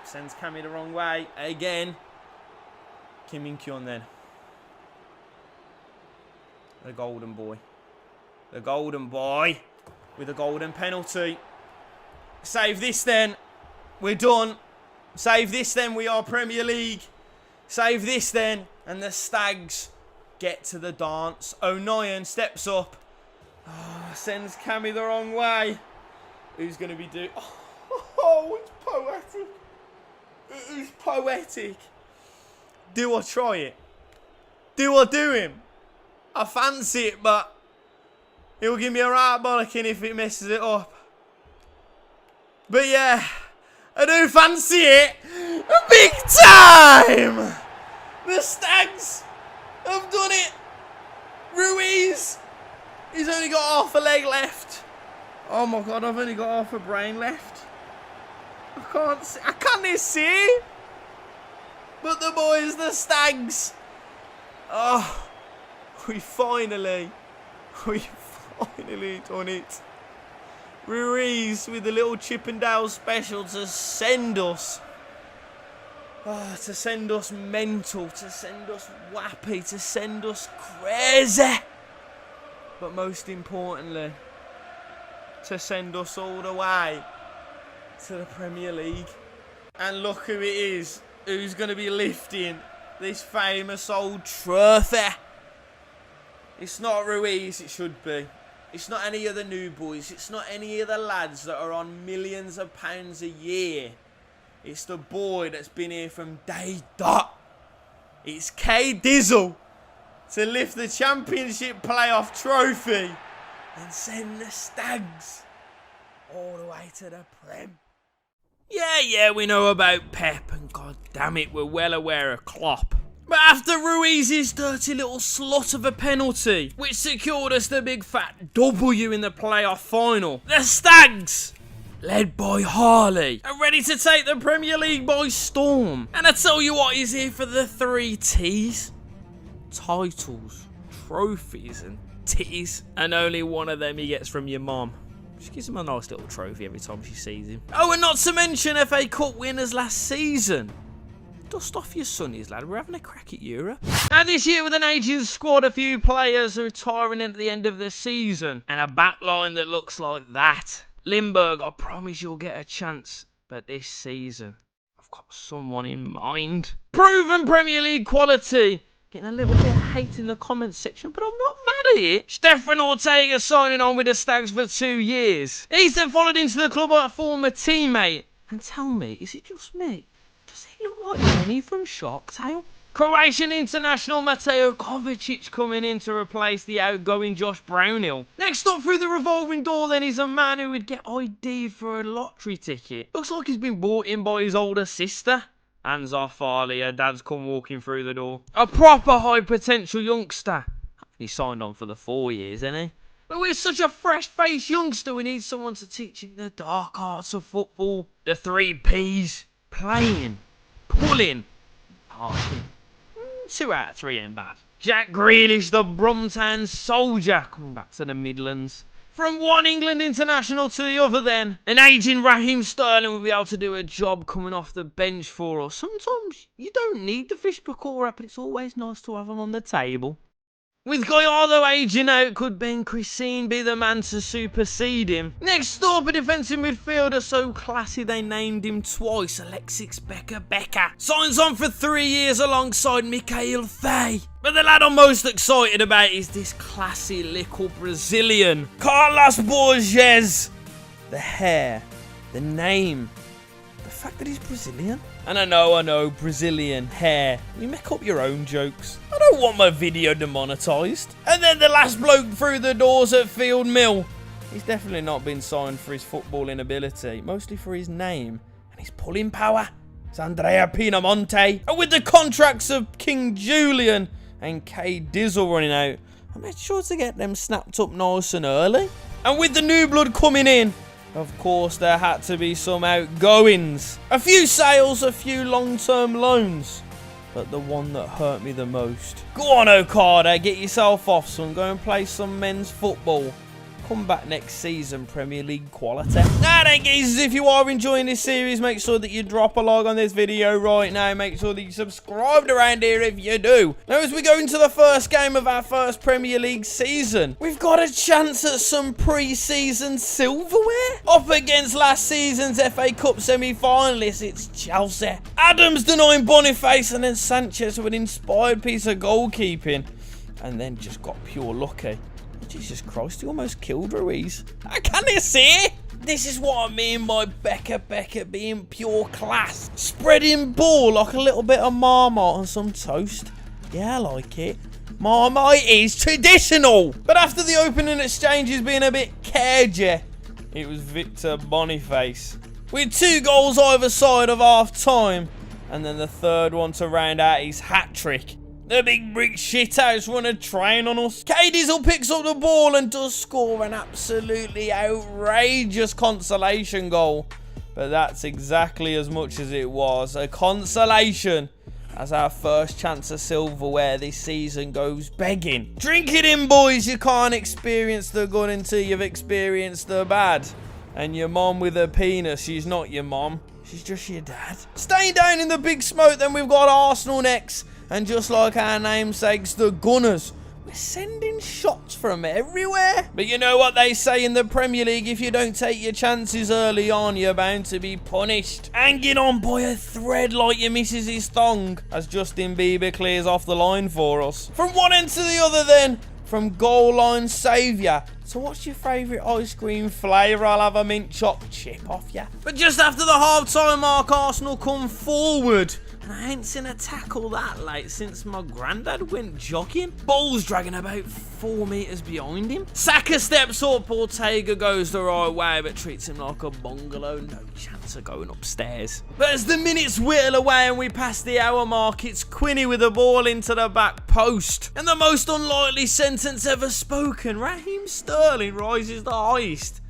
Sends Cammy the wrong way. Again. Kim In-kyun then. The golden boy. The golden boy. With a golden penalty. Save this then. We're done. Save this then. We are Premier League. Save this then. And the Stags get to the dance. O'Nien steps up. Oh, sends Cammy the wrong way. Who's going to be doing... Oh, it's poetic. It is poetic. Do I try it? Do I do him? I fancy it, but he'll give me a right bollocking if it messes it up. But yeah, I do fancy it. Big time! The Stags have done it. Ruiz, he's only got half a leg left. Oh my God, I've only got half a brain left. I can't see. But the boys, the Stags. Oh, we finally done it. Ruiz with the little Chippendale special to send us. To send us mental, to send us wappy, to send us crazy. But most importantly, to send us all the way to the Premier League. And look who it is, who's going to be lifting this famous old trophy. It's not Ruiz, it should be. It's not any of the new boys. It's not any of the lads that are on millions of pounds a year. It's the boy that's been here from day dot. It's K Dizzle to lift the Championship playoff trophy and send the Stags all the way to the Prem. Yeah, we know about Pep, and god damn it, we're well aware of Klopp. But after Ruiz's dirty little slut of a penalty, which secured us the big fat W in the playoff final, the Stags, led by Harley, are ready to take the Premier League by storm. And I tell you what, he's here for the 3 T's. Titles, trophies and titties. And only one of them he gets from your mom. She gives him a nice little trophy every time she sees him. Oh, and not to mention FA Cup winners last season. Dust off your sunnies, lad. We're having a crack at Europe. And this year with an aging squad, a few players are retiring at the end of the season, and a backline that looks like that. Lindbergh, I promise you'll get a chance. But this season, I've got someone in mind. Proven Premier League quality. Getting a little bit of hate in the comments section, but I'm not mad at it. Stefan Ortega signing on with the Stags for 2 years. He's then followed into the club by a former teammate. And tell me, is it just me? Does he look like Lenny from Shark Tale? Croatian international Mateo Kovacic coming in to replace the outgoing Josh Brownhill. Next up through the revolving door then is a man who would get ID'd for a lottery ticket. Looks like he's been brought in by his older sister. Hands off Farley, her dad's come walking through the door. A proper high potential youngster. He signed on for the 4 years, isn't he? But with such a fresh-faced youngster, we need someone to teach him the dark arts of football. The 3 P's. Playing, pulling, passing. 2 out of 3 ain't bad. Jack Grealish, the Brumtown soldier, coming back to the Midlands. From one England international to the other then. An aging Raheem Sterling will be able to do a job coming off the bench for us. Sometimes you don't need the fish pakora, but it's always nice to have them on the table. With Gallardo aging out, could Ben Christine be the man to supersede him? Next up, a defensive midfielder so classy they named him twice, Alexis Becker. Signs on for 3 years alongside Mikhail Fay. But the lad I'm most excited about is this classy little Brazilian, Carlos Borges. The hair, the name, the fact that he's Brazilian. And I know, Brazilian hair. You make up your own jokes. I don't want my video demonetized. And then the last bloke through the doors at Field Mill. He's definitely not been signed for his footballing ability, mostly for his name and his pulling power. It's Andrea Pinamonte. And with the contracts of King Julian and K Dizzle running out, I made sure to get them snapped up nice and early. And with the new blood coming in, of course, there had to be some outgoings. A few sales, a few long-term loans. But the one that hurt me the most. Go on, Okada, get yourself off, son. Go and play some men's football. Come back next season, Premier League quality. Now then, geezers, if you are enjoying this series, make sure that you drop a like on this video right now. Make sure that you subscribed around here if you do. Now, as we go into the first game of our first Premier League season, we've got a chance at some pre-season silverware. Up against last season's FA Cup semi-finalists, it's Chelsea. Adams denying Boniface, and then Sanchez with an inspired piece of goalkeeping. And then just got pure lucky. Jesus Christ, he almost killed Ruiz. Can you see? This is what I mean by Becker being pure class. Spreading ball like a little bit of Marmite on some toast. Yeah, I like it. Marmite is traditional. But after the opening exchanges being a bit cagey, it was Victor Boniface. With 2 goals either side of half time. And then the third one to round out his hat-trick. The big brick shithouse run a train on us. K-Diesel picks up the ball and does score an absolutely outrageous consolation goal. But that's exactly as much as it was. A consolation as our first chance of silverware this season goes begging. Drink it in, boys. You can't experience the good until you've experienced the bad. And your mom with her penis, she's not your mom. She's just your dad. Staying down in the big smoke, then we've got Arsenal next. And just like our namesakes, the Gunners, we're sending shots from everywhere. But you know what they say in the Premier League, if you don't take your chances early on, you're bound to be punished. Hanging on by a thread like your missus's thong, as Justin Bieber clears off the line for us. From one end to the other then, from goal line saviour. So what's your favourite ice cream flavour? I'll have a mint chopped chip off ya. But just after the half-time mark, Arsenal come forward. And I ain't seen a tackle that late since my granddad went jogging. Ball's dragging about 4 metres behind him. Saka steps up, Ortega goes the right way, but treats him like a bungalow. No chance of going upstairs. But as the minutes whittle away and we pass the hour mark, it's Quinny with the ball into the back post. And the most unlikely sentence ever spoken, Raheem Sterling rises the highest.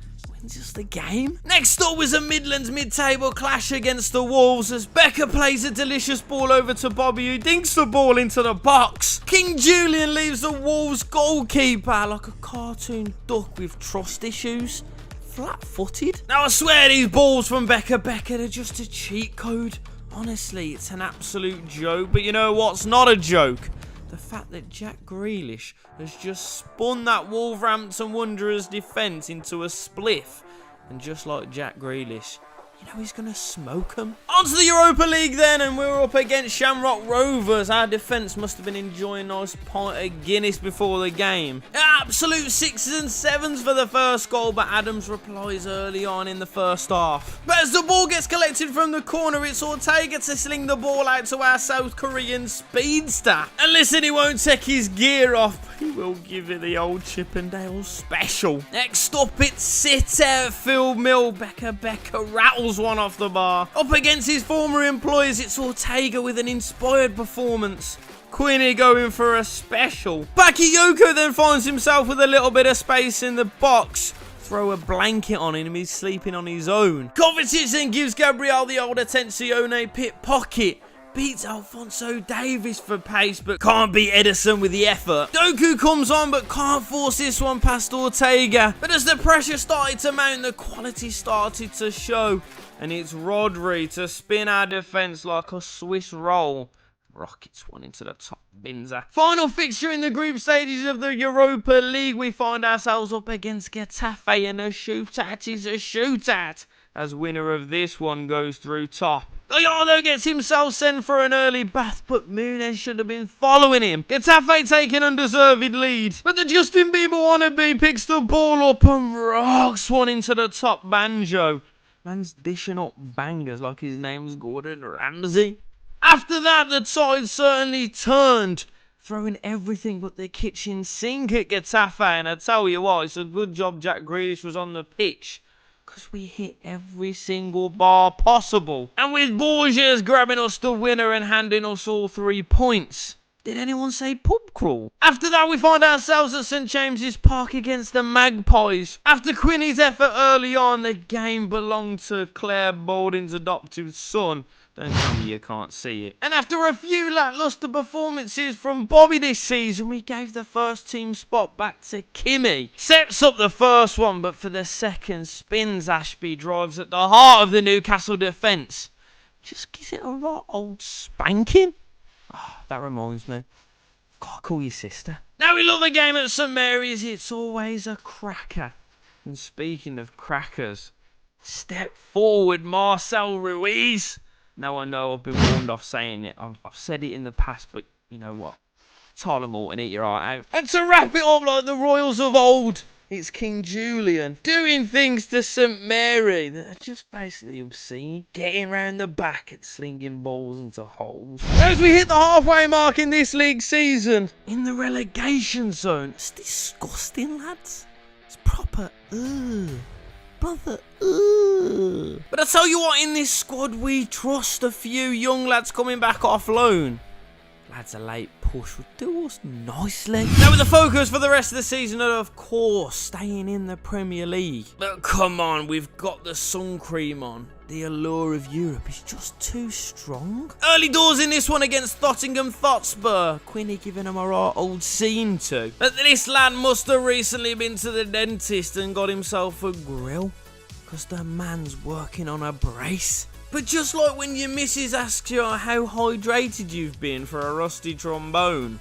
Just a game. Next up was a Midlands mid-table clash against the Wolves as Becker plays a delicious ball over to Bobby, who dinks the ball into the box. King Julian leaves the Wolves goalkeeper like a cartoon duck with trust issues, flat-footed. Now I swear these balls from Becker are just a cheat code. Honestly, it's an absolute joke. But you know what's not a joke? The fact that Jack Grealish has just spun that Wolverhampton Wanderers defence into a spliff. And just like Jack Grealish, you know he's going to smoke them. On to the Europa League then, and we're up against Shamrock Rovers. Our defence must have been enjoying a nice pint of Guinness before the game. Absolute 6s and 7s for the first goal, but Adams replies early on in the first half. But as the ball gets collected from the corner, it's Ortega to sling the ball out to our South Korean speedster. And listen, he won't take his gear off, but he will give it the old Chippendale special. Next up, it's City, Phil Mill. Becker rattles one off the bar. Up against his former employers, it's Ortega with an inspired performance. Quinny going for a special. Bakayoko then finds himself with a little bit of space in the box. Throw a blanket on him, he's sleeping on his own. Kovacic then gives Gabriel the old Attenzione pit pocket. Beats Alphonso Davies for pace, but can't beat Edison with the effort. Doku comes on, but can't force this one past Ortega. But as the pressure started to mount, the quality started to show. And it's Rodri to spin our defence like a Swiss roll. Rockets one into the top binzer. Final fixture in the group stages of the Europa League. We find ourselves up against Getafe, and a shootout is a shootout, as winner of this one goes through top. Gallardo gets himself sent for an early bath, but Muniz should have been following him. Getafe take an undeserved lead, but the Justin Bieber wannabe picks the ball up and rocks one into the top banjo. Man's dishing up bangers like his name's Gordon Ramsay. After that, the tide certainly turned, throwing everything but the kitchen sink at Getafe. And I tell you what, it's a good job Jack Grealish was on the pitch, because we hit every single bar possible. And with Borges grabbing us the winner and handing us all 3 points. Did anyone say pub crawl? After that, we find ourselves at St James's Park against the Magpies. After Quinny's effort early on, the game belonged to Claire Balding's adoptive son. Don't tell me you can't see it. And after a few lacklustre performances from Bobby this season, we gave the first team spot back to Kimmy. Sets up the first one, but for the second, spins Ashby, drives at the heart of the Newcastle defence. Just gives it a right old spanking. Oh, that reminds me. Gotta call your sister. Now we love the game at St Mary's. It's always a cracker. And speaking of crackers, step forward, Marcel Ruiz. Now I know I've been warned off saying it. I've said it in the past, but you know what? Tyler Morton, eat your eye out. And to wrap it up like the royals of old, it's King Julian doing things to St Mary that are just basically obscene. Getting round the back and slinging balls into holes. As we hit the halfway mark in this league season, in the relegation zone. It's disgusting, lads. It's proper, ugh. brother. Ugh. But I tell you what, in this squad, we trust a few young lads coming back off loan. Lads, a late push would do us nicely. Now, with the focus for the rest of the season, of course, staying in the Premier League. But come on, we've got the sun cream on. The allure of Europe is just too strong. Early doors in this one against Tottenham Hotspur. Quinny giving him a right old scene too. But this lad must have recently been to the dentist and got himself a grill. Because the man's working on a brace. But just like when your missus asks you how hydrated you've been for a rusty trombone,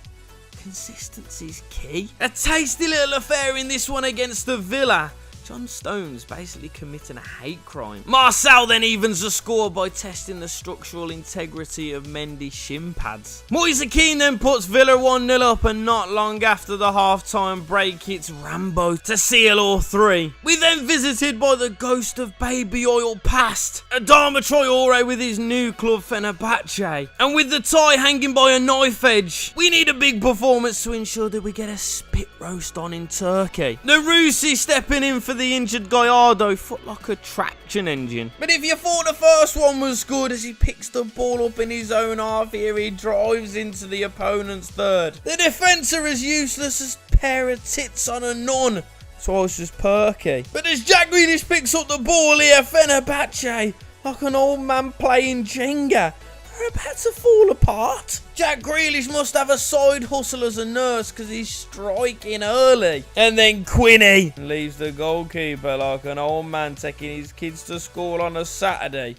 consistency's key. A tasty little affair in this one against the Villa. John Stones basically committing a hate crime. Marcel then evens the score by testing the structural integrity of Mendy's shin pads. Moise Keane then puts Villa 1-0 up, and not long after the half-time break, it's Rambo to seal all three. We then visited by the ghost of baby oil past, Adama Traore with his new club Fenerbahce. And with the tie hanging by a knife edge, we need a big performance to ensure that we get a spit roast on in Turkey. The Russi stepping in for the injured Gallardo, foot like a traction engine. But if you thought the first one was good, as he picks the ball up in his own half here, he drives into the opponent's third. The defence are as useless as a pair of tits on a nun. So I was just perky. But as Jack Grealish picks up the ball here, Fenerbahce, like an old man playing Jenga, are about to fall apart. Jack Grealish must have a side hustle as a nurse because he's striking early. And then Quinny leaves the goalkeeper like an old man taking his kids to school on a Saturday.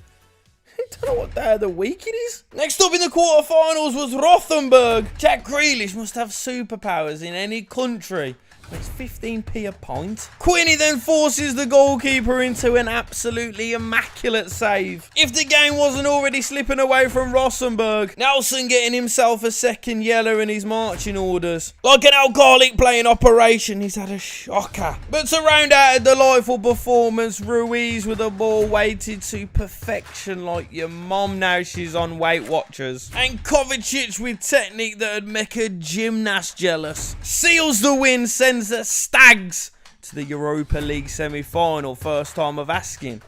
I don't know what day of the week it is. Next up in the quarterfinals was Rothenburg. Jack Grealish must have superpowers in any country. It's 15p a pint. Quinny then forces the goalkeeper into an absolutely immaculate save. If the game wasn't already slipping away from Rosenborg, Nelson getting himself a second yellow in his marching orders. Like an alcoholic playing operation, he's had a shocker. But to round out a delightful performance, Ruiz with the ball weighted to perfection like your mom now she's on Weight Watchers. And Kovacic with technique that would make a gymnast jealous. Seals the win, sends the Stags to the Europa League semi-final. First time of asking.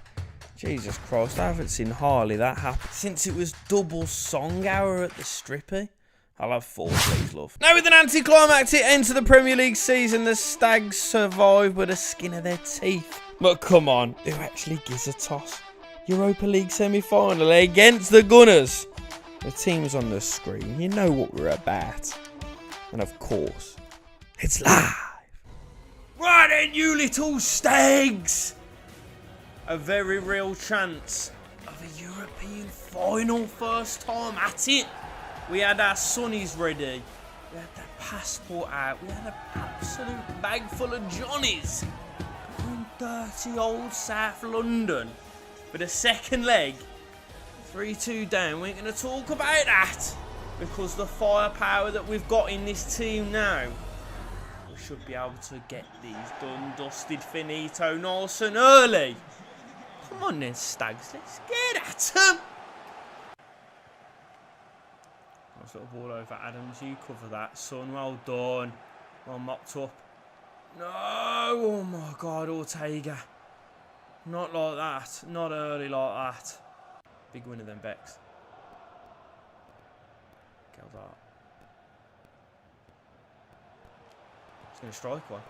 Jesus Christ, I haven't seen hardly that happen since it was double song hour at the Strippy. I'll have 4, please, love. Now with an anticlimactic end to the Premier League season, the Stags survive with the skin of their teeth. But come on, who actually gives a toss? Europa League semi-final against the Gunners. The team's on the screen. You know what we're about. And of course, it's live. Right then, you little stags! A very real chance of a European final, first time at it. We had our sunnies ready. We had the passport out. We had an absolute bag full of Johnnies. From dirty old South London. For the second leg, 3-2 down. We ain't going to talk about that. Because the firepower that we've got in this team now, should be able to get these done, dusted, finito, nice and early. Come on then, Stags, let's get at them. Nice little ball over Adams, you cover that, son, well done. Well mopped up. No, oh my God, Ortega. Not like that, not early like that. Big winner then, Bex. Geldart. Going to strike one.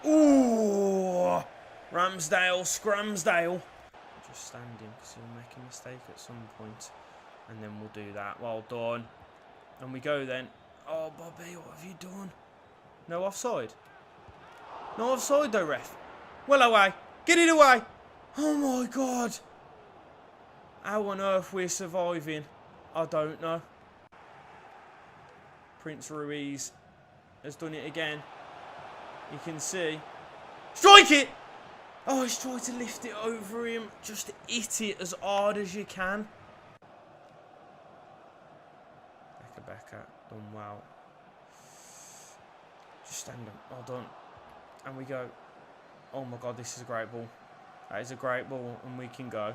Ooh! Ramsdale, Scramsdale. Just stand him because he'll make a mistake at some point. And then we'll do that. Well done. And we go then. Oh, Bobby, what have you done? No offside? No offside though, ref. Well away. Get it away. Oh my God. How on earth we're surviving, I don't know. Prince Ruiz has done it again. You can see. Strike it! Oh, he's trying to lift it over him. Just hit it as hard as you can. Becker. Done well. Just stand up. Well done. And we go. Oh my God, this is a great ball. That is a great ball. And we can go.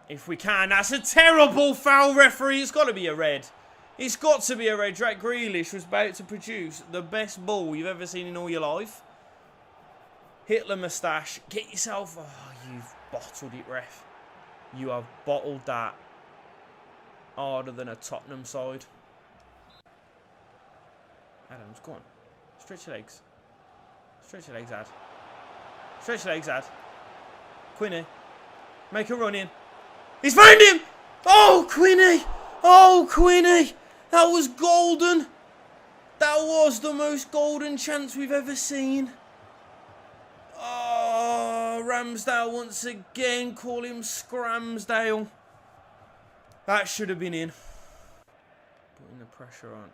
If we can. That's a terrible foul, referee. It's got to be a red. It's got to be a red. Jack Grealish was about to produce the best ball you've ever seen in all your life. Hitler moustache. Get yourself... Oh, you've bottled it, ref. You have bottled that harder than a Tottenham side. Adams, go on. Stretch your legs. Stretch your legs, Ad. Stretch your legs, Ad. Quinny. Make a run in. He's found him! Oh, Quinny! Oh, Quinny! That was golden. That was the most golden chance we've ever seen. Oh, Ramsdale once again. Call him Scramsdale. That should have been in. Putting the pressure on.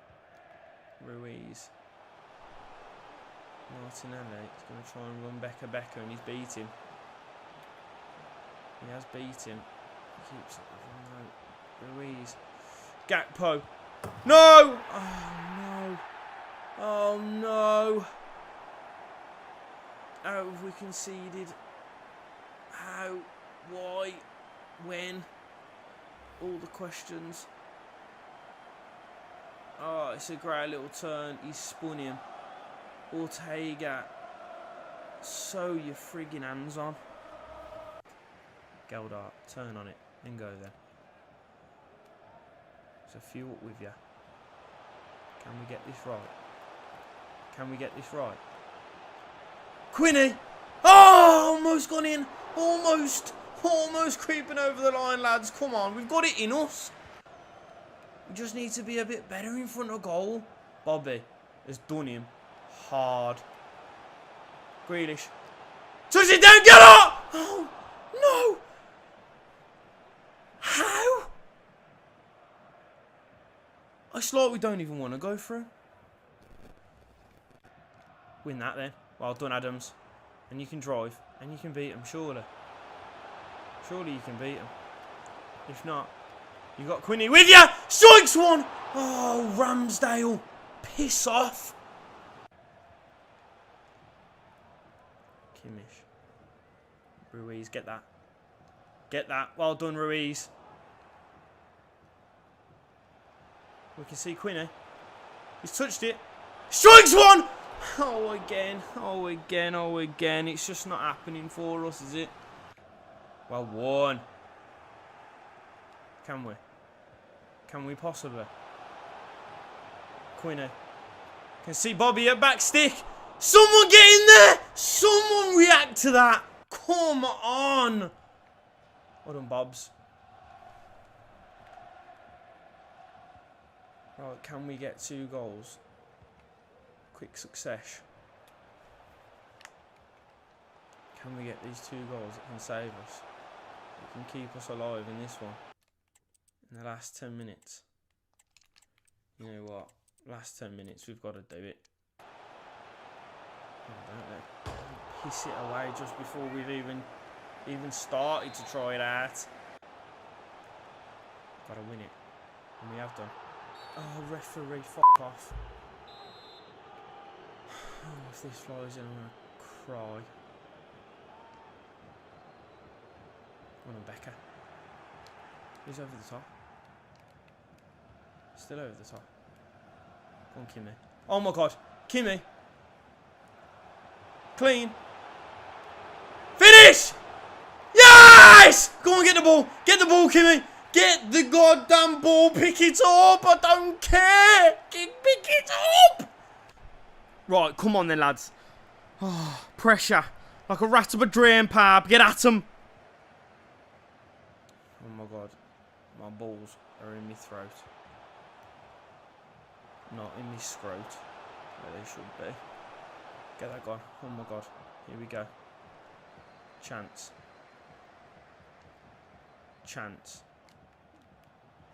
Ruiz. Martinelli is going to try and run Becker and he's beat him. He has beat him. He keeps it. No. Ruiz. Gakpo. No! Oh no. Oh no. How have we conceded? How? Why? When? All the questions. Oh, it's a great little turn. He's spun him. Ortega. Sew your friggin' hands on. Geldart, turn on it and go there. There's a few up with you. Can we get this right? Can we get this right? Quinny! Oh, almost gone in. Almost creeping over the line, lads. Come on, we've got it in us. We just need to be a bit better in front of goal. Bobby has done him hard. Grealish. Touch it down, get up! Oh, no! How? It's like we don't even want to go through. Win that then. Well done, Adams. And you can drive. And you can beat him, surely. Surely you can beat him. If not, you got Quinny with you! Strikes one! Oh, Ramsdale. Piss off. Kimmich. Ruiz, get that. Get that. Well done, Ruiz. We can see Quinny. He's touched it. Strikes one! Oh, again. Oh, again. Oh, again. It's just not happening for us, is it? Well, won. Can we? Can we possibly? Quinny. Can see Bobby at back stick. Someone get in there! Someone react to that! Come on! Well done, Bobs. Right, can we get 2 goals? Quick success. Can we get these 2 goals that can save us? That can keep us alive in this one. In the last 10 minutes. You know what? Last 10 minutes, we've got to do it. Oh, don't piss it away just before we've even started to try it out. Got to win it. And we have done. Oh, referee, fuck off. Oh, if this flies in, I'm going to cry. Come on, Becker. He's over the top. Still over the top. Go on, Kimmy. Oh my god. Kimmy. Clean. Finish! Yes! Go on, get the ball. Get the ball, Kimmy. Get the goddamn ball. Pick it up. I don't care. Pick it up. Right, come on then, lads. Oh, pressure. Like a rat up a drain pipe. Get at them. Oh my god. My balls are in my throat. Not in my scrot. Where they should be. Get that guy. Oh my god. Here we go. Chance. Chance.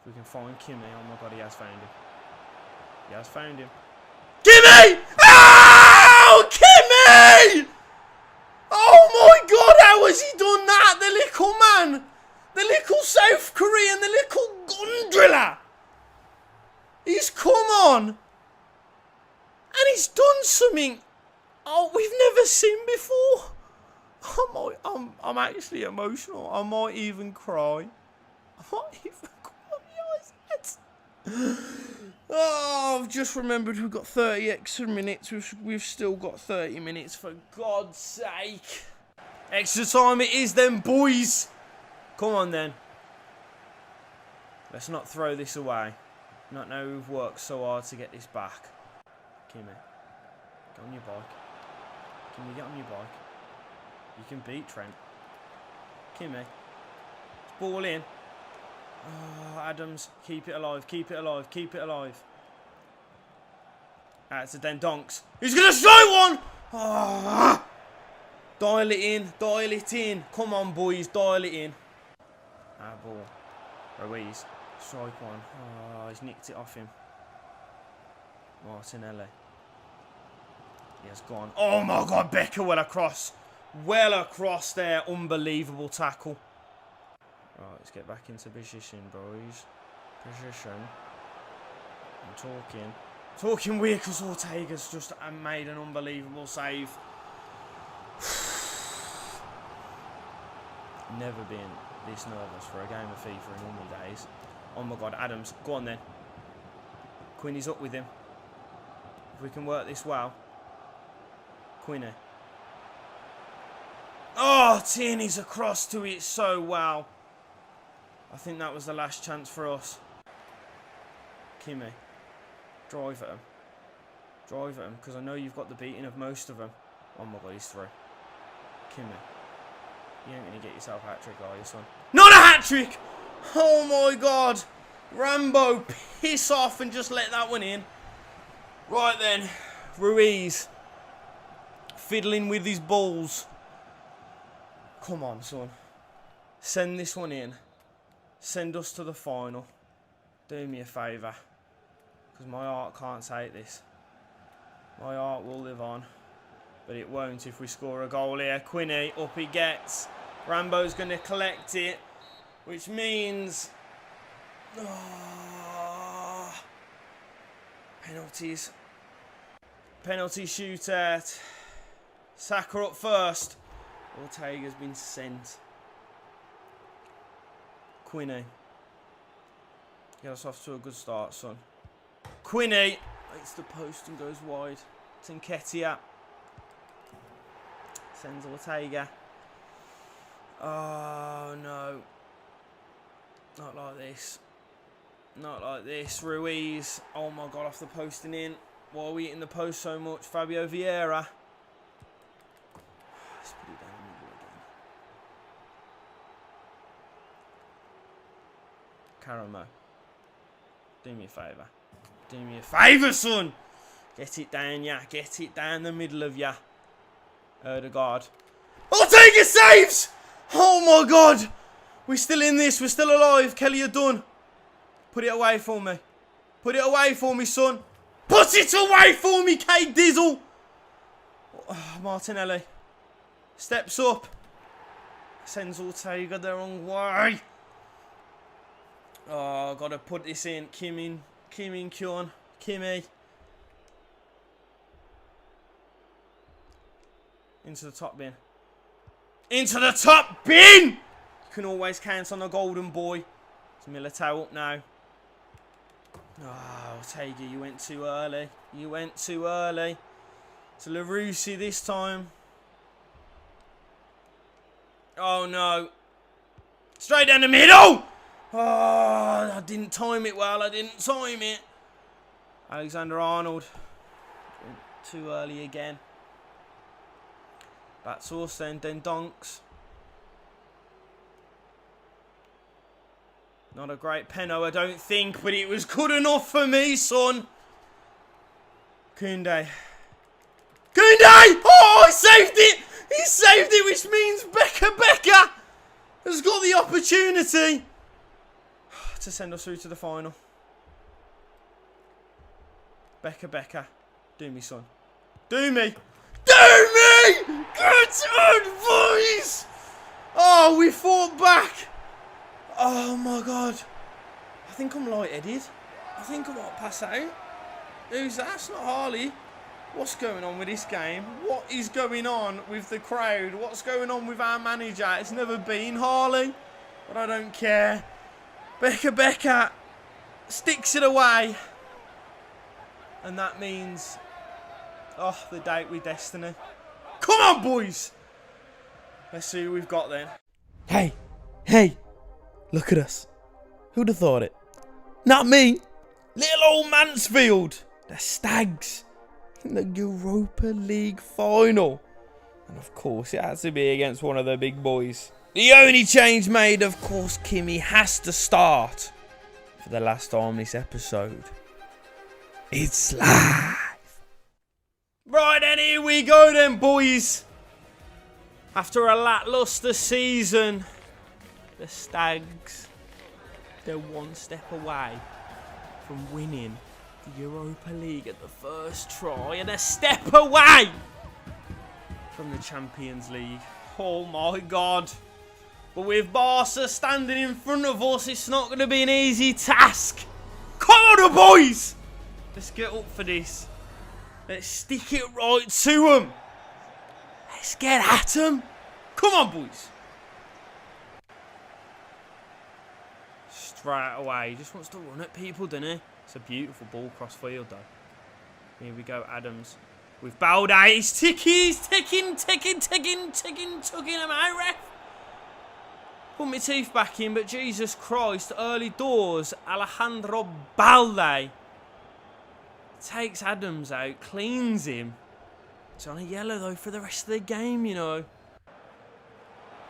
If we can find Kimmy. Oh my god, he has found him. He has found him. Kimmy! Oh! Kimmy! Oh my god, how has he done that? The little man. The little South Korean. The little gun driller. He's come on. And he's done something we've never seen before. I'm actually emotional. I might even cry. I might even cry. Oh, I've just remembered we've got 30 extra minutes. We've still got 30 minutes, for God's sake. Extra time it is then, boys. Come on then. Let's not throw this away. Not know we've worked so hard to get this back. Kimmy, get on your bike. Can you get on your bike? You can beat Trent. Kimmy, it's ball in. Oh, Adams, keep it alive, keep it alive, keep it alive. That's a Den Donks. He's going to strike one! Oh, dial it in, dial it in. Come on, boys, dial it in. Ah, ball. Ruiz, strike one. Oh, he's nicked it off him. Martinelli. He has gone. Oh my God, Becker well across. Well across there. Unbelievable tackle. Right, let's get back into position, boys. Position. I'm talking weird because Ortega's just made an unbelievable save. Never been this nervous for a game of FIFA in all my days. Oh my God, Adams, go on then. Quinny's up with him. If we can work this well. Quinny. Oh, Tierney's across to it so well. I think that was the last chance for us. Kimmy. Drive at him. Drive at him, because I know you've got the beating of most of them. Oh my God, he's through. Kimmy. You ain't going to get yourself a hat-trick, are you, son? Not a hat-trick! Oh my God. Rambo, piss off and just let that one in. Right then. Ruiz. Fiddling with his balls. Come on, son. Send this one in. Send us to the final. Do me a favour. Because my heart can't take this. My heart will live on. But it won't if we score a goal here. Quinny, up he gets. Rambo's going to collect it. Which means... Oh, penalties. Penalty shootout. Saka up first. Ortega's been sent. Quinny. Get us off to a good start, son. Quinny. Hits the post and goes wide. Tinketia. Sends Ortega. Oh, no. Not like this. Not like this. Ruiz. Oh, my God. Off the post and in. Why are we hitting the post so much? Fabio Vieira. Let's put it down in the middle again. Caramo. Do me a favour. Do me a favour, son. Get it down, yeah. Get it down the middle of ya. Odegaard. Ortega saves! Oh my God. We're still in this. We're still alive. Kelly, you're done. Put it away for me. Put it away for me, son. Put it away for me, Kate Dizzle. Oh, Martinelli. Steps up. Sends Ortega the wrong way. Oh, got to put this in. Kimmy. Into the top bin. Into the top bin! You can always count on a golden boy. It's Militao up now. Oh, Ortega, you went too early. You went too early. To LaRusi this time. Oh, no. Straight down the middle! Oh, I didn't time it well. I didn't time it. Alexander-Arnold. Too early again. Back to us then Donks. Not a great penno, I don't think, but it was good enough for me, son. Koundé. Oh, he saved it! He saved it, which means Becker has got the opportunity to send us through to the final. Becker. Do me, son. Do me! Good advice! Oh, we fought back. Oh, my God. I think I'm light-headed. I think I might pass out. Who's that? That's not Harley. What's going on with this game? What is going on with the crowd? What's going on with our manager? It's never been Harley. But I don't care. Becker. sticks it away. And that means, oh, the date with destiny. Come on, boys. Let's see who we've got then. Hey, look at us. Who'd have thought it? Not me. Little old Mansfield. The Stags in the Europa League final. And of course, it has to be against one of the big boys. The only change made, of course, Kimmy has to start for the last time this episode. It's live. Right then, here we go then, boys. After a lackluster season, the Stags, they're one step away from winning the Europa League at the first try and a step away from the Champions League. Oh my God. But with Barca standing in front of us, it's not going to be an easy task. Come on, boys. Let's get up for this. Let's stick it right to them. Let's get at them. Come on, boys. Straight away. He just wants to run at people, doesn't he? It's a beautiful ball cross field, though. Here we go, Adams. With Balde. He's ticking him out, ref. Put my teeth back in, but Jesus Christ, early doors, Alejandro Balde takes Adams out, cleans him. It's on a yellow, though, for the rest of the game, you know.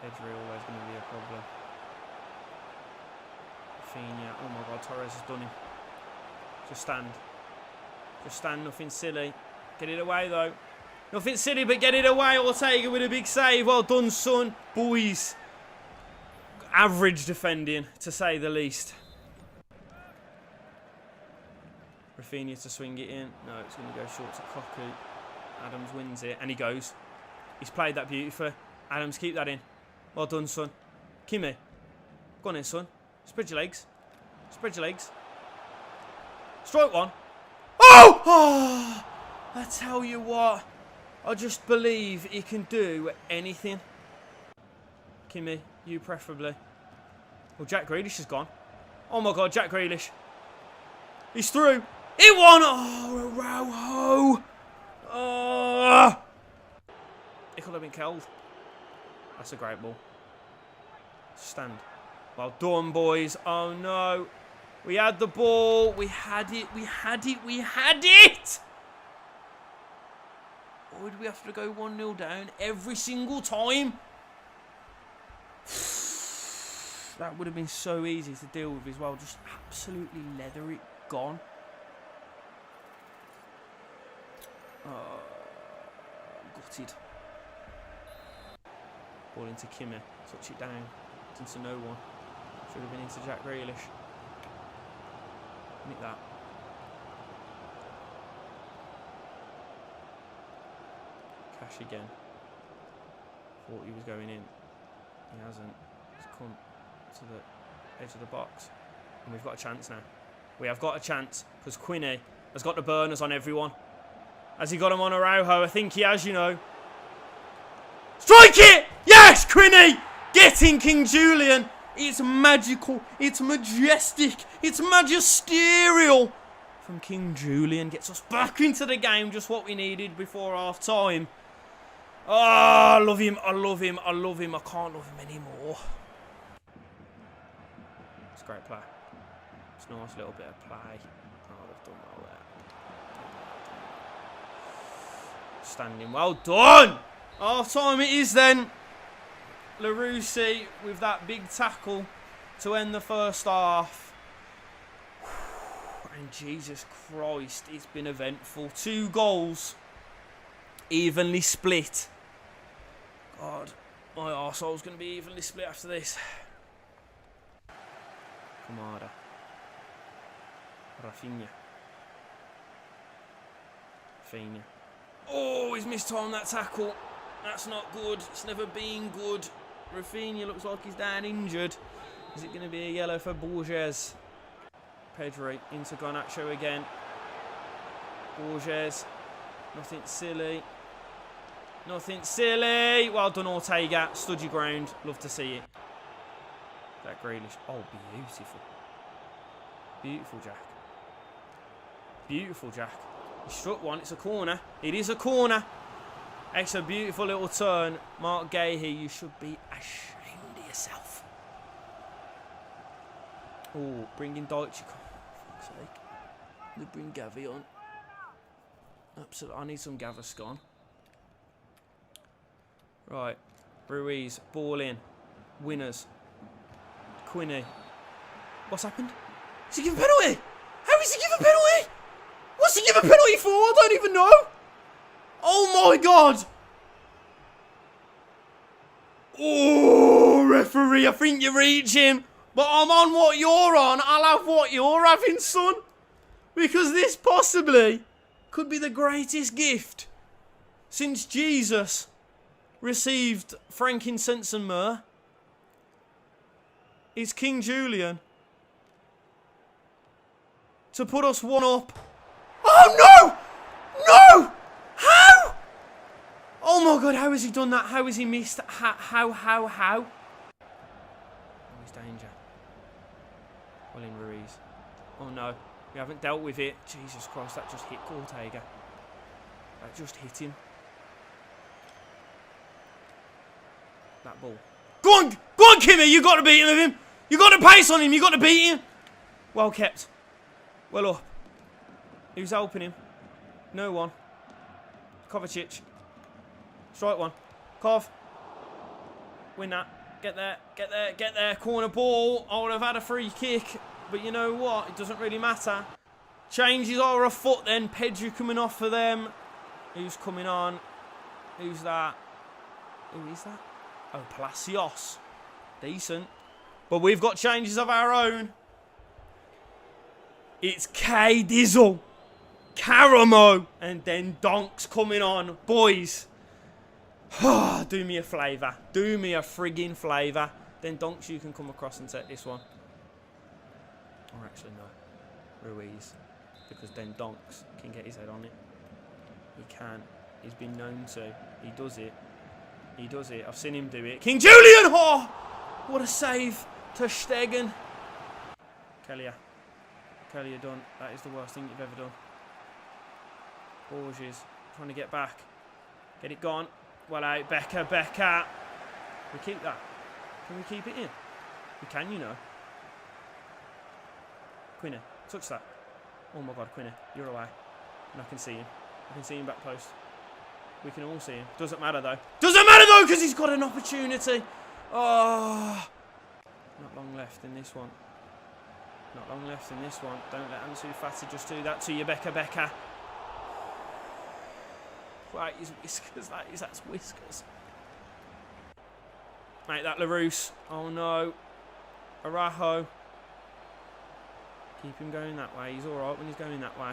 Pedri always going to be a problem. Rafinha. Oh my God, Torres has done him. Just stand. Just stand, nothing silly. Get it away, though. Nothing silly, but get it away. Ortega with a big save. Well done, son. Boys. Average defending, to say the least. Rafinha to swing it in. No, it's going to go short to Koku. Adams wins it, and he goes. He's played that beautifully. Adams, keep that in. Well done, son. Kimmy. Go on in, son. Spread your legs. Spread your legs. Strike one. Oh! Oh! I tell you what. I just believe he can do anything. Kimmy, you preferably. Well, Jack Grealish is gone. Oh my God, Jack Grealish. He's through. He won. Oh, Araujo. Oh. It could have been killed. That's a great ball. Stand. Well done, boys. Oh no. We had the ball. We had it. We had it. We had it. Or did we have to go 1-0 down every single time? That would have been so easy to deal with as well. Just absolutely leather it gone. Oh, gutted. Ball into Kimmy. Touch it down. It's into no one. Should have been into Jack Grealish. Nick that. Cash again. Thought he was going in. He hasn't. He's come to the edge of the box. And we've got a chance now. We have got a chance because Quinny has got the burners on everyone. Has he got him on Araujo? I think he has, you know. Strike it! Yes, Quinny! Getting King Julian. It's magical. It's majestic. It's magisterial. From King Julian. Gets us back into the game. Just what we needed before half time. Oh, I love him. I love him. I love him. I can't love him anymore. It's a great play. It's a nice little bit of play. Oh, they've done well there. Standing. Well done. Half time it is then. Larousse with that big tackle to end the first half. And Jesus Christ, it's been eventful. 2 goals. Evenly split. God, my arsehole's going to be evenly split after this. Kamada. Rafinha. Rafinha. Oh, he's mistimed that tackle. That's not good. It's never been good. Rafinha looks like he's down injured. Is it going to be a yellow for Borges? Pedri into Garnacho again. Borges. Nothing silly. Nothing silly. Well done, Ortega. Stood your ground. Love to see it. That Grealish. Oh, beautiful. Beautiful, Jack. Beautiful, Jack. He struck one. It's a corner. It is a corner. It's a beautiful little turn. Mark Gahey, you should be ashamed of yourself. Oh, bringing Deutsche. For fuck's sake. They bring Gavi on. Absolutely. I need some Gaviscon. Right. Ruiz. Ball in. Winners. Quinney. What's happened? Is he giving a penalty? How is he giving a penalty? What's he giving a penalty for? I don't even know. Oh my God. Oh, referee, I think you're reaching. But I'm on what you're on. I'll have what you're having, son. Because this possibly could be the greatest gift since Jesus received frankincense and myrrh. Is King Julian to put us one up. Oh no! No! How? Oh my God, how has he done that? How has he missed? How? Oh, he's danger. Well in Ruiz. Oh no, we haven't dealt with it. Jesus Christ, that just hit Ortega. That just hit him. That ball. Go on, Kimmy, you got to beat him with him. You got to pace on him, you got to beat him. Well kept. Well up. Who's helping him? No one. Kovacic. Strike one. Kov. Win that. Get there. Get there. Get there. Corner ball. I would have had a free kick. But you know what? It doesn't really matter. Changes are a foot then. Pedro coming off for them. Who's coming on? Who's that? Who is that? Oh, Palacios. Decent. But we've got changes of our own. It's K Dizzle. Caramo. And then Donk's coming on. Boys. Do me a flavour. Do me a friggin' flavour. Then Donks, you can come across and take this one. Or actually, no. Ruiz. Because then Donks can get his head on it. He can. He's been known to. He does it. He does it. I've seen him do it. King Julian! Oh! What a save. Ter Stegen. Kelly done. That is the worst thing you've ever done. Borges trying to get back. Get it gone. Well out. Becker. We keep that. Can we keep it in? We can, you know. Quinner. Touch that. Oh my God, Quinner. You're away. And I can see him. I can see him back post. We can all see him. Doesn't matter though. Doesn't matter though because he's got an opportunity. Oh. Not long left in this one. Not long left in this one. Don't let Ansu Fati just do that to you, Becker. Right, his whiskers. That's whiskers. Mate, that LaRousse. Oh no. Arajo. Keep him going that way. He's alright when he's going that way.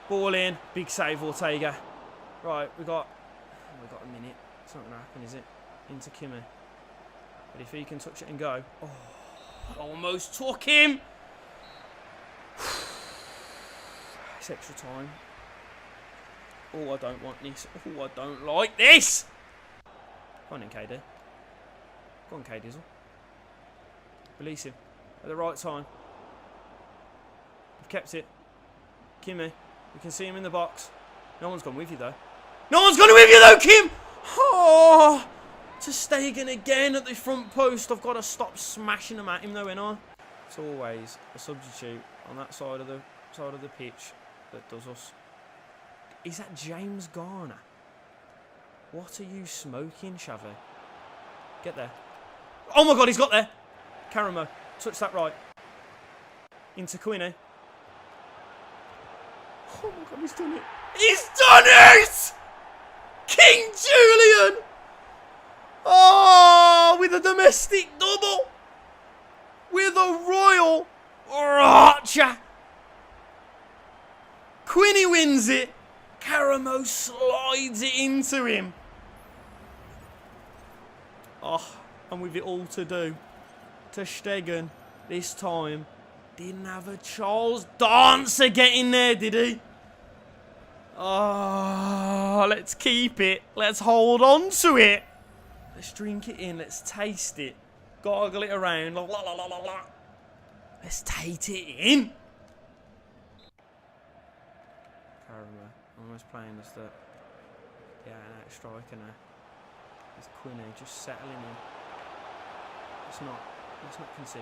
Ball in. Big save, Ortega. Right, we got a minute. It's not going to happen, is it? Into Kimmy. But if he can touch it and go. Oh, almost took him. It's extra time. Oh, I don't want this. Oh, I don't like this. Go on in, KD. Go on, K Dizzle. Release him at the right time. We've kept it. Kimmy. We can see him in the box. No one's gone with you, though. No one's gone with you, though, Kim! Oh! Ter Stegen again at the front post. I've got to stop smashing them at him, though, ain't I? It's always a substitute on that side of the pitch that does us. Is that James Garner? What are you smoking, Xavi? Get there. Oh, my God, he's got there. Caramo. Touch that right. Into Quinney. Oh my God, he's done it. He's done it! King Julian! Oh, with a domestic double. With a royal archer. Quinney wins it. Caramo slides it into him. Oh, and with it all to do. Ter Stegen, this time, didn't have a Charles Dancer getting there, did he? Oh, let's keep it. Let's hold on to it. Let's drink it in. Let's taste it. Gargle it around. La, la, la, la, la. Let's take it in. Caramba. Almost playing as the out striker now. With Quinney just settling in. Let's not concede.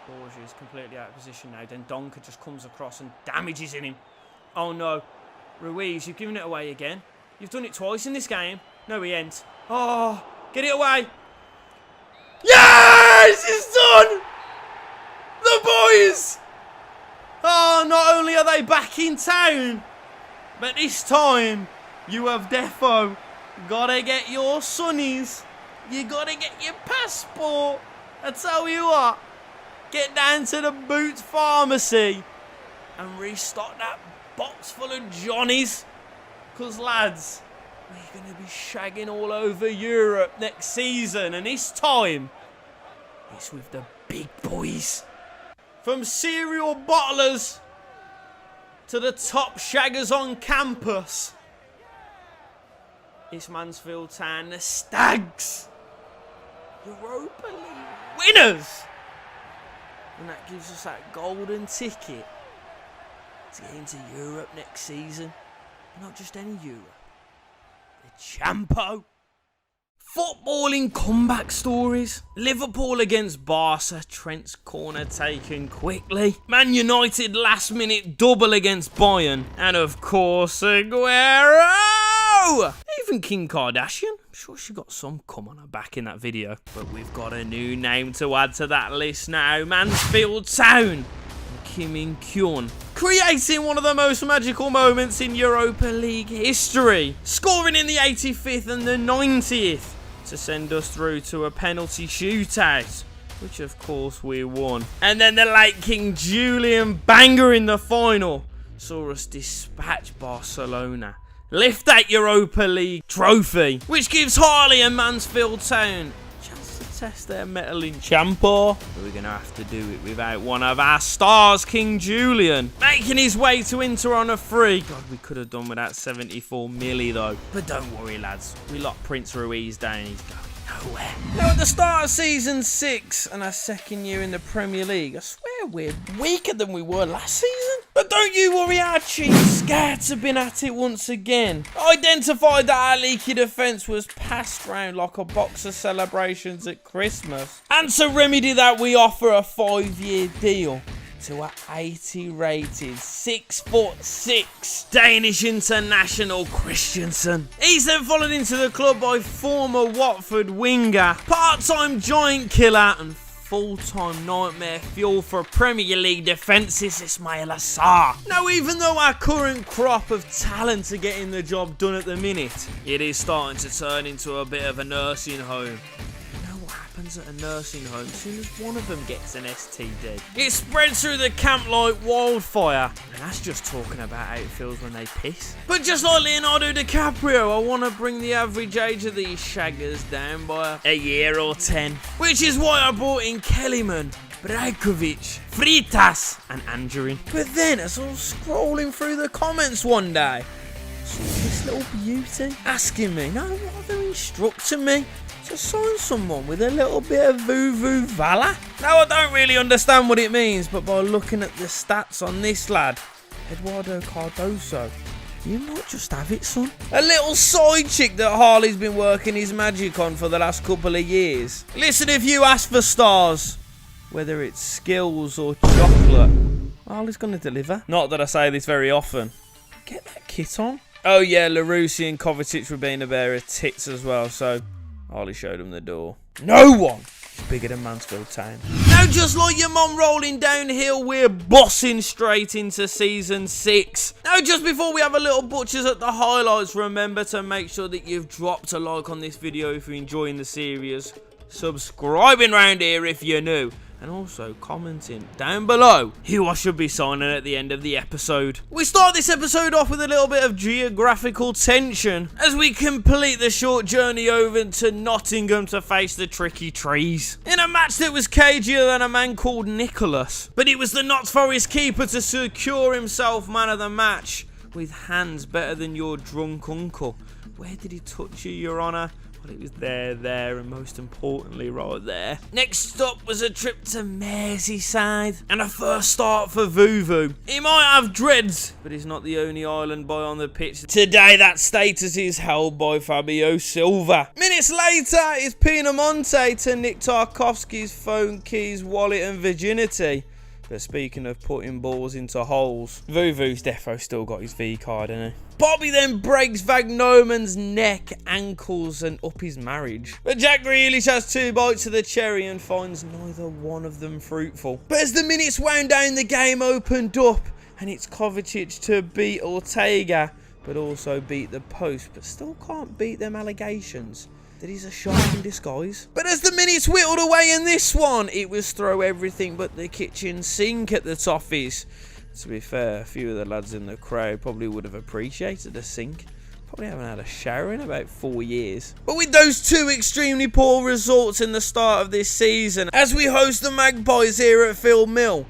Borgia is completely out of position now. Then Donker just comes across and damages in him. Oh no. Ruiz, you've given it away again. You've done it twice in this game. No, he ain't. Oh, get it away. Yes! It's done! The boys! Oh, not only are they back in town, but this time you have defo gotta get your sunnies. You gotta get your passport. I tell you what, get down to the Boots Pharmacy and restock that box full of Johnnies. Because, lads, we're going to be shagging all over Europe next season. And this time, it's with the big boys. From cereal bottlers to the top shaggers on campus. It's Mansfield Town, the Stags. Europa League winners. And that gives us that golden ticket to get into Europe next season. Not just any Europe. The Champo. Footballing comeback stories. Liverpool against Barca. Trent's corner taken quickly. Man United last minute double against Bayern. And of course, Aguero! Even Kim Kardashian. I'm sure she got some cum on her back in that video. But we've got a new name to add to that list now. Mansfield Town. Kim In-kyun, creating one of the most magical moments in Europa League history, scoring in the 85th and the 90th to send us through to a penalty shootout, which of course we won. And then the late King Julian banger in the final saw us dispatch Barcelona, lift that Europa League trophy, which gives Harley and Mansfield Town test their mettle in Champo. But we're going to have to do it without one of our stars, King Julian, making his way to Inter on a free. God, we could have done without 74 milli though. But don't worry, lads. We locked Prince Ruiz down. He's going nowhere. Now, at the start of season 6 and our second year in the Premier League, I swear we're weaker than we were last season. But don't you worry, our chief scouts have been at it once again. Identified that our leaky defence was passed round like a box of celebrations at Christmas. And to remedy that, we offer a 5-year deal to our 80 rated 6'6" Danish international Christensen. He's then followed into the club by former Watford winger, part-time giant killer and full-time nightmare fuel for Premier League defences, Ismail Assar. Now, even though our current crop of talent are getting the job done at the minute, it is starting to turn into a bit of a nursing home. Happens at a nursing home as soon as one of them gets an STD. It spreads through the camp like wildfire. And that's just talking about how it feels when they piss. But just like Leonardo DiCaprio, I want to bring the average age of these shaggers down by a year or 10. Which is why I brought in Kellyman, Brajkovic, Fritas and Angerin. But then as I was scrolling through the comments one day, I saw this little beauty asking me, no, rather instructing me to sign someone with a little bit of voo-voo valor. Now, I don't really understand what it means, but by looking at the stats on this lad, Eduardo Cardoso, you might just have it, son. A little side chick that Harley's been working his magic on for the last couple of years. Listen, if you ask for stars, whether it's skills or chocolate, Harley's going to deliver. Not that I say this very often. Get that kit on. Oh yeah, Larousse and Kovacic were being a bear of tits as well, so Harley showed him the door. No one is bigger than Mansfield Town. Now, just like your mum rolling downhill, we're bossing straight into season 6. Now, just before we have a little butchers at the highlights, remember to make sure that you've dropped a like on this video if you're enjoying the series, subscribing round here if you're new, and also commenting down below who I should be signing at the end of the episode. We start this episode off with a little bit of geographical tension as we complete the short journey over to Nottingham to face the tricky trees. In a match that was cagier than a man called Nicholas, but it was the Notts Forest keeper to secure himself man of the match with hands better than your drunk uncle. Where did he touch you, Your Honour? Well, it was there, and most importantly, right there. Next stop was a trip to Merseyside, and a first start for Vuvu. He might have dreads, but he's not the only island boy on the pitch. Today, that status is held by Fabio Silva. Minutes later, it's Pinamonti to Nick Tarkovsky's phone, keys, wallet, and virginity. But speaking of putting balls into holes, Vuvu's defo still got his V card, hasn't he? Bobby then breaks Vagnoman's neck, ankles, and up his marriage. But Jack Grealish has 2 bites of the cherry and finds neither one of them fruitful. But as the minutes wound down, the game opened up, and it's Kovacic to beat Ortega, but also beat the post, but still can't beat them allegations that he's a shark in disguise. But as the minutes whittled away in this one, it was throw everything but the kitchen sink at the Toffees. To be fair, a few of the lads in the crowd probably would have appreciated the sink. Probably haven't had a shower in about 4 years. But with those 2 extremely poor results in the start of this season, as we host the Magpies here at Phil Mill,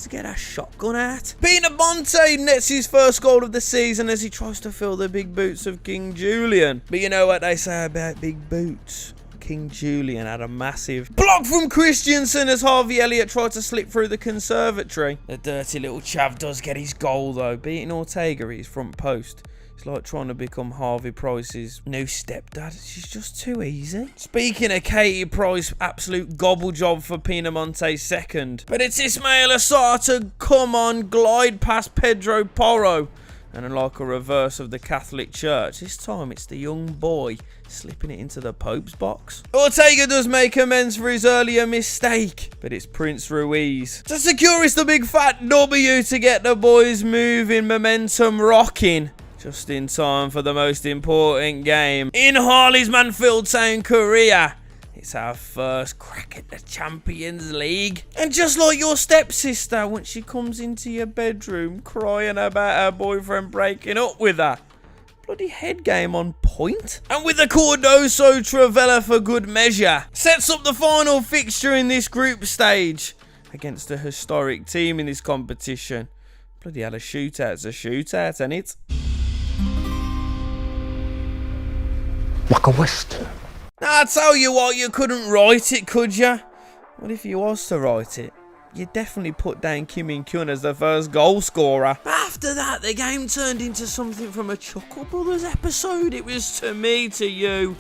to get a shotgun at. Pinamonti nets his first goal of the season as he tries to fill the big boots of King Julian. But you know what they say about big boots? King Julian had a massive block from Christensen as Harvey Elliott tried to slip through the conservatory. The dirty little chav does get his goal though, beating Ortega at his front post. It's like trying to become Harvey Price's new stepdad. She's just too easy. Speaking of Katie Price, absolute gobble job for Pinamonti's second. But it's Ismail Assar to come on, glide past Pedro Porro. And like a reverse of the Catholic Church, this time it's the young boy slipping it into the Pope's box. Ortega does make amends for his earlier mistake, but it's Prince Ruiz to secure us the big fat W to get the boys moving, momentum rocking. Just in time for the most important game in Harley's Mansfield Town, Korea. It's our first crack at the Champions League. And just like your stepsister, when she comes into your bedroom crying about her boyfriend breaking up with her. Bloody head game on point. And with the Cardoso Travella for good measure, sets up the final fixture in this group stage against a historic team in this competition. Bloody hell, a shootout's a shootout, ain't it? Like a West. Now, I tell you what, you couldn't write it, could ya? What if you was to write it? You'd definitely put down Kim In-kyun as the first goal scorer. But after that, the game turned into something from a Chuckle Brothers episode. It was to me, to you,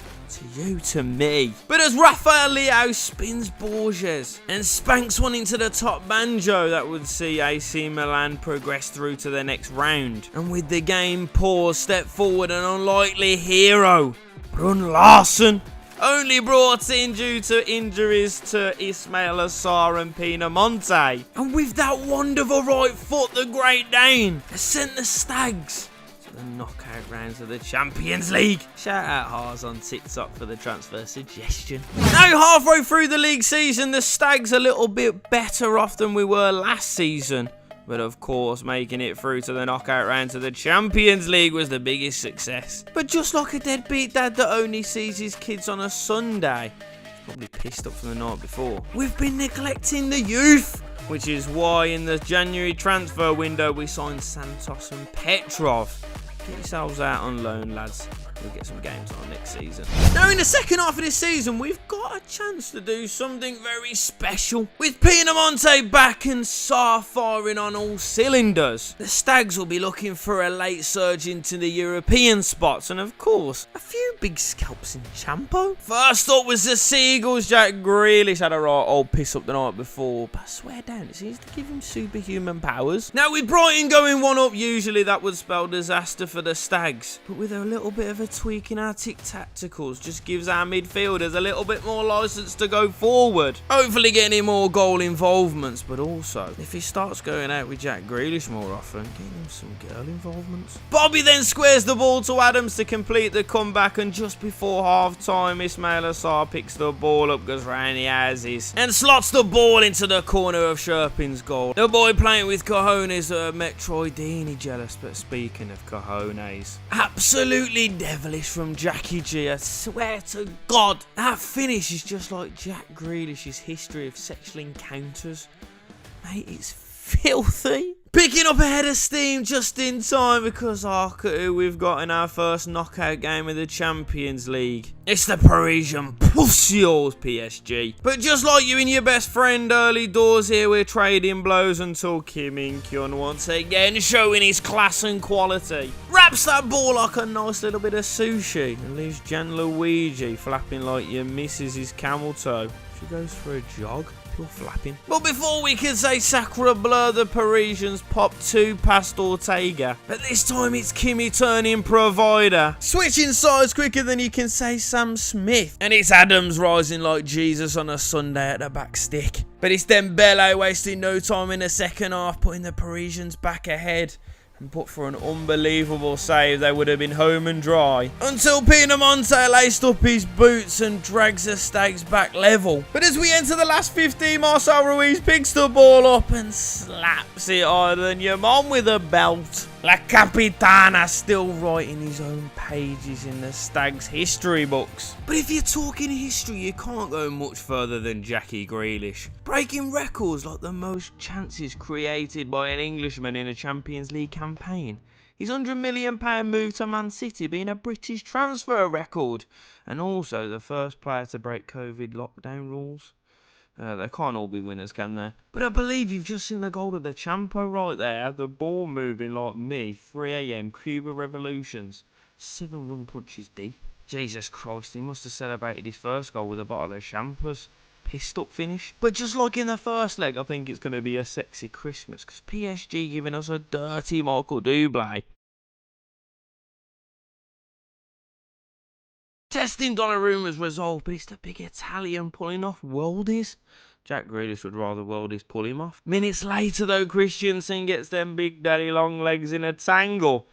to me. But as Rafael Leao spins Borges and spanks one into the top banjo, that would see AC Milan progress through to the next round. And with the game paused, step forward an unlikely hero, Brun Larsen, only brought in due to injuries to Ismail Assar and Pinamonti. And with that wonderful right foot, the Great Dane has sent the Stags to the knockout rounds of the Champions League. Shout out Haas on TikTok for the transfer suggestion. Now halfway through the league season, the Stags a little bit better off than we were last season. But of course, making it through to the knockout round to the Champions League was the biggest success. But just like a deadbeat dad that only sees his kids on a Sunday, he's probably pissed up from the night before, we've been neglecting the youth. Which is why in the January transfer window we signed Santos and Petrov. Get yourselves out on loan, lads. We'll get some games on next season. Now in the second half of this season, we've got a chance to do something very special. With Pinamonti back and Sarr firing on all cylinders, the Stags will be looking for a late surge into the European spots, and of course, a few big scalps in Champo. First up was the Seagulls. Jack Grealish had a right old piss up the night before, but I swear down, it seems to give him superhuman powers. Now with Brighton going 1 up, usually that would spell disaster for the Stags, but with a little bit of a tweak in our tacticals just gives our midfielders a little bit more license to go forward. Hopefully getting more goal involvements, but also, if he starts going out with Jack Grealish more often, getting him some girl involvements. Bobby then squares the ball to Adams to complete the comeback, and just before half-time, Ismail Assar picks the ball up, goes round the houses, and slots the ball into the corner of Sherpin's goal. The boy playing with cojones Metroidini jealous, but speaking of cojones, absolutely devilish from Jackie G, I swear to God. That finish is just like Jack Grealish's history of sexual encounters. Mate, it's filthy. Picking up a head of steam just in time because look at who we've got in our first knockout game of the Champions League. It's the Parisian Pussios PSG. But just like you and your best friend early doors here, we're trading blows until Kim In-kyun once again showing his class and quality. Wraps that ball like a nice little bit of sushi and leaves Gianluigi flapping like your missus's camel toe. She goes for a jog. Pure flapping. But before we can say sacre bleu, the Parisians pop 2 past Ortega. But this time it's Kimmy turning provider. Switching sides quicker than you can say Sam Smith. And it's Adams rising like Jesus on a Sunday at the back stick. But it's Dembele wasting no time in the second half, putting the Parisians back ahead. And put for an unbelievable save, they would have been home and dry. Until Pinamonte laced up his boots and drags the stakes back level. But as we enter the last 15, Marcel Ruiz picks the ball up and slaps it harder than your mom with a belt. La Capitana still writing his own pages in the Stags history books. But if you're talking history, you can't go much further than Jackie Grealish. Breaking records like the most chances created by an Englishman in a Champions League campaign. His £100 million move to Man City being a British transfer record. And also the first player to break COVID lockdown rules. They can't all be winners, can they? But I believe you've just seen the goal of the Champo right there. The ball moving like me. 3 AM, Cuba Revolutions. 7-run punches deep. Jesus Christ, he must have celebrated his first goal with a bottle of champers. Pissed up finish. But just like in the first leg, I think it's going to be a sexy Christmas. Because PSG giving us a dirty Michael Bublé. Testing Donnarumma's resolve, but it's the big Italian pulling off worldies. Jack Grealish would rather worldies pull him off. Minutes later though, Christensen gets them big daddy long legs in a tangle.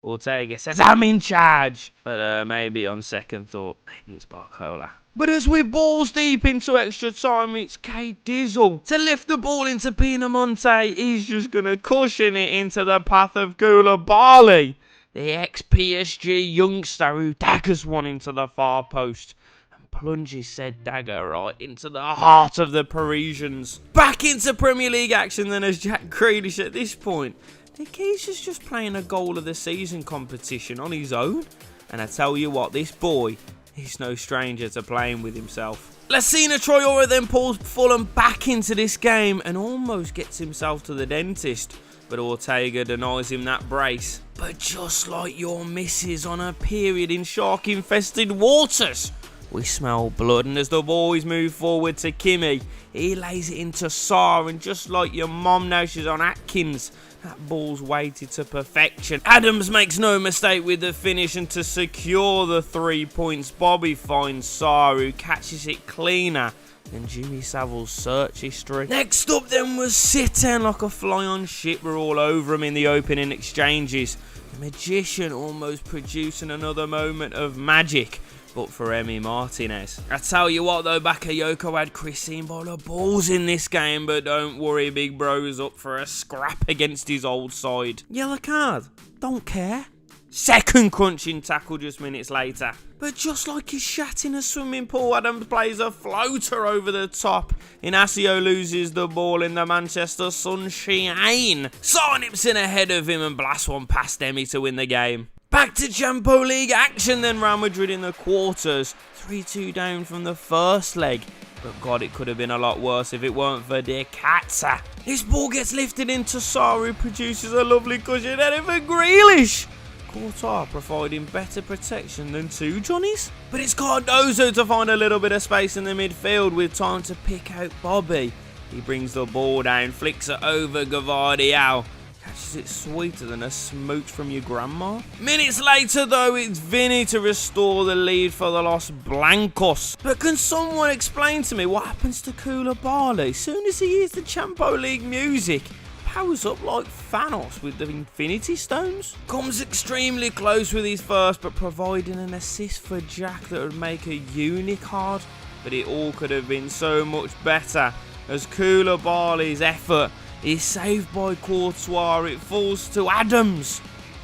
Ortega says, I'm in charge. But maybe on second thought, maybe it's Barcola. But as we're balls deep into extra time, it's Kate Dizzle. To lift the ball into Pinamonte, he's just going to cushion it into the path of Koulibaly. The ex-PSG youngster who daggers one into the far post and plunges said dagger right into the heart of the Parisians. Back into Premier League action then as Jack Grealish at this point. The geezer's just playing a goal of the season competition on his own. And I tell you what, this boy, he's no stranger to playing with himself. Lassina Traore then pulls Fulham back into this game and almost gets himself to the dentist. But Ortega denies him that brace. But just like your missus on a period in shark-infested waters, we smell blood, and as the boys move forward to Kimmy, he lays it into Sarr, and just like your mom now she's on Atkins, that ball's weighted to perfection. Adams makes no mistake with the finish, and to secure the 3 points, Bobby finds Sarr, who catches it cleaner than Jimmy Savile's search history. Next up then was Sitten, like a fly on ship. We're all over him in the opening exchanges. The magician almost producing another moment of magic, but for Emi Martinez. I tell you what though, Bakayoko had Christine by the balls in this game, but don't worry, big bro's up for a scrap against his old side. Yellow card, don't care. Second crunching tackle just minutes later. But just like his shat in a swimming pool, Adams plays a floater over the top. Inacio loses the ball in the Manchester sunshine. Sarr nips in ahead of him and blasts one past Emi to win the game. Back to Champions League action then, Real Madrid in the quarters. 3-2 down from the first leg. But God, it could have been a lot worse if it weren't for De Katza. This ball gets lifted into Sarr, who produces a lovely cushion header for Grealish. Courtois providing better protection than 2 Johnnies. But it's Cardozo to find a little bit of space in the midfield with time to pick out Bobby. He brings the ball down, flicks it over Gavardiol. Catches it sweeter than a smooch from your grandma. Minutes later though, it's Vinny to restore the lead for the Los Blancos. But can someone explain to me what happens to Koulibaly? Soon as he hears the Champions League music, powers up like Thanos with the Infinity Stones. Comes extremely close with his first, but providing an assist for Jack that would make a unicard. But it all could have been so much better, as Koulibaly's effort is saved by Courtois. It falls to Adams.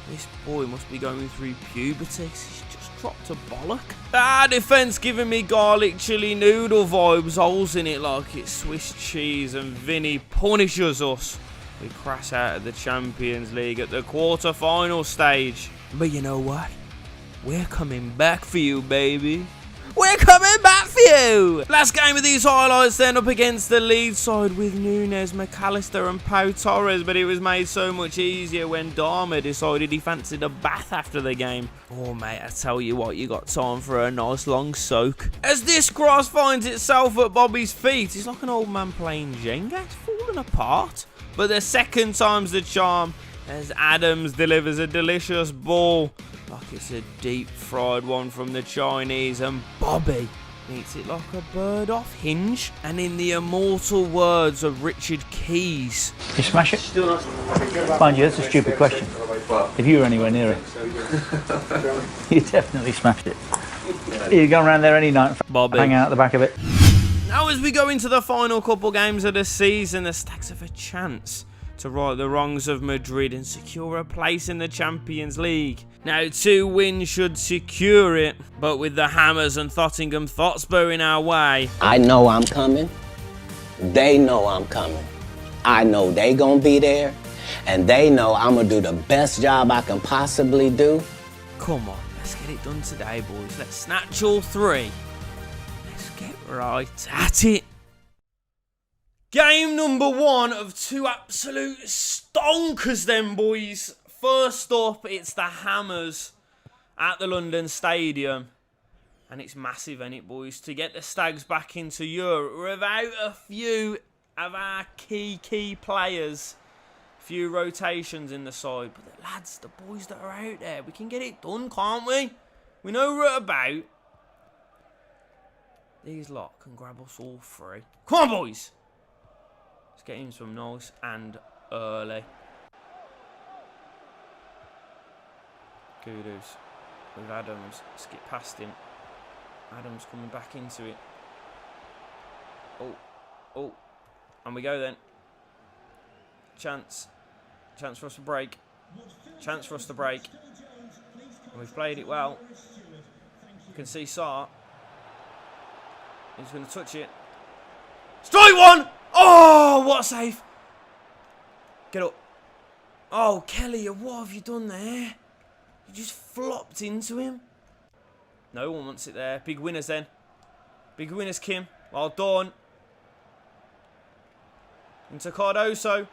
This boy must be going through puberty. He's just dropped a bollock. Our defence giving me garlic chili noodle vibes, holes in it like it's Swiss cheese, and Vinny punishes us. We crash out of the Champions League at the quarter-final stage. But you know what? We're coming back for you, baby. We're coming back for you! Last game of these highlights then, up against the lead side with Nunes, McAllister and Pau Torres, but it was made so much easier when Dharma decided he fancied a bath after the game. Oh mate, I tell you what, you got time for a nice long soak. As this cross finds itself at Bobby's feet, he's like an old man playing Jenga, it's falling apart. But the second time's the charm, as Adams delivers a delicious ball. Like it's a deep-fried one from the Chinese, and Bobby eats it like a bird off hinge. And in the immortal words of Richard Keys, you smash it? Mind you, that's a stupid question. If you were anywhere near it, you definitely smashed it. You go around there any night, Bobby, hang out at the back of it. Now as we go into the final couple games of the season, the Stags have a chance to right the wrongs of Madrid and secure a place in the Champions League. Now 2 wins should secure it, but with the Hammers and Tottenham Hotspur in our way. I know I'm coming. They know I'm coming. I know they gonna be there, and they know I'm gonna do the best job I can possibly do. Come on, let's get it done today, boys. Let's snatch all 3. Let's get right at it. Game number 1 of 2 absolute stonkers then, boys. First up, it's the Hammers at the London Stadium. And it's massive, ain't it, boys? To get the Stags back into Europe without a few of our key players. A few rotations in the side. But the lads, the boys that are out there, we can get it done, can't we? We know we're about. These lot can grab us all 3. Come on, boys! Let's get him some nice and early. Kudos with Adams. Skip past him. Adams coming back into it. Oh. And we go then. Chance for us to break. Chance for us to break. And we've played it well. You can see Sarr. He's going to touch it. Strike one! Oh, what a save. Get up. Oh, Kelly, what have you done there? You just flopped into him. No one wants it there. Big winners then. Big winners, Kim. Well done. Into Cardoso.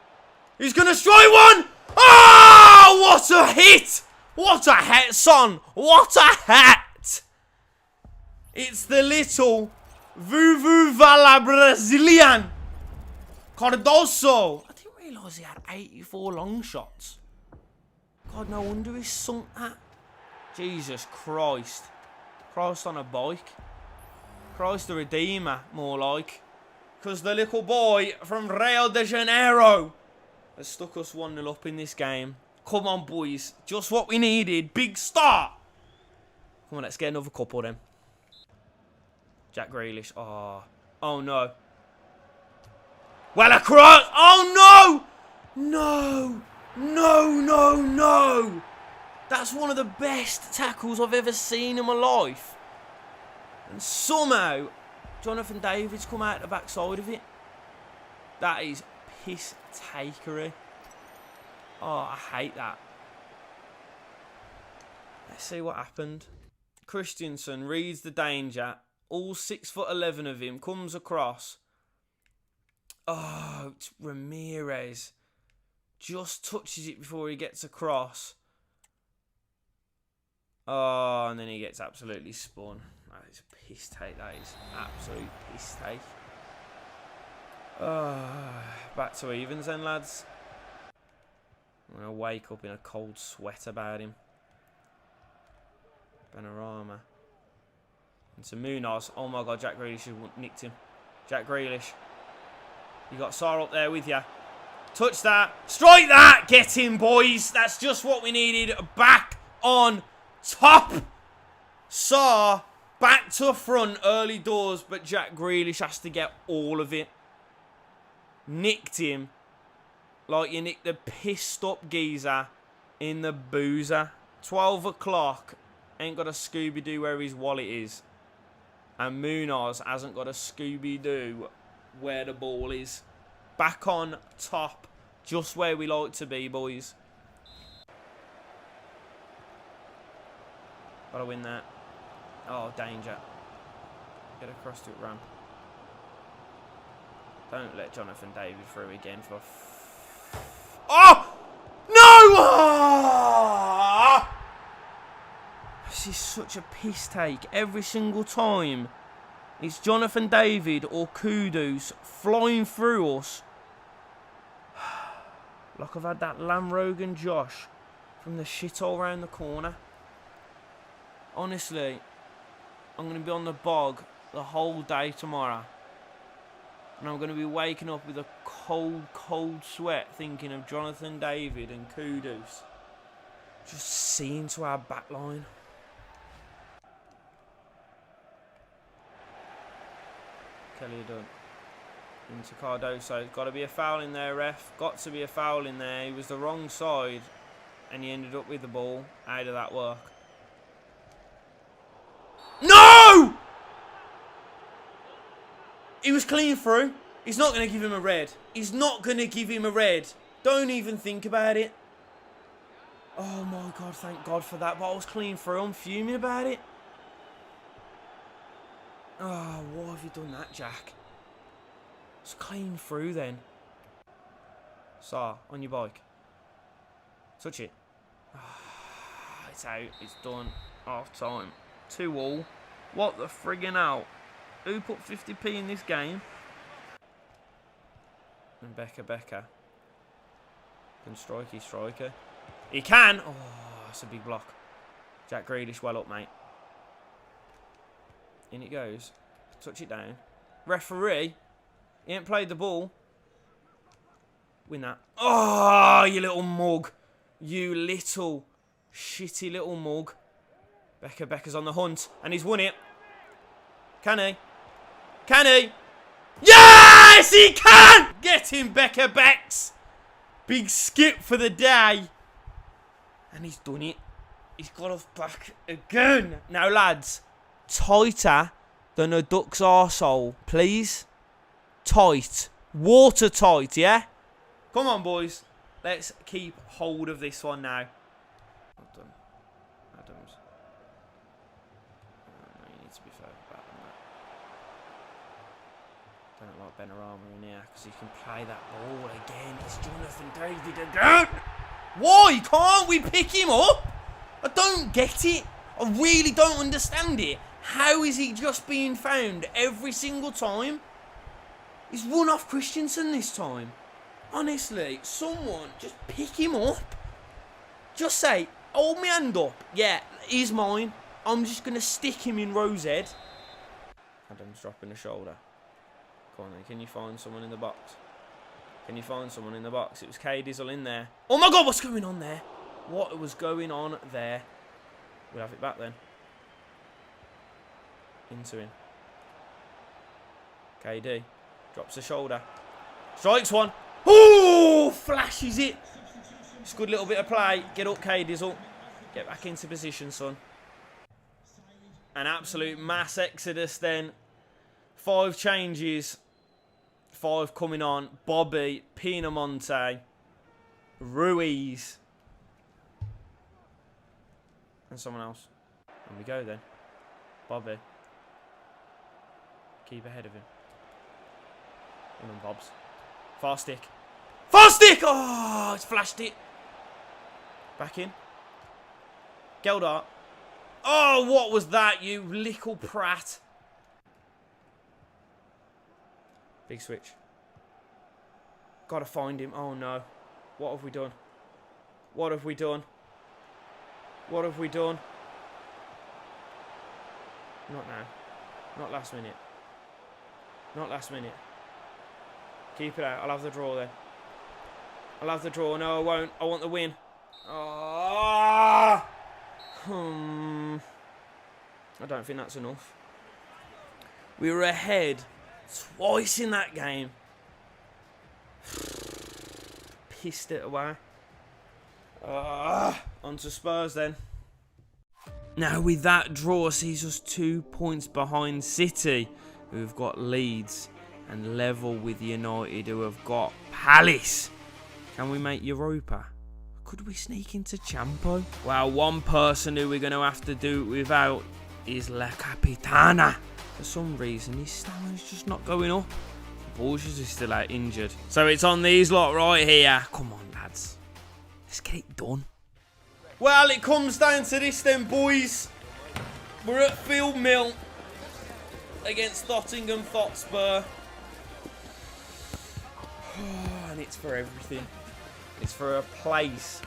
He's going to strike one! Oh, what a hit! What a hat, son! What a hat! It's the little Vuvu Vala Brazilian. Cardoso. I didn't realise he had 84 long shots. God, no wonder he sunk that. Jesus Christ. Christ on a bike. Christ the Redeemer, more like. Because the little boy from Rio de Janeiro has stuck us 1-0 up in this game. Come on, boys. Just what we needed. Big start. Come on, let's get another couple then. Jack Grealish. Oh, no. Well, across. Oh, no. No. That's one of the best tackles I've ever seen in my life. And somehow, Jonathan David's come out the backside of it. That is piss-takery. Oh, I hate that. Let's see what happened. Christensen reads the danger. All 6'11" of him comes across. Oh, it's Ramirez. Just touches it before he gets across. Oh, and then he gets absolutely spun. That is a piss take. That is absolute piss take. Back to evens then, lads. I'm going to wake up in a cold sweat about him. Benarama. Into Munoz. Oh my God, Jack Grealish has nicked him. Jack Grealish. You got Sarr up there with you. Touch that. Strike that. Get him, boys. That's just what we needed. Back on top. Sarr back to front early doors, but Jack Grealish has to get all of it. Nicked him like you nicked the pissed up geezer in the boozer. 12 o'clock ain't got a Scooby-Doo where his wallet is. And Munoz hasn't got a Scooby-Doo where the ball is. Back on top. Just where we like to be, boys. Gotta win that. Oh, danger. Get across to it, run. Don't let Jonathan David through again for... Oh! No! Oh! This is such a piss take. Every single time. It's Jonathan David or Kudus flying through us. Like I've had that Lamrogan Josh from the shithole round the corner. Honestly, I'm going to be on the bog the whole day tomorrow. And I'm going to be waking up with a cold, cold sweat thinking of Jonathan David and Kudus. Just seeing to our back line. Kelly done. Into Cardoso. Got to be a foul in there, ref. Got to be a foul in there. He was the wrong side. And he ended up with the ball. How did that work? No! He was clean through. He's not going to give him a red. He's not going to give him a red. Don't even think about it. Oh my God, thank God for that. But I was clean through. I'm fuming about it. Oh, why have you done that, Jack? It's clean through then. Sar, on your bike. Touch it. It's out. It's done. Half time. 2-2. What the friggin' hell? Who put 50p in this game? And Becker. Can striker. He can! Oh, that's a big block. Jack Grealish, well up, mate. In it goes. Touch it down. Referee. He ain't played the ball. Win that. Oh, you little mug. You little shitty little mug. Becker's on the hunt. And he's won it. Can he? Can he? Yes, he can! Get him, Becks. Big skip for the day. And he's done it. He's got us back again. Now, lads, tighter than a duck's arsehole, please. Tight. Watertight, yeah? Come on, boys. Let's keep hold of this one now. Well done. Adams. No, you need to be further back than that. Don't like Benarama in here because he can play that ball again. It's Jonathan David again. Why can't we pick him up? I don't get it. I really don't understand it. How is he just being found every single time? He's run off Christensen this time. Honestly, someone just pick him up. Just say, hold my hand up. Yeah, he's mine. I'm just going to stick him in Rosehead. Adam's dropping the shoulder. Come on then, can you find someone in the box? Can you find someone in the box? It was K Dizzle in there. Oh my God, what's going on there? What was going on there? We'll have it back then. Into him. KD. Drops the shoulder. Strikes one. Ooh! Flashes it. It's a good little bit of play. Get up, K Dizzle. Get back into position, son. An absolute mass exodus then. 5 changes. 5 coming on. Bobby, Pinamonte, Ruiz. And someone else. And we go then. Bobby. Keep ahead of him. And then Bob's. Fast stick. Fast stick! Oh, it's flashed it. Back in. Geldart. Oh, what was that, you little prat? Big switch. Gotta find him. Oh, no. What have we done? What have we done? What have we done? Not now. Not last minute. Not last minute. Keep it out. I'll have the draw then. I'll have the draw. No, I won't. I want the win. Oh! I don't think that's enough. We were ahead twice in that game. Pissed it away. On to Spurs then. Now with that draw sees us 2 points behind City, who have got Leeds, and level with United, who have got Palace. Can we make Europa? Could we sneak into Champo? Well, one person who we're going to have to do it without is La Capitana. For some reason, his stamina's just not going up. Borges is still out injured. So it's on these lot right here. Come on, lads. Let's get it done. Well, it comes down to this then, boys. We're at Field Mill against Nottingham Hotspur. And it's for everything. It's for a place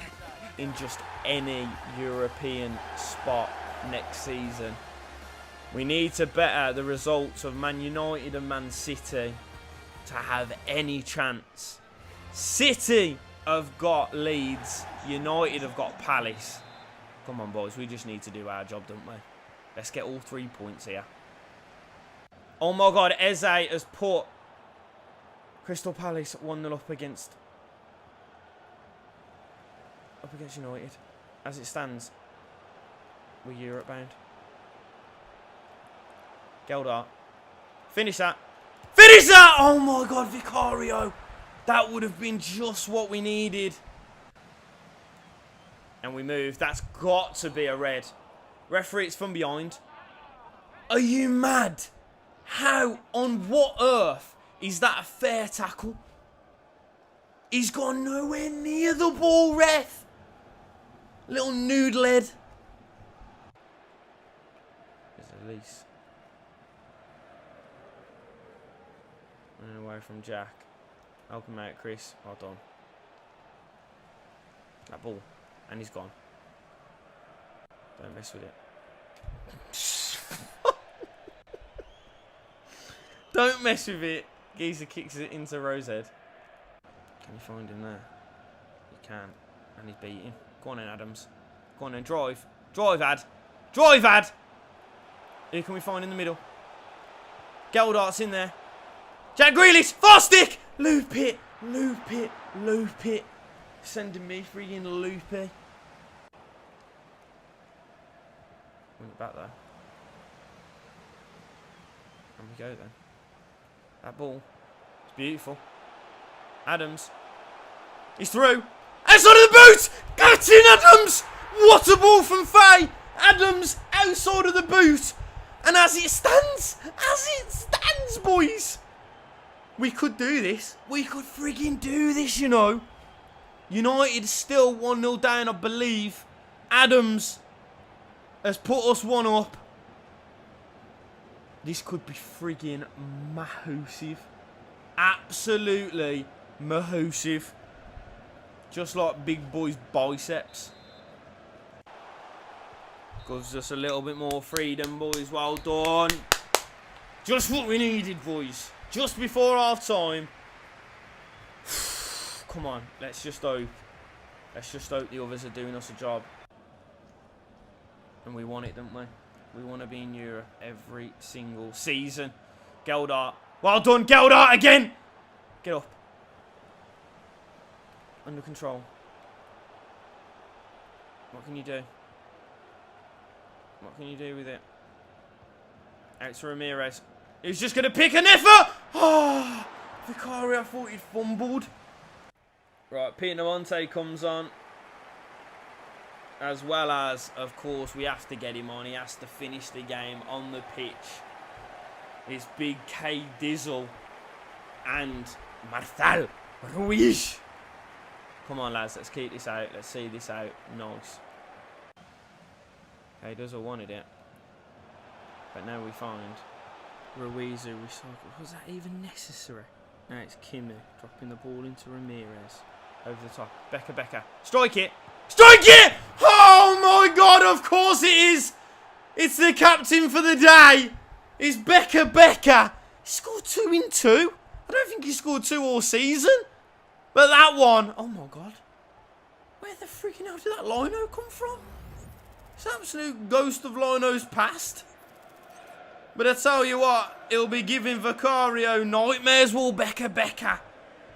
in just any European spot next season. We need to better the results of Man United and Man City to have any chance. City have got Leeds. United have got Palace. Come on, boys. We just need to do our job, don't we? Let's get all 3 points here. Oh, my God. Eze has put Crystal Palace 1-0 up against United. As it stands, we're Europe bound. Geldart. Finish that. Finish that! Oh my God, Vicario. That would have been just what we needed. And we move. That's got to be a red. Referee, it's from behind. Are you mad? How on what earth is that a fair tackle? He's gone nowhere near the ball, ref. Little noodle head. There's Elise. Running away from Jack. Help him out, Chris. Well done. That ball. And he's gone. Don't mess with it. Don't mess with it. Geezer kicks it into Rosehead. Can you find him there? You can. And he's beating. Go on then, Adams. Go on then, drive. Drive, Ad. Drive, Ad! Who can we find in the middle? Geldart's in there. Jack Grealish! Fast stick! Loop it! Loop it! Loop it! Sending me freaking loopy. Win it back there. And we go then. That ball. It's beautiful. Adams. He's through. Outside of the boot! Get in, Adams! What a ball from Faye! Adams outside of the boot. And as it stands, boys, we could do this. We could frigging do this, you know. United still 1-0 down, I believe. Adams has put us 1 up. This could be frigging massive. Absolutely massive. Just like big boy's biceps. Gives us a little bit more freedom, boys. Well done. Just what we needed, boys. Just before half time. Come on, let's just hope. Let's just hope the others are doing us a job. And we want it, don't we? We want to be in Europe every single season. Geldart. Well done, Geldart again. Get up. Under control. What can you do? What can you do with it? Out to Ramirez. He's just going to pick an effort. Oh, Vicario, I thought he'd fumbled. Right, Pinamonte comes on. As well as, of course, we have to get him on. He has to finish the game on the pitch. It's Big K Dizzle and Marthal Ruiz. Come on, lads. Let's keep this out. Let's see this out. Nice. K Dizzle wanted it. But now we find Ruiz who recycled. Was that even necessary? Now it's Kimi dropping the ball into Ramirez. Over the top. Becker. Strike it. Strike it! Oh my God, of course it is. It's the captain for the day. It's Becker. He scored 2 in 2. I don't think he scored 2 all season. But that one, oh my God. Where the freaking hell did that lino come from? It's an absolute ghost of Lino's past. But I tell you what, he'll be giving Vicario nightmares, will Becker.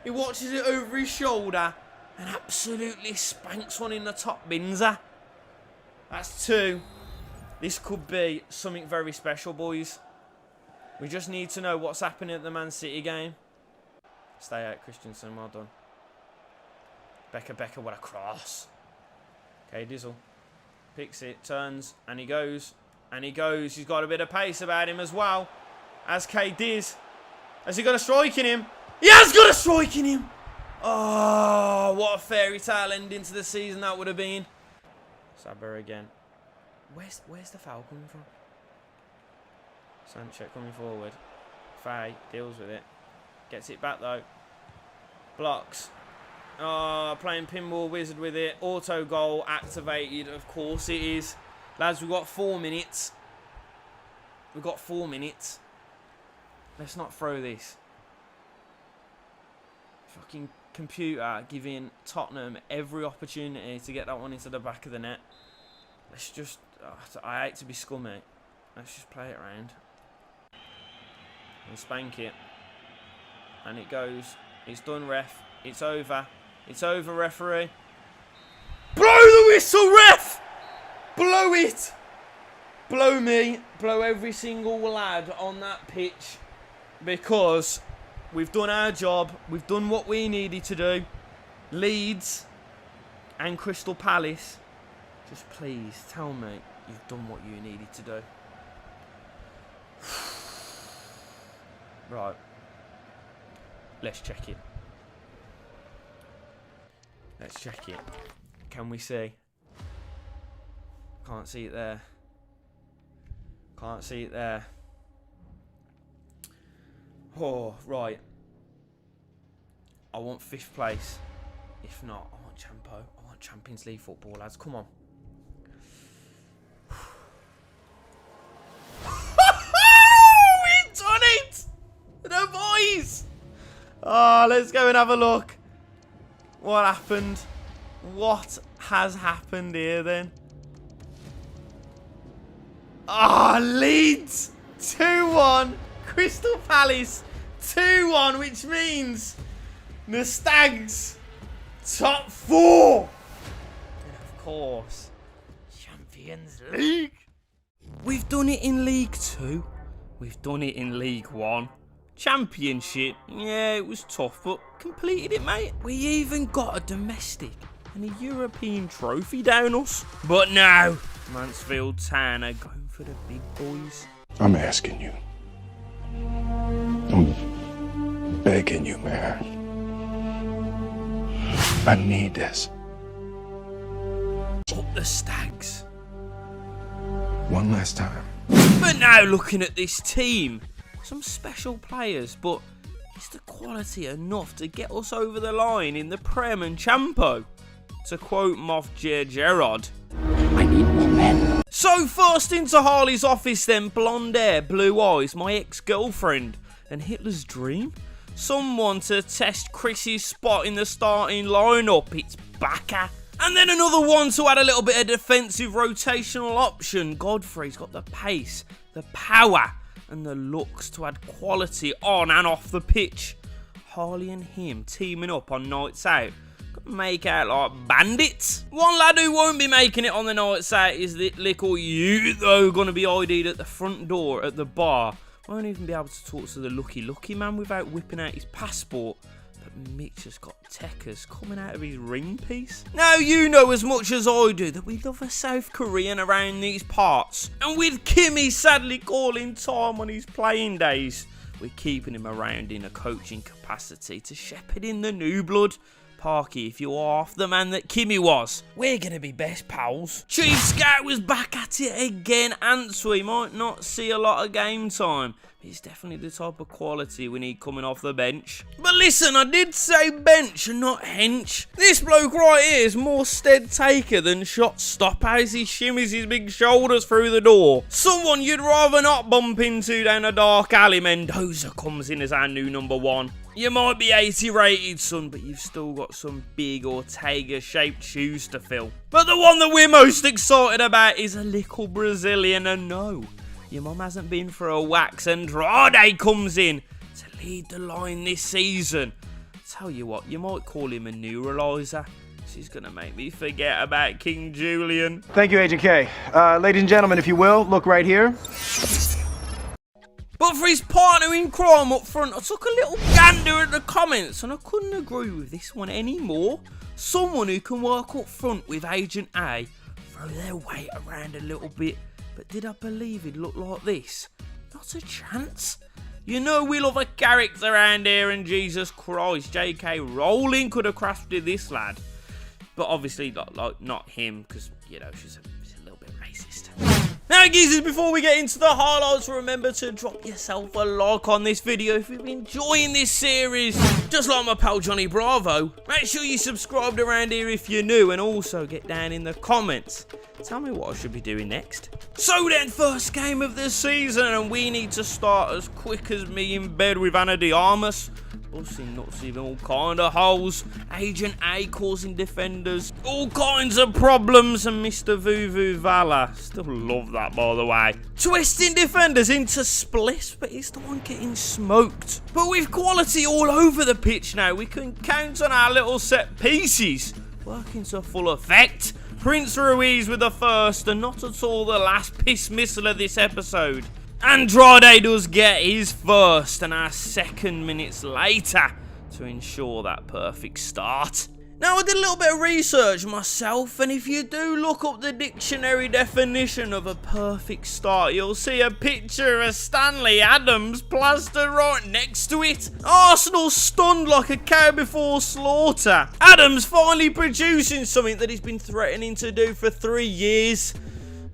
He watches it over his shoulder and absolutely spanks one in the top binzer. That's 2. This could be something very special, boys. We just need to know what's happening at the Man City game. Stay out, Christensen. Well done. Becker, what a cross. Okay, Dizzle. Picks it, turns, and he goes. And he goes. He's got a bit of pace about him as well. As K Diz. Has he got a strike in him? He has got a strike in him! Oh, what a fairy tale ending to the season that would have been. Saber again. Where's the foul coming from? Sanchez coming forward. Faye deals with it. Gets it back though. Blocks. Oh, playing Pinball Wizard with it. Auto goal activated. Of course it is. Lads, we've got 4 minutes. We've got 4 minutes. Let's not throw this. Fucking computer giving Tottenham every opportunity to get that one into the back of the net. Let's just... Oh, I hate to be scummy. Let's just play it around. And spank it. And it goes. It's done, ref. It's over. It's over, referee. Blow the whistle, ref! Blow it! Blow me. Blow every single lad on that pitch. Because we've done our job. We've done what we needed to do. Leeds and Crystal Palace. Just please tell me you've done what you needed to do. Right. Let's check it. Let's check it. Can we see? Can't see it there. Can't see it there. Oh, right. I want 5th place. If not, I want Champo. I want Champions League football, lads. Come on. We've done it! The boys! Oh, let's go and have a look. What happened? What has happened here then? Ah, Leeds 2-1. Crystal Palace 2-1, which means the Stags top 4. And of course, Champions League. We've done it in League 2. We've done it in League 1. Championship, yeah, it was tough, but completed it, mate. We even got a domestic and a European trophy down us. But no, Mansfield Town are going for the big boys. I'm asking you. I'm begging you, man. I need this. Up the Stags. One last time. But now looking at this team, some special players, but is the quality enough to get us over the line in the Prem and Champo? To quote Moff Gerard. I need more men. So first into Harley's office then, blonde hair, blue eyes, my ex-girlfriend, and Hitler's dream? Someone to test Chris's spot in the starting lineup, it's Baka. And then another one to add a little bit of defensive rotational option. Godfrey's got the pace, the power, and the looks to add quality on and off the pitch. Harley and him teaming up on nights out. Make out like bandits. One lad who won't be making it on the nights out is the little you, though, going to be ID'd at the front door at the bar. Won't even be able to talk to the lucky man without whipping out his passport. But Mitch has got techers coming out of his ring piece. Now you know as much as I do that we love a South Korean around these parts. And with Kimmy sadly calling time on his playing days, we're keeping him around in a coaching capacity to shepherd in the new blood. Parky, if you are half the man that Kimmy was, we're going to be best pals. Chief Scout was back at it again. Antwi might not see a lot of game time, but he's definitely the type of quality we need coming off the bench. But listen, I did say bench and not hench. This bloke right here is more stead taker than shot stopper as he shimmies his big shoulders through the door. Someone you'd rather not bump into down a dark alley. Mendoza comes in as our new number 1. You might be 80 rated, son, but you've still got some big Ortega-shaped shoes to fill. But the one that we're most excited about is a little Brazilian, and no, your mum hasn't been for a wax. Andrade comes in to lead the line this season. Tell you what, you might call him a neuralizer. This is going to make me forget about King Julian. Thank you, Agent K. Ladies and gentlemen, if you will, look right here. But for his partner in crime up front, I took a little gander at the comments and I couldn't agree with this one anymore. Someone who can work up front with Agent A, throw their weight around a little bit. But did I believe he'd look like this? Not a chance. You know we love a character around here, and Jesus Christ, J.K. Rowling could have crafted this lad. But obviously not him, because, you know, she's a little bit racist. Now, geezers, before we get into the highlights, remember to drop yourself a like on this video if you've been enjoying this series. Just like my pal Johnny Bravo. Make sure you subscribed around here if you're new, and also get down in the comments. Tell me what I should be doing next. So then, first game of the season, and we need to start as quick as me in bed with Ana de Armas. Busting nuts in all kind of holes. Agent A causing defenders all kinds of problems, and Mr. Vuvu Vala, still love that by the way, twisting defenders into splits, but he's the one getting smoked. But with quality all over the pitch now, we can count on our little set pieces working to full effect. Prince Ruiz with the first, and not at all the last piss missile of this episode. Andrade does get his first, and our second minutes later to ensure that perfect start. Now, I did a little bit of research myself, and if you do look up the dictionary definition of a perfect start, you'll see a picture of Stanley Adams plastered right next to it. Arsenal stunned like a cow before slaughter. Adams finally producing something that he's been threatening to do for 3 years.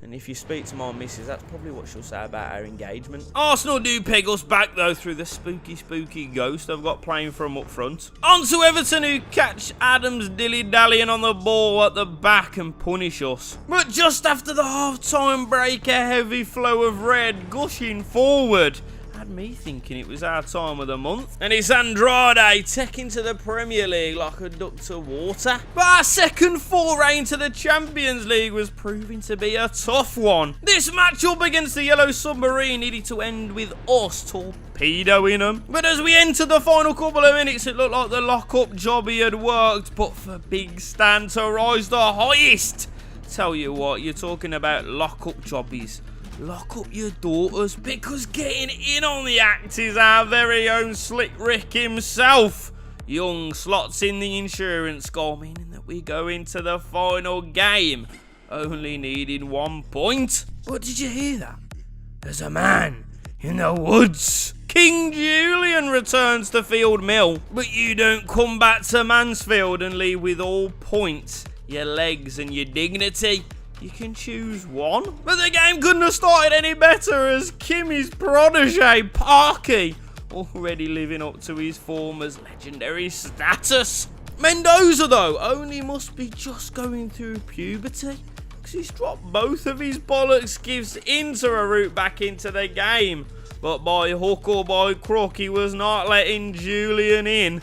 And if you speak to my missus, that's probably what she'll say about our engagement. Arsenal do peg us back, though, through the spooky ghost I've got playing from up front. On to Everton, who catch Adams dilly-dallying on the ball at the back and punish us. But just after the half-time break, a heavy flow of red gushing forward had me thinking it was our time of the month. And it's Andrade taking to the Premier League like a duck to water. But our second foray into the Champions League was proving to be a tough one. This matchup against the Yellow Submarine needed to end with us torpedoing them. But as we entered the final couple of minutes, it looked like the lock-up jobby had worked. But for Big Stan to rise the highest, tell you what, you're talking about lock-up jobbies. Lock up your daughters, because getting in on the act is our very own Slick Rick himself. Young slots in the insurance goal, meaning that we go into the final game only needing 1 point. But did you hear that? There's a man in the woods. King Julian returns to Field Mill, but you don't come back to Mansfield and leave with all points, your legs and your dignity. You can choose one. But the game couldn't have started any better, as Kimmy's protege, Parky, already living up to his former's legendary status. Mendoza, though, only must be just going through puberty, because he's dropped both of his bollocks gifts into a route back into the game. But by hook or by crook, he was not letting Julian in.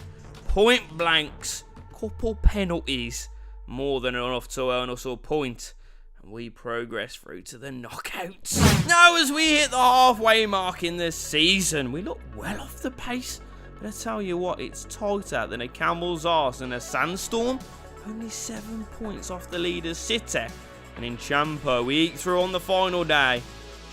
Point blanks, couple penalties, more than enough to earn us a point. We progress through to the knockouts. Now, as we hit the halfway mark in the season, we look well off the pace. But I tell you what, it's tighter than a camel's arse in a sandstorm. Only 7 points off the leader City. And in Champa, we eke through on the final day.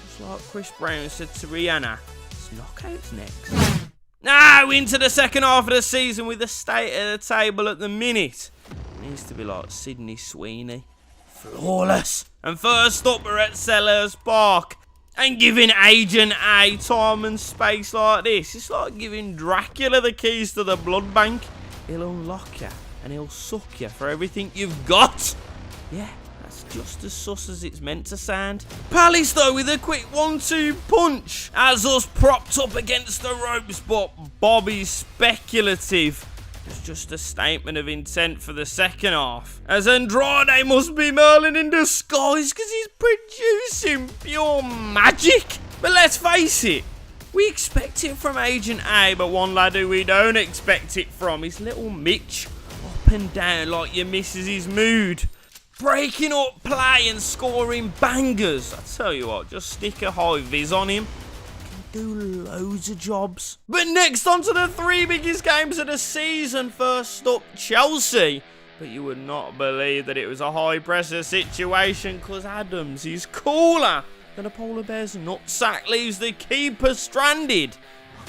Just like Chris Brown said to Rihanna, it's knockouts next. Now, into the second half of the season with the state of the table at the minute. It needs to be like Sydney Sweeney. Flawless. And first up, we're at Sellers Park. And giving Agent A time and space like this, it's like giving Dracula the keys to the blood bank. He'll unlock you and he'll suck you for everything you've got. Yeah, that's just as sus as it's meant to sound. Palace, though, with a quick 1-2 punch, has us propped up against the ropes, but Bobby's speculative. It's just a statement of intent for the second half, as Andrade must be Merlin in disguise because he's producing pure magic. But let's face it, we expect it from Agent A, but one lad who we don't expect it from is little Mitch, up and down like your missus's mood, breaking up play and scoring bangers. I tell you what, just stick a high vis on him. Do loads of jobs. But next, on to the 3 biggest games of the season. First up, Chelsea. But you would not believe that it was a high-pressure situation because Adams is cooler than a polar bear's nutsack, leaves the keeper stranded.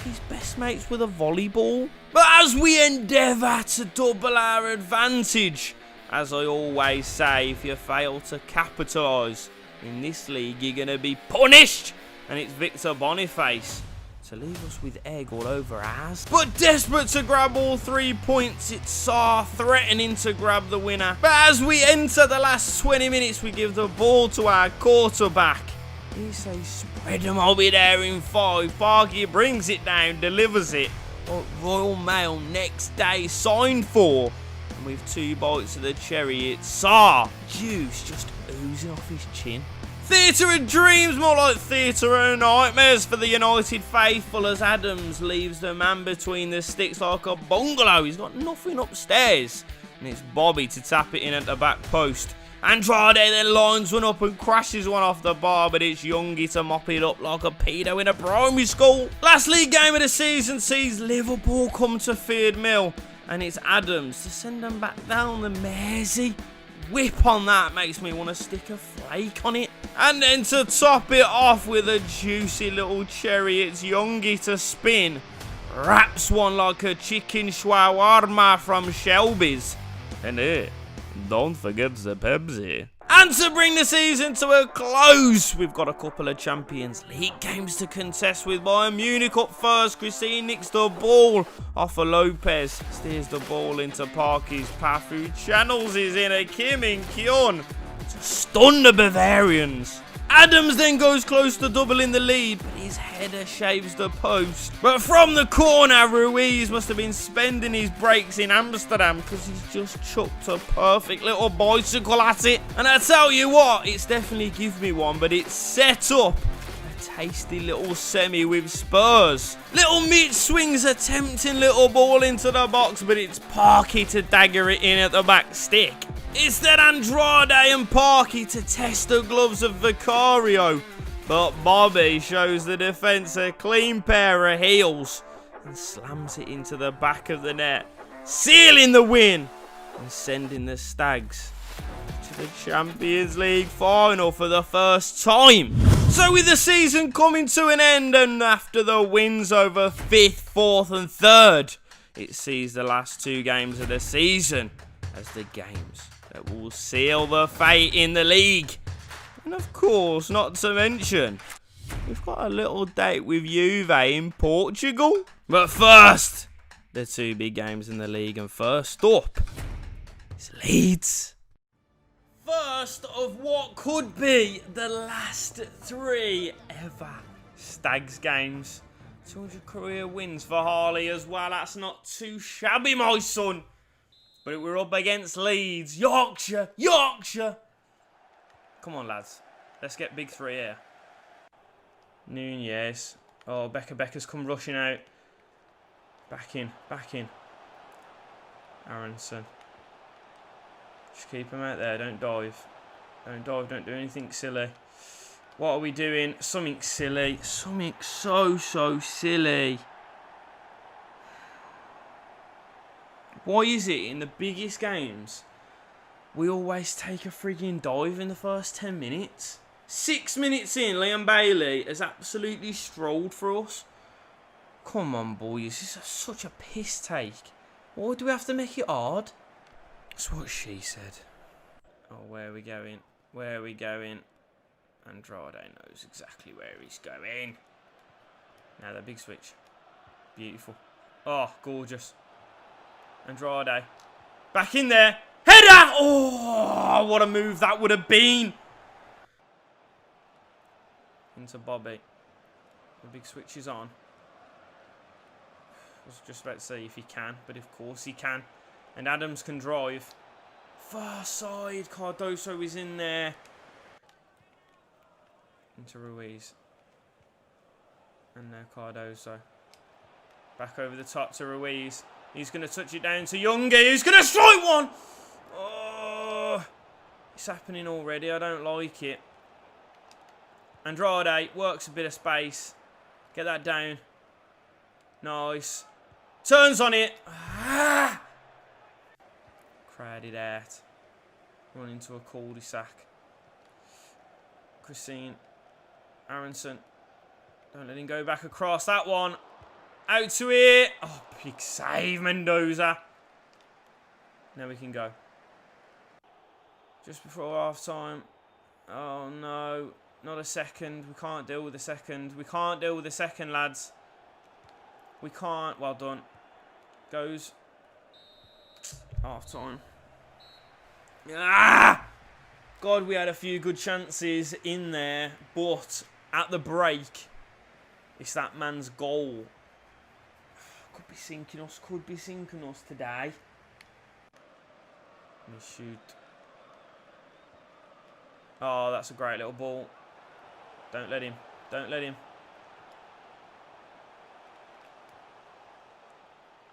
His best mates with a volleyball. But as we endeavour to double our advantage, as I always say, if you fail to capitalise in this league, you're going to be punished. And it's Victor Boniface to leave us with egg all over ours. But desperate to grab all 3 points, it's Sarr threatening to grab the winner. But as we enter the last 20 minutes, we give the ball to our quarterback. He says, spread them, I'll be there in 5. Parky brings it down, delivers it. But Royal Mail next day signed for. And with 2 bites of the cherry, it's Sarr. Juice just oozing off his chin. Theatre of dreams, more like theatre of nightmares for the United faithful, as Adams leaves the man between the sticks like a bungalow. He's got nothing upstairs. And it's Bobby to tap it in at the back post. Andrade then lines one up and crashes one off the bar, but it's Youngie to mop it up like a pedo in a primary school. Last league game of the season sees Liverpool come to Field Mill, and it's Adams to send them back down the Mersey. Whip on that makes me want to stick a flake on it. And then to top it off with a juicy little cherry, it's Youngie to spin. Wraps one like a chicken shawarma from Shelby's. And don't forget the Pepsi. And to bring the season to a close, we've got a couple of Champions League games to contest with. Bayern Munich up first. Christine nicks the ball off of Lopez. Steers the ball into Parky's path, who channels his inner Kim in Kyun to stun the Bavarians. Adams then goes close to doubling the lead, but his header shaves the post. But from the corner, Ruiz must have been spending his breaks in Amsterdam because he's just chucked a perfect little bicycle at it. And I tell you what, it's definitely give me one, but it's set up a tasty little semi with Spurs. Little Mitch swings a tempting little ball into the box, but it's Parky to dagger it in at the back stick. It's then Andrade and Parky to test the gloves of Vicario. But Bobby shows the defence a clean pair of heels and slams it into the back of the net, sealing the win and sending the Stags to the Champions League final for the first time. So with the season coming to an end, and after the wins over 5th, 4th and 3rd, it sees the last 2 games of the season as the games that will seal the fate in the league. And of course, not to mention, we've got a little date with Juve in Portugal. But first, the 2 big games in the league, and first up is Leeds. First of what could be the last 3 ever Stags games. 200 career wins for Harley as well. That's not too shabby, my son. But we're up against Leeds. Yorkshire. Come on, lads. Let's get big 3 here. Nunez. Oh, Becker's come rushing out. Back in. Aronson. Just keep him out there. Don't dive. Don't do anything silly. What are we doing? Something silly. Something so silly. Why is it in the biggest games we always take a frigging dive in the first 10 minutes? 6 minutes in, Liam Bailey has absolutely strolled for us. Come on, boys. This is such a piss take. Why do we have to make it hard? That's what she said. Oh, where are we going? Andrade knows exactly where he's going. Now the big switch. Beautiful. Oh, gorgeous. Andrade. Back in there. Header! Oh, what a move that would have been. Into Bobby. The big switch is on. I was just about to say if he can, but of course he can. And Adams can drive. Far side. Cardoso is in there. Into Ruiz. And now Cardoso. Back over the top to Ruiz. He's going to touch it down to Youngie. He's going to strike one. Oh, it's happening already. I don't like it. Andrade works a bit of space. Get that down. Nice. Turns on it. Crowded out. Run into a cul-de-sac. Christine. Aronson. Don't let him go back across that one. Out to it. Oh, big save, Mendoza. Now we can go. Just before half time. Oh, no. Not a second. We can't deal with a second. We can't deal with a second, lads. We can't. Well done. Goes. Half time. Ah! God, we had a few good chances in there. But at the break, it's that man's goal. Could be sinking us. Could be sinking us today. Let me shoot. Oh, that's a great little ball. Don't let him. Don't let him.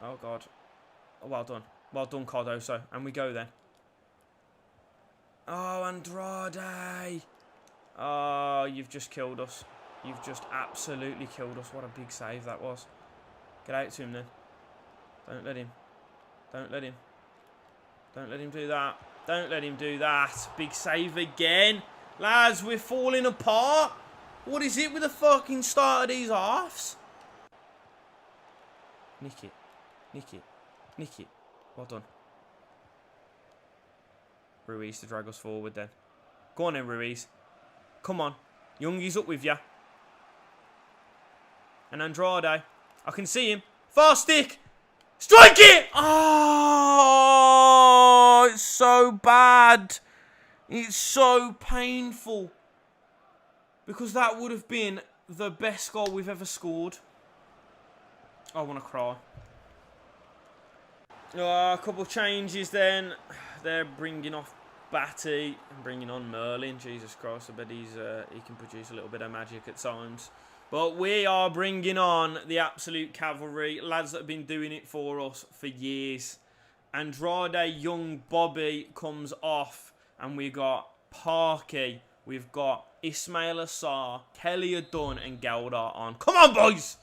Oh, God. Oh, well done. Well done, Cardoso. And we go then. Oh, Andrade. Oh, you've just killed us. You've just absolutely killed us. What a big save that was. Get out to him then. Don't let him. Don't let him. Don't let him do that. Don't let him do that. Big save again. Lads, we're falling apart. What is it with the fucking start of these halves? Nick it. Nick it. Nick it. Well done. Ruiz to drag us forward then. Go on then, Ruiz. Come on. Youngie's up with you. And Andrade. I can see him. Fast stick. Strike it! Oh, it's so bad. It's so painful. Because that would have been the best goal we've ever scored. I want to cry. A couple of changes then. They're bringing off Batty and bringing on Merlin. Jesus Christ, I bet he can produce a little bit of magic at times. But we are bringing on the absolute cavalry. Lads that have been doing it for us for years. Andrade, Young, Bobby comes off. And we got Parky. We've got Ismail Assar, Kelly Dunn and Geldart on. Come on, boys!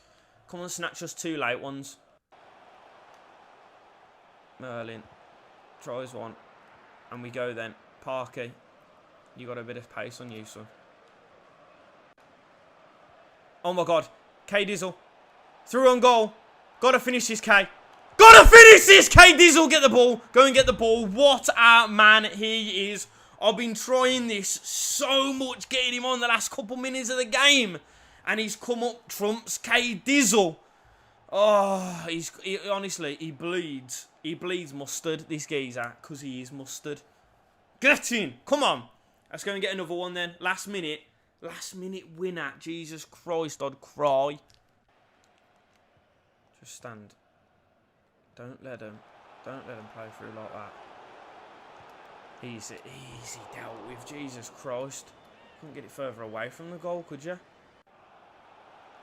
Come on, snatch us 2 late ones. Merlin tries one. And we go then. Parky, you got a bit of pace on you, son. Oh my God. K Dizzle. Through on goal. Gotta finish this, K. Gotta finish this, K Dizzle. Get the ball. Go and get the ball. What a man he is. I've been trying this so much, getting him on the last couple minutes of the game. And he's come up trumps K Dizzle. Oh, honestly, he bleeds. He bleeds mustard, this geezer, because he is mustard. Get in. Come on. Let's go and get another one then. Last minute. Last minute winner. Jesus Christ, I'd cry. Just stand. Don't let him play through like that. Easy dealt with. Jesus Christ. Couldn't get it further away from the goal, could you?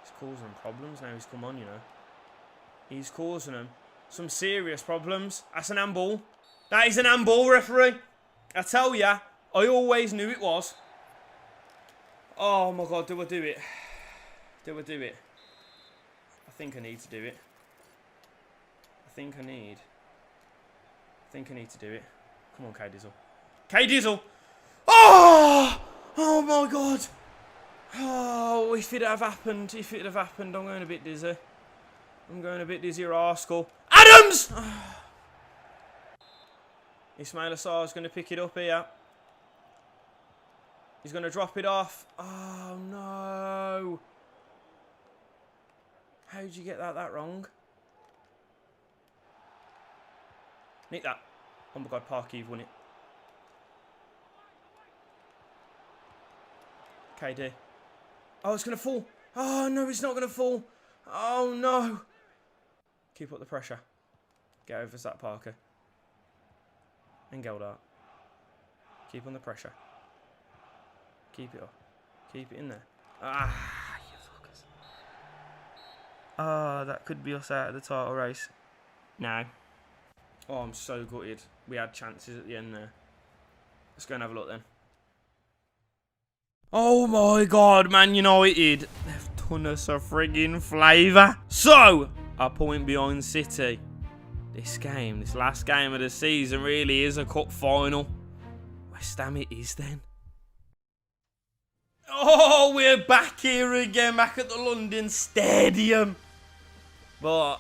He's causing them problems now he's come on, you know. He's causing them some serious problems. That's an handball. That is an handball, referee. I tell ya, I always knew it was. Oh my God, do I do it? Do I do it? I think I need to do it. I think I need to do it. Come on, K Dizzle. K Dizzle! Oh! Oh my God! Oh, if it had happened, I'm going a bit dizzy. I'm going a bit dizzy, rascal. Adams! Oh. Ismail Assar is going to pick it up here. He's going to drop it off. Oh, no. How did you get that wrong? Nick that. Oh, my God, Parky, you've won it. KD. Oh, it's going to fall. Oh, no, it's not going to fall. Oh, no. Keep up the pressure. Get over Zach Parker. And Geldart. Keep on the pressure. Keep it up. Keep it in there. Ah, you fuckers. Ah, that could be us out of the title race. No. Oh, I'm so gutted. We had chances at the end there. Let's go and have a look then. Oh my God, Man United. They've done us a friggin' flavour. So, a point behind City. This last game of the season really is a cup final. West Ham it is then. Oh, we're back here again, back at the London Stadium. But,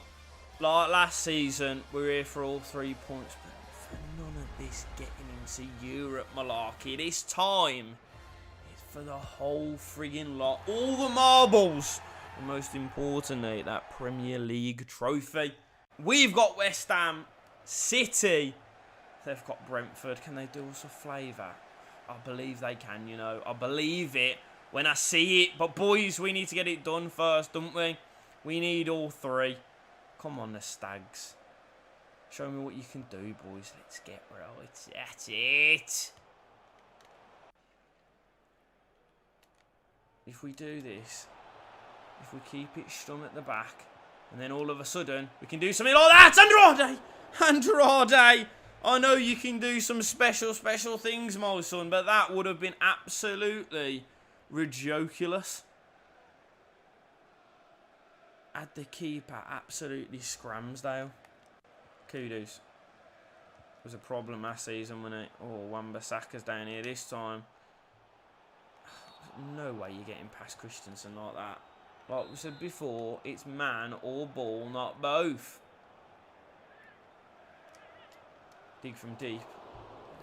like last season, we're here for all 3 points. But for none of this getting into Europe malarkey. This time, it's for the whole friggin' lot. All the marbles. And most importantly, that Premier League trophy. We've got West Ham, City. They've got Brentford. Can they do us a flavour? I believe they can, you know. I believe it when I see it. But, boys, we need to get it done first, don't we? We need all 3. Come on, the Stags. Show me what you can do, boys. Let's get right. That's it. If we do this, if we keep it strung at the back, and then all of a sudden, we can do something like that. Andrade! I know you can do some special things, my son, but that would have been absolutely ridiculous. Had the keeper absolutely Scramsdale. Kudos. Was a problem last season, wasn't it? Oh, Wan-Bissaka's down here this time. No way you're getting past Christensen like that. Like we said before, it's man or ball, not both. Dig from deep.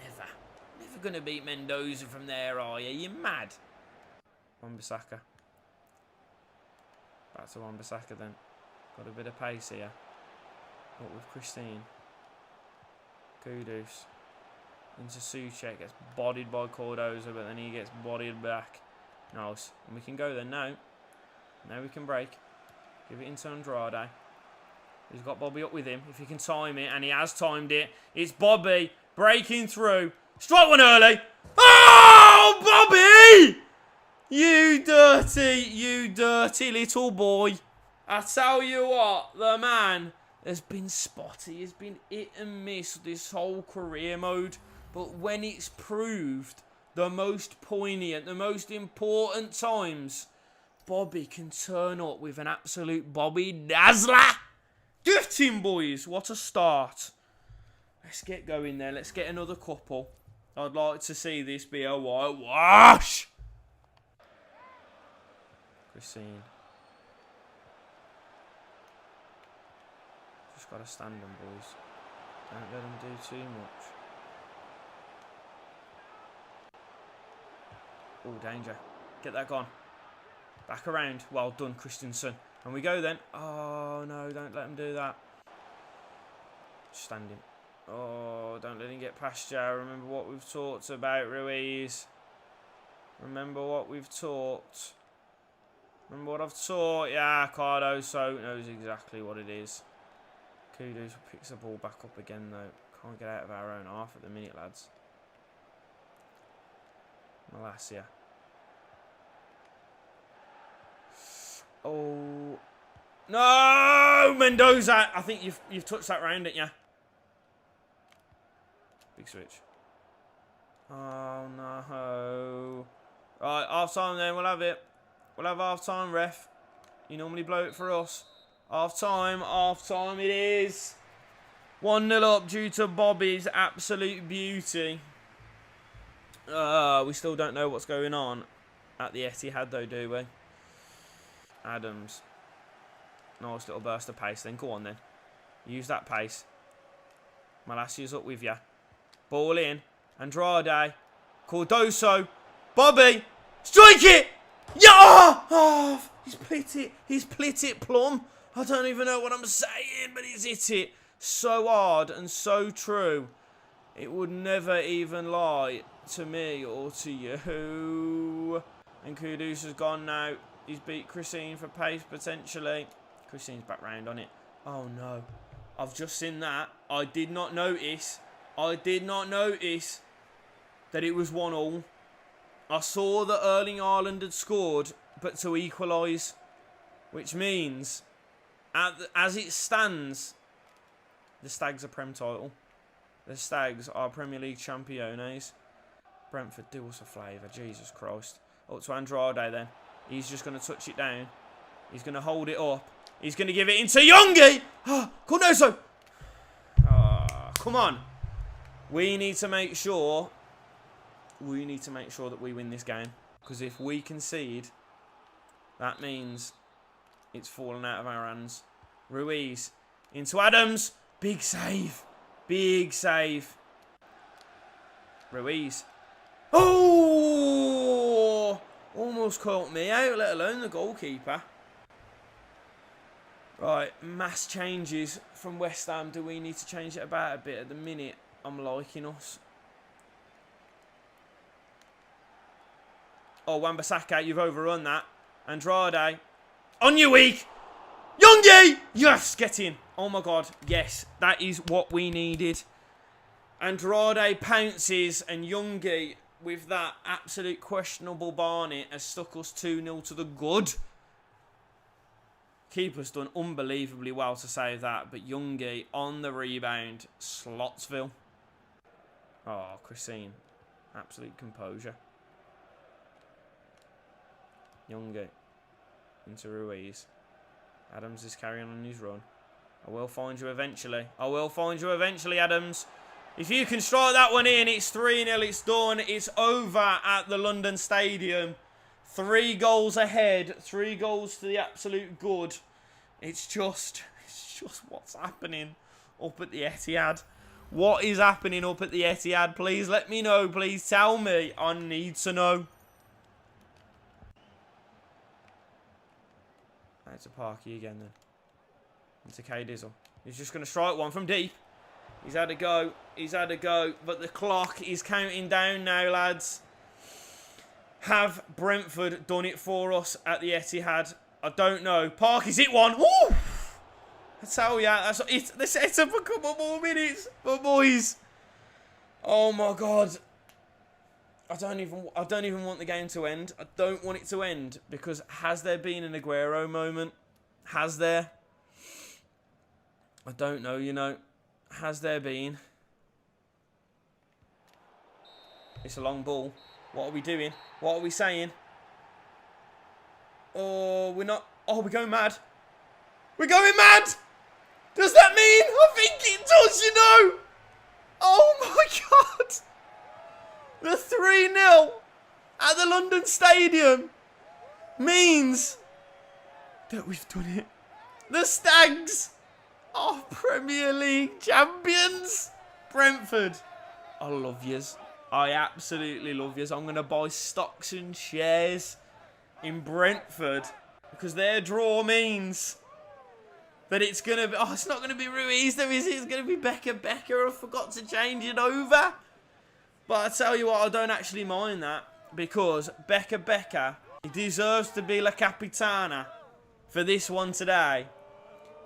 Never going to beat Mendoza from there, are you? You're mad. Wan-Bissaka. Back to Wan-Bissaka then. Got a bit of pace here. What with Christine? Kudus. Into Soucek. Gets bodied by Cordoza, but then he gets bodied back. Nice. And we can go then now. Now we can break. Give it into Andrade. He's got Bobby up with him. If he can time it, and he has timed it. It's Bobby breaking through. Strike one early. Oh, Bobby! You dirty little boy. I tell you what, the man has been spotty. He's been hit and miss this whole career mode. But when it's proved the most poignant, the most important times, Bobby can turn up with an absolute Bobby Dazzler. Get him, boys. What a start. Let's get going there. Let's get another couple. I'd like to see this be a whitewash. Christine. Just got to stand them, boys. Don't let them do too much. Oh, danger. Get that gone. Back around. Well done, Christensen. And we go then. Oh, no, don't let him do that. Stand him. Oh, don't let him get past you. Remember what we've talked about, Ruiz. Remember what we've talked. Remember what I've taught. Yeah, Cardoso knows exactly what it is. Kudus picks the ball back up again, though. Can't get out of our own half at the minute, lads. Malacia. Oh. No! Mendoza! I think you've touched that round, didn't you? Big switch. Oh, no. Right, half time then. We'll have it. We'll have half time, ref. You normally blow it for us. Half time it is. 1-0 up due to Bobby's absolute beauty. We still don't know what's going on at the Etihad though, do we? Adams. Nice little burst of pace then. Go on then. Use that pace. Malacia's up with you. Ball in. Andrade. Cardoso. Bobby. Strike it! Yeah! Oh, he's split it plumb. I don't even know what I'm saying, but he's hit it so hard and so true. It would never even lie to me or to you. And Kudus has gone now. He's beat Christine for pace, potentially. Christine's back round on it. Oh, no. I've just seen that. I did not notice that it was 1-1. I saw that Erling Haaland had scored, but to equalise. Which means, as it stands, the Stags are Prem title. The Stags are Premier League champions. Brentford, do us a flavour. Jesus Christ. Up to Andrade then. He's just going to touch it down. He's going to hold it up. He's going to give it into Youngie. Oh, Cordoso. Come on. We need to make sure that we win this game. Because if we concede, that means it's fallen out of our hands. Ruiz into Adams. Big save. Big save. Ruiz. Oh! Almost caught me out, let alone the goalkeeper. Right, mass changes from West Ham. Do we need to change it about a bit? At the minute, I'm liking us. Oh, Wan-Bissaka, you've overrun that. Andrade. On your week. Youngie! Yes, get in. Oh my God, yes. That is what we needed. Andrade pounces and Youngie, with that absolute questionable Barnett, has stuck us 2-0 to the good. Keeper's done unbelievably well to save that, but Youngie on the rebound. Slotsville. Oh, Christine. Absolute composure. Youngie into Ruiz. Adams is carrying on his run. I will find you eventually. I will find you eventually, Adams. If you can strike that one in, it's 3-0. It's done. It's over at the London Stadium. 3 goals ahead. 3 goals to the absolute good. It's just what's happening up at the Etihad. What is happening up at the Etihad? Please let me know. Please tell me. I need to know. Out to Parky again then. Into K Dizzle. He's just going to strike one from deep. He's had a go. He's had a go. But the clock is counting down now, lads. Have Brentford done it for us at the Etihad? I don't know. Parky's hit one. Woo! I tell ya, it's the setup a couple more minutes. But boys, oh my God. I don't even want the game to end. I don't want it to end because has there been an Aguero moment? Has there? I don't know, you know. Has there been? It's a long ball. What are we doing? What are we saying? Oh, we're not. Oh, we're going mad. We're going mad! Does that mean? I think it does, you know. Oh my God. The 3-0 at the London Stadium means that we've done it. The Stags are Premier League champions. Brentford, I love yous. I absolutely love yous. I'm going to buy stocks and shares in Brentford because their draw means that it's going to be... Oh, it's not going to be Ruiz though, is it? It's going to be Becker. I forgot to change it over. But I tell you what, I don't actually mind that because Becker, he deserves to be La Capitana for this one today.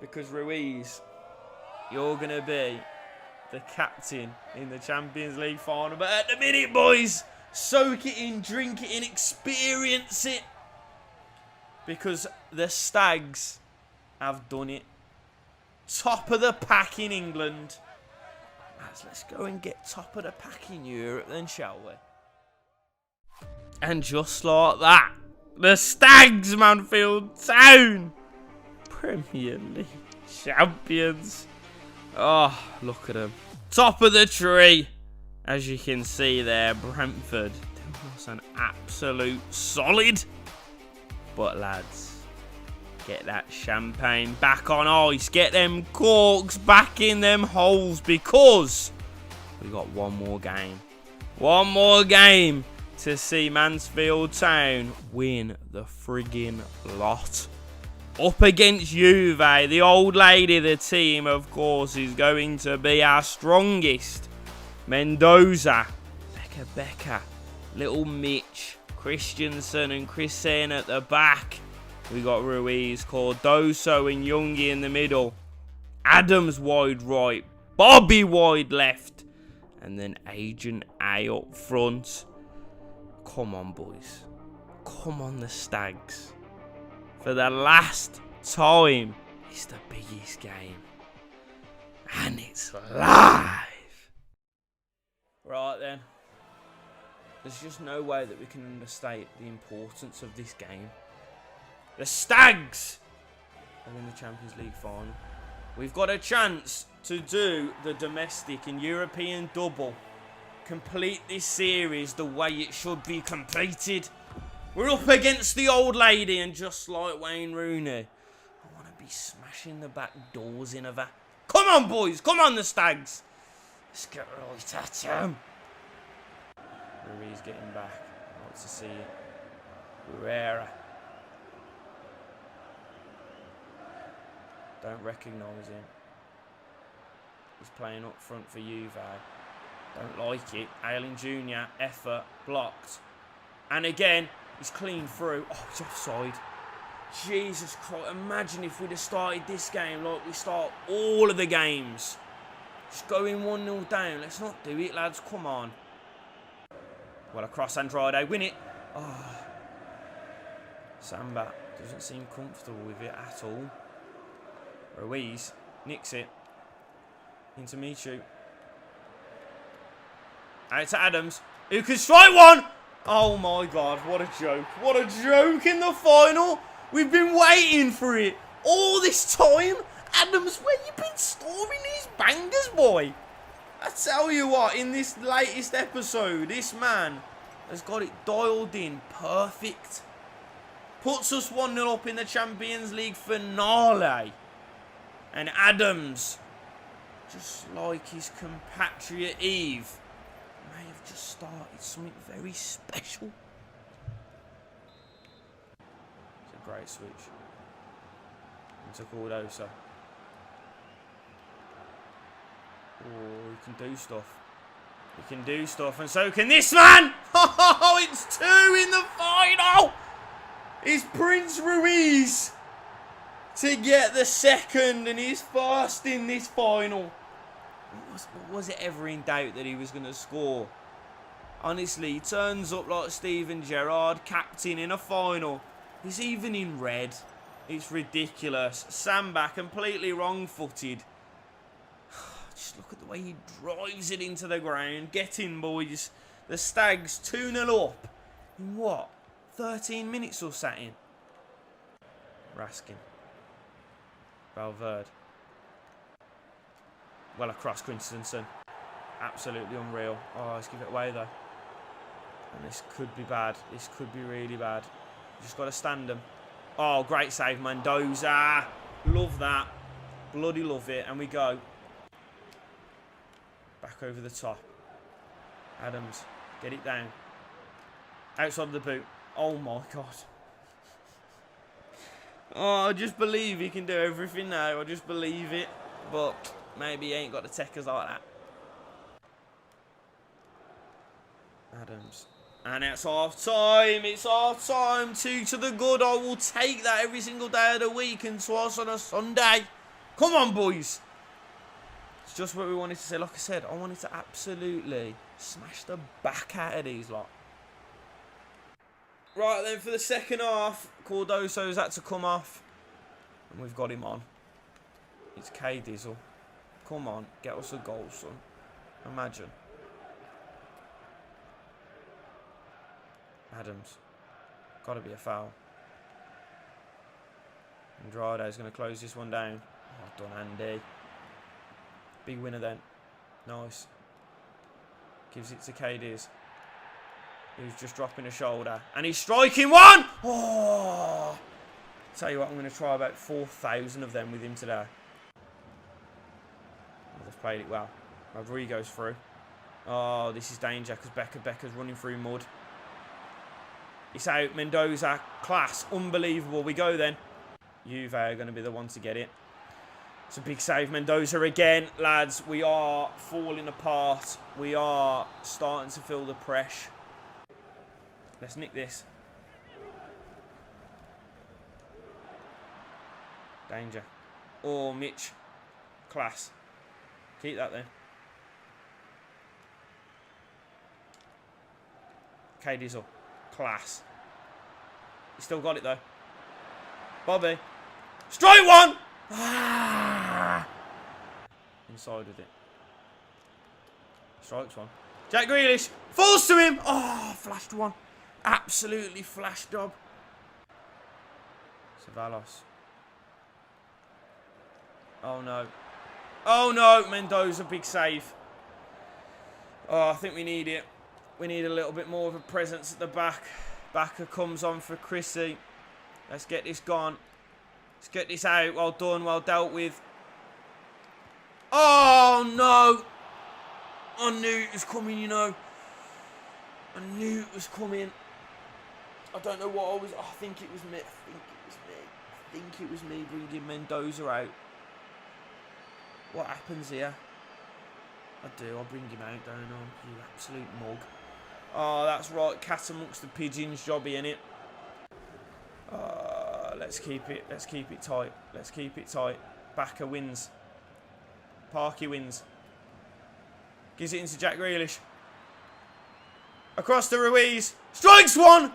Because Ruiz, you're going to be the captain in the Champions League final. But at the minute, boys, soak it in, drink it in, experience it. Because the Stags have done it. Top of the pack in England. Let's go and get top of the pack in Europe then, shall we? And just like that, the Stags, Mansfield Town, Premier League champions. Oh, look at them. Top of the tree. As you can see there, Brentford. That was an absolute solid. But lads, get that champagne back on ice. Get them corks back in them holes because we got one more game. One more game to see Mansfield Town win the friggin' lot. Up against Juve, the old lady, the team, of course, is going to be our strongest. Mendoza, Becker, Little Mitch, Christensen and Chrisen at the back. We got Ruiz, Cardoso and Youngie in the middle. Adams wide right. Bobby wide left. And then Agent A up front. Come on, boys. Come on, the Stags. For the last time, it's the biggest game. And it's live. Right then. There's just no way that we can understate the importance of this game. The Stags are in the Champions League final. We've got a chance to do the domestic and European double. Complete this series the way it should be completed. We're up against the old lady, and just like Wayne Rooney, I want to be smashing the back doors in of her. Come on, boys. Come on, the Stags. Let's get right at him. Ruiz getting back. I want to see it. Herrera. Don't recognise him. He's playing up front for Juve. Don't like it. Ayling Jr. Effort. Blocked. And again, he's clean through. Oh, he's offside. Jesus Christ. Imagine if we'd have started this game like we start all of the games. Just going 1-0 down. Let's not do it, lads. Come on. Well, across Andrade. Win it. Oh. Samba doesn't seem comfortable with it at all. Ruiz nicks it. Into Michu. Out to Adams, who can strike one. Oh my God, what a joke. What a joke in the final. We've been waiting for it all this time. Adams, where you been storing these bangers, boy? I tell you what, in this latest episode, this man has got it dialed in perfect. Puts us 1-0 up in the Champions League finale. And Adams, just like his compatriot Eve, may have just started something very special. It's a great switch. Into Cardoso. Oh, he can do stuff. He can do stuff, and so can this man! Oh, it's 2 in the final! It's Prince Ruiz to get the second and his first in this final. Was it ever in doubt that he was going to score? Honestly, he turns up like Steven Gerrard, captain in a final. He's even in red. It's ridiculous. Samba completely wrong-footed. Just look at the way he drives it into the ground. Get in, boys. The Stags 2-0 up. In what? 13 minutes or something. Raskin. Valverde. Well across Christensen. Absolutely unreal. Oh, let's give it away though. And this could be bad. This could be really bad. Just got to stand them. Oh, great save, Mendoza. Love that. Bloody love it. And we go. Back over the top. Adams. Get it down. Outside of the boot. Oh my God. Oh, I just believe he can do everything now. I just believe it. But maybe he ain't got the techers like that. Adams. And it's half time. It's half time. 2 to the good. I will take that every single day of the week and twice on a Sunday. Come on, boys. It's just what we wanted to say. Like I said, I wanted to absolutely smash the back out of these lot. Right then, for the second half, Cardoso's had to come off. And we've got him on. It's K Dizzle. Come on, get us a goal, son. Imagine. Adams. Got to be a foul. Andrade's going to close this one down. Oh, done, Andy. Big winner then. Nice. Gives it to KD's. Who's just dropping a shoulder. And he's striking one! Oh! Tell you what, I'm going to try about 4,000 of them with him today. Oh, they've played it well. Rodrigo's through. Oh, this is danger because Becker's running through mud. It's out. Mendoza. Class. Unbelievable. We go then. Juve are going to be the one to get it. It's a big save. Mendoza again. Lads, we are falling apart. We are starting to feel the pressure. Let's nick this. Danger. Oh, Mitch. Class. Keep that then. K Dizzle. Class. He's still got it though. Bobby. Strike one! Ah! Inside with it. Strikes one. Jack Grealish. Falls to him. Oh, flashed one. Absolutely flash job. Ceballos. Oh, no. Oh, no. Mendoza, big save. Oh, I think we need it. We need a little bit more of a presence at the back. Backer comes on for Chrissy. Let's get this gone. Let's get this out. Well done. Well dealt with. Oh, no. I knew it was coming, you know. I knew it was coming. I don't know what I was... I think it was me. I think it was me bringing Mendoza out. What happens here? I do. I'll bring him out, don't I? You absolute mug. Oh, that's right. Cat amongst the pigeons jobby, innit? Let's keep it. Let's keep it tight. Let's keep it tight. Backer wins. Parky wins. Gives it into Jack Grealish. Across to Ruiz. Strikes one!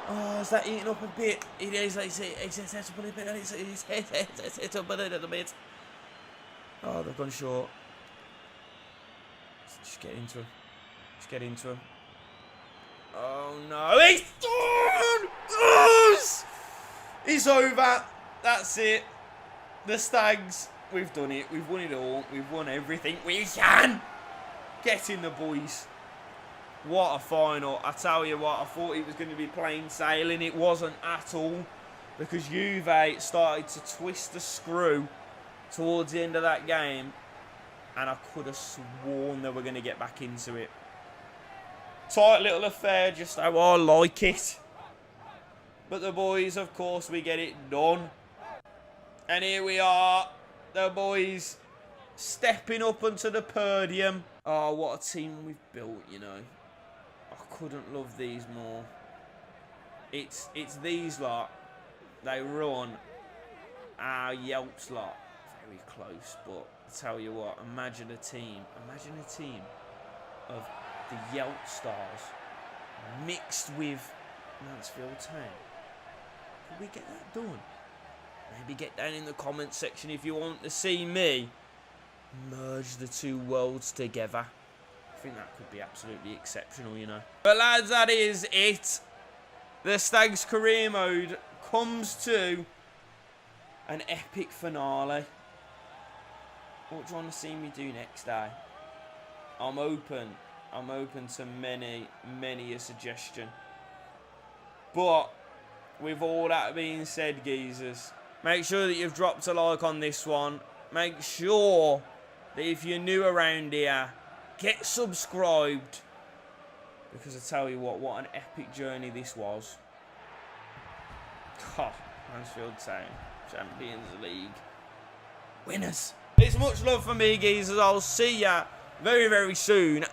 Oh, is that eating up a bit? It is. It's up a bit. It's up a little bit. Oh, they've gone short. Just get into him. Just get into him. Oh, no. He's done! Oh, it's over. That's it. The Stags. We've done it. We've won it all. We've won everything we can. Get in the boys. What a final. I tell you what, I thought it was going to be plain sailing. It wasn't at all. Because Juve started to twist the screw towards the end of that game. And I could have sworn they were going to get back into it. Tight little affair, just how I like it. But the boys, of course, we get it done. And here we are. The boys stepping up onto the podium. Oh, what a team we've built, you know. I couldn't love these more. It's these lot. They run our Yelps lot. Very close, but I tell you what, imagine a team of the Yelp stars mixed with Mansfield Town. Could we get that done? Maybe get down in the comments section if you want to see me merge the two worlds together. I think that could be absolutely exceptional, you know. But lads, that is it. The Stags career mode comes to an epic finale. What do you want to see me do next, eh? I'm open to many a suggestion. But with all that being said, geezers, make sure that you've dropped a like on this one. Make sure that if you're new around here, get subscribed. Because I tell you what an epic journey this was. Oh, Mansfield Town, Champions League winners. It's much love for me, geezers. I'll see ya very, very soon.